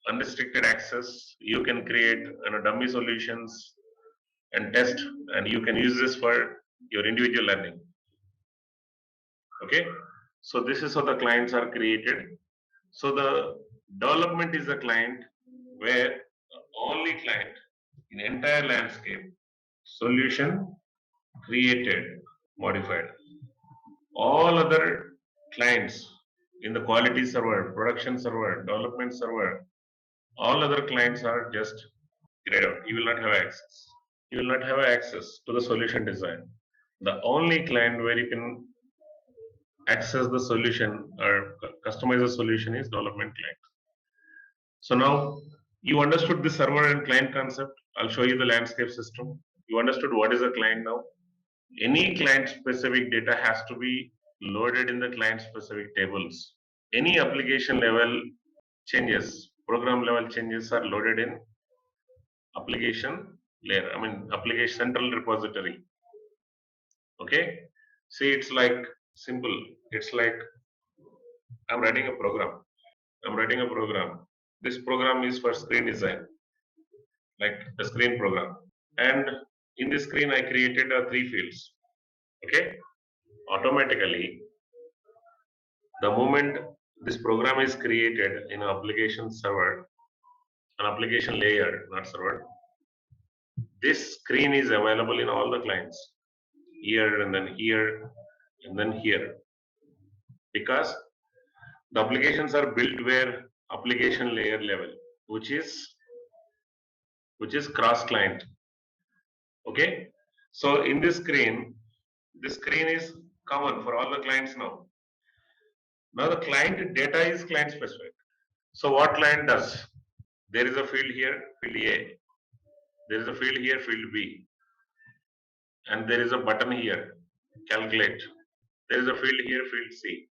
unrestricted access. You can create dummy solutions and test, and you can use this for your individual learning. Okay, so this is how the clients are created. So the development is the client where the only client in entire landscape, solution created, modified. All other clients in the quality server, production server, development server, all other clients are just grayed out. You will not have access. You will not have access to the solution design. The only client where you can access the solution or customize the solution is development client. So now You understood the server and client concept. I'll show you the landscape system. You understood what is a client now. Any client specific data has to be loaded in the client specific tables. Any application level changes, program level changes are loaded in application layer. I mean, application central repository. Okay. See, it's like simple. It's like I'm writing a program. This program is for screen design, like a screen program. And in this screen, I created three fields. Okay. Automatically, the moment this program is created in an application server, an application layer, not server, this screen is available in all the clients, here and then here and then here, because the applications are built where application layer level, which is cross client. Okay, so in this screen is common for all the clients now. Now the client data is client specific. So what client does? There is a field here, field A. There is a field here, field B. And there is a button here, calculate. There is a field here, field C,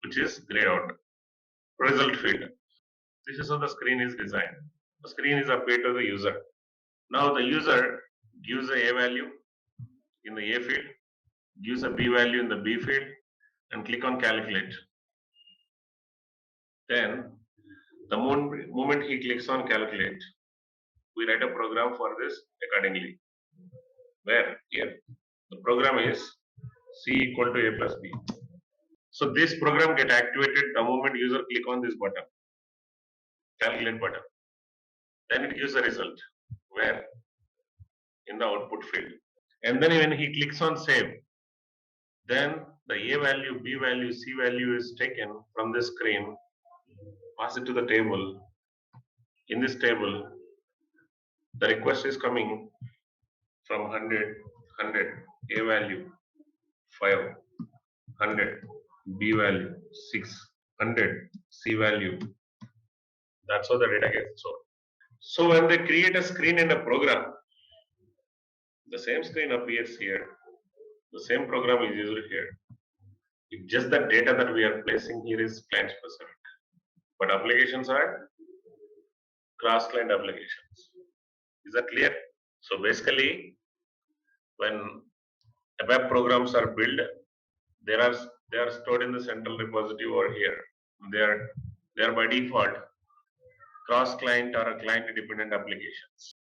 which is grayed out. Result field. This is how the screen is designed. The screen is applied to the user. Now the user gives a value in the A field, gives a B value in the B field, and click on calculate. Then the moment he clicks on calculate, we write a program for this accordingly. Where here the program is C equal to A plus B. So this program get activated the moment user click on this button, calculate button. Then it gives a result where in the output field. And then when he clicks on save, then the A value, B value, C value is taken from this screen, pass it to the table. In this table, the request is coming from 100, 100, A value 5, 100, B value 6, 100, C value. That's how the data gets stored. So when they create a screen in a program, the same screen appears here. The same program is used here. It's just the data that we are placing here is client specific. But applications are cross-client applications. Is that clear? So basically, when web programs are built, they are stored in the central repository over here. They are by default cross-client or client-independent applications.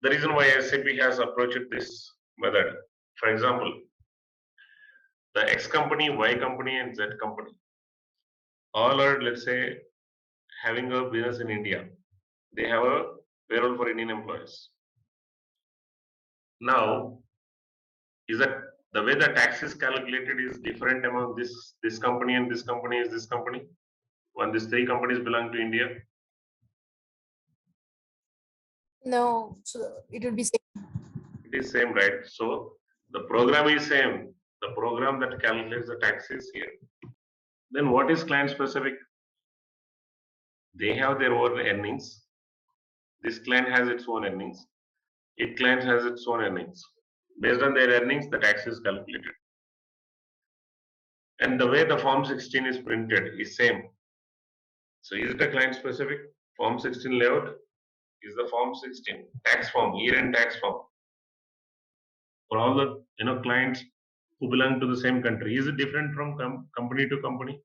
The reason why SAP has approached this method, for example, the X company, Y company, and Z company, all are, let's say, having a business in India. They have a payroll for Indian employees. Now, is that the way the tax is calculated is different among this company and this company is this company? When these three companies belong to India? No, so it will be same. It is same, right? So the program is same. The program that calculates the tax is here. Then what is client specific? They have their own earnings. This client has its own earnings. Each client has its own earnings. Based on their earnings, the tax is calculated. And the way the Form 16 is printed is same. So is it a client specific? Form 16 layout is the Form 16 tax form, year-end tax form. For all the clients who belong to the same country, is it different from company to company?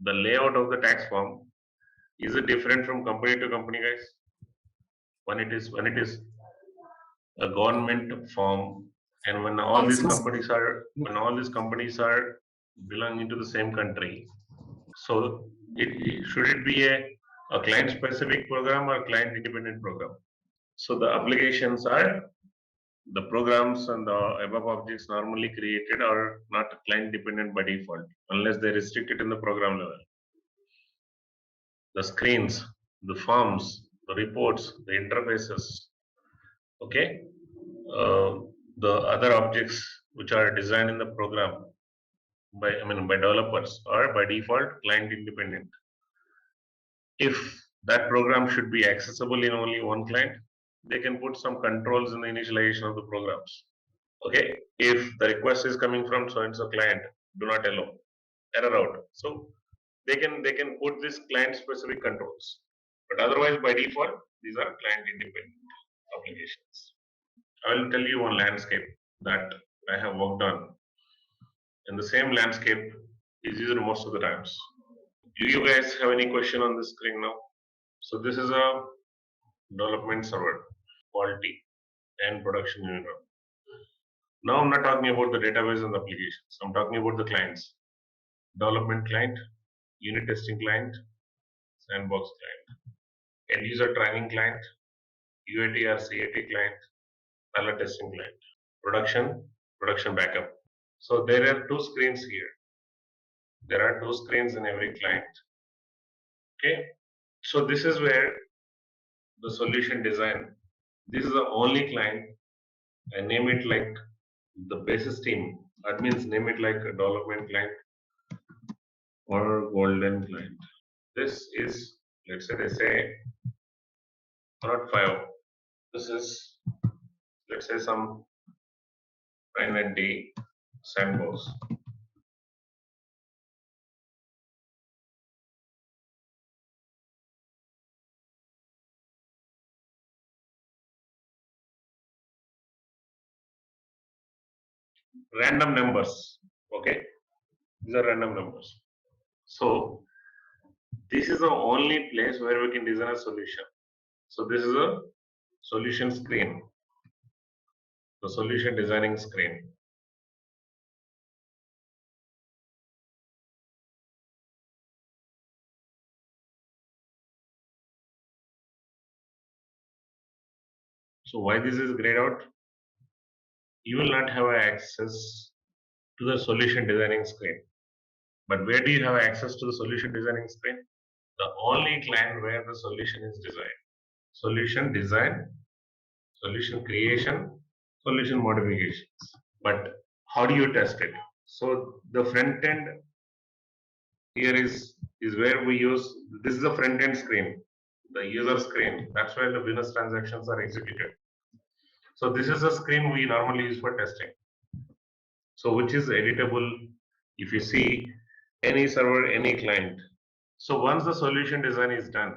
The layout of the tax form, is it different from company to company, guys? When it is a government form, and when all these companies are belonging to the same country, so should it be a client specific program or client independent program? So the applications are the programs and the above objects normally created are not client dependent by default unless they restrict it in the program level. The screens, the forms, the reports, the interfaces, okay, the other objects which are designed in the program by developers are by default client independent. If that program should be accessible in only one client. They can put some controls in the initialization of the programs. Okay, if the request is coming from so and so client, do not allow, error out. So they can put this client specific controls, but otherwise by default these are client independent applications. I will tell you one landscape that I have worked on, and the same landscape is used most of the times. Do you guys have any question on the screen now? So this is a development server, quality and production unit. Now I'm not talking about the database and the applications. I'm talking about the clients. Development client, unit testing client, sandbox client, end user training client, UAT or CAT client, pilot testing client, production backup. So there are two screens here. There are two screens in every client. Okay. So this is where the solution design. This is the only client. I name it like the basis team. That means name it like a development client or golden client. This is, let's say they say not 5. This is, let's say, some 990 sandbox. Random numbers. Okay, these are random numbers. So this is the only place where we can design a solution. So this is a solution screen, the solution designing screen. So why this is grayed out? You will not have access to the solution designing screen. But where do you have access to the solution designing screen? The only client where the solution is designed. Solution design, solution creation, solution modifications. But how do you test it? So the front end here is where we use, this is the front end screen, the user screen. That's where the business transactions are executed. So this is the screen we normally use for testing. So which is editable if you see any server, any client. So once the solution design is done,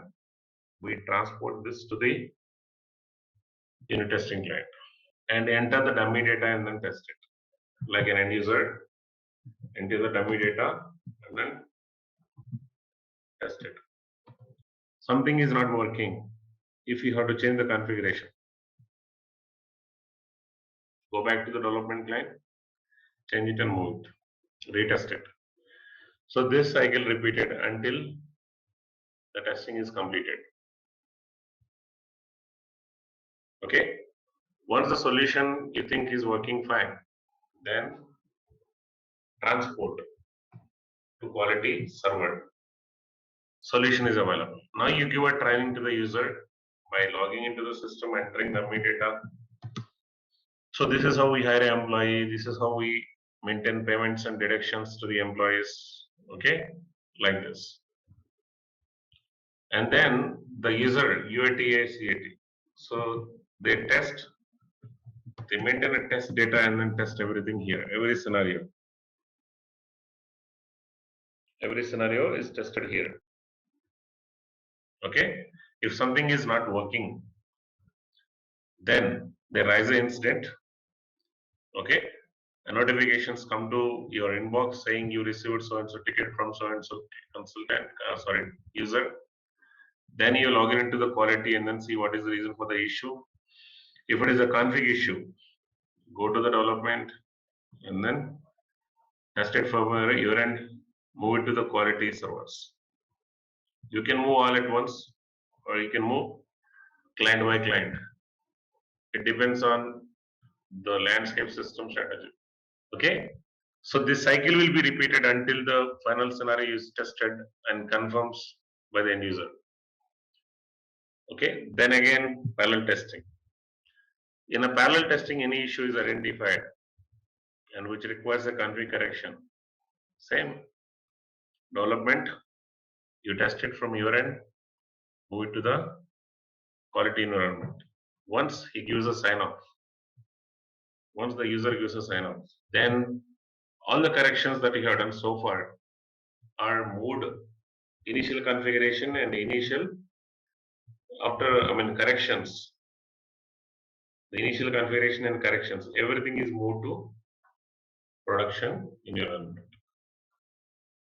we transport this to the unit testing client and enter the dummy data and then test it. Like an end user, enter the dummy data and then test it. Something is not working. If you have to change the configuration, go back to the development client, change it and move it, retest it. So this cycle repeated until the testing is completed. Okay. Once the solution you think is working fine, then transport to quality server. Solution is available. Now you give a training to the user by logging into the system, entering dummy data. So this is how we hire an employee. This is how we maintain payments and deductions to the employees. Okay, like this. And then the user UAT, CAT. So they test, they maintain a test data and then test everything here, every scenario. Every scenario is tested here. Okay, if something is not working, then they raise an incident. Okay, and notifications come to your inbox saying you received so and so ticket from so and so consultant, user. Then you log in into the quality and then see what is the reason for the issue. If it is a config issue, go to the development and then test it from your end, move it to the quality servers. You can move all at once or you can move client by client. It depends on the landscape system strategy. Okay. So this cycle will be repeated until the final scenario is tested and confirms by the end user. Okay. Then again, parallel testing. In a parallel testing, any issue is identified and which requires a config correction. Same development, you test it from your end, move it to the quality environment. Once he gives a sign off, once the user gives a sign off, then all the corrections that you have done so far are moved initial configuration and initial corrections. The initial configuration and corrections, everything is moved to production environment.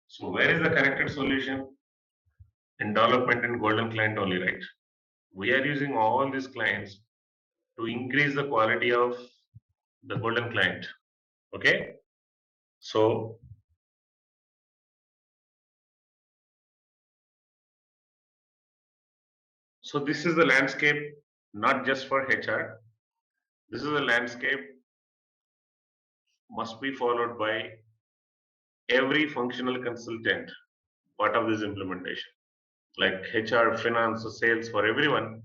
So where is the corrected solution? In development and golden client only, right? We are using all these clients to increase the quality of the golden client. Okay, so this is the landscape, not just for HR. This is a landscape must be followed by every functional consultant part of this implementation, like HR, finance, sales, for everyone.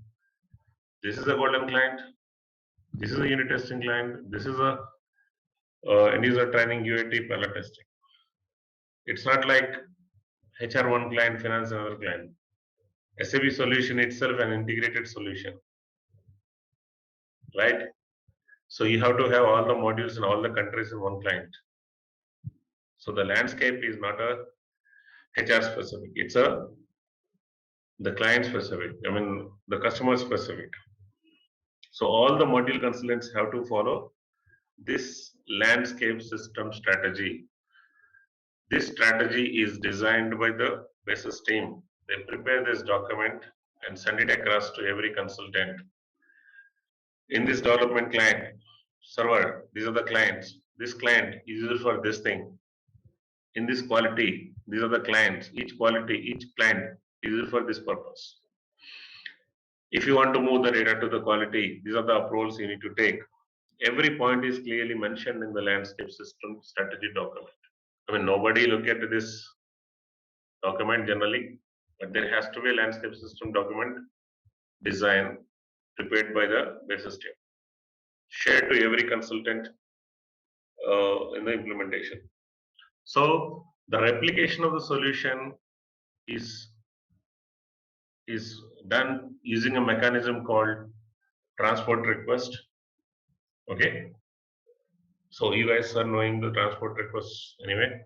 This is a golden client. This is a unit testing client. This is a end user training, UAT, pilot testing. It's not like HR one client, finance another client. SAP solution itself an integrated solution, right? So you have to have all the modules in all the countries in one client. So the landscape is not a HR specific, it's the client specific, the customer specific. So all the module consultants have to follow this landscape system strategy. This strategy is designed by the basis team. They prepare this document and send it across to every consultant. In this development client server, these are the clients. This client is used for this thing. In this quality, these are the clients. Each quality, each client is used for this purpose. If you want to move the data to the quality, these are the approvals you need to take. Every point is clearly mentioned in the landscape system strategy document. Nobody look at this document generally, but there has to be a landscape system document design prepared by the basis team, shared to every consultant in the implementation. So the replication of the solution is done using a mechanism called transport request. Okay, so you guys are knowing the transport request anyway,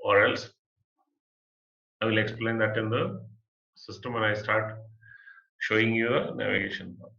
or else I will explain that in the system when I start showing you a navigation path.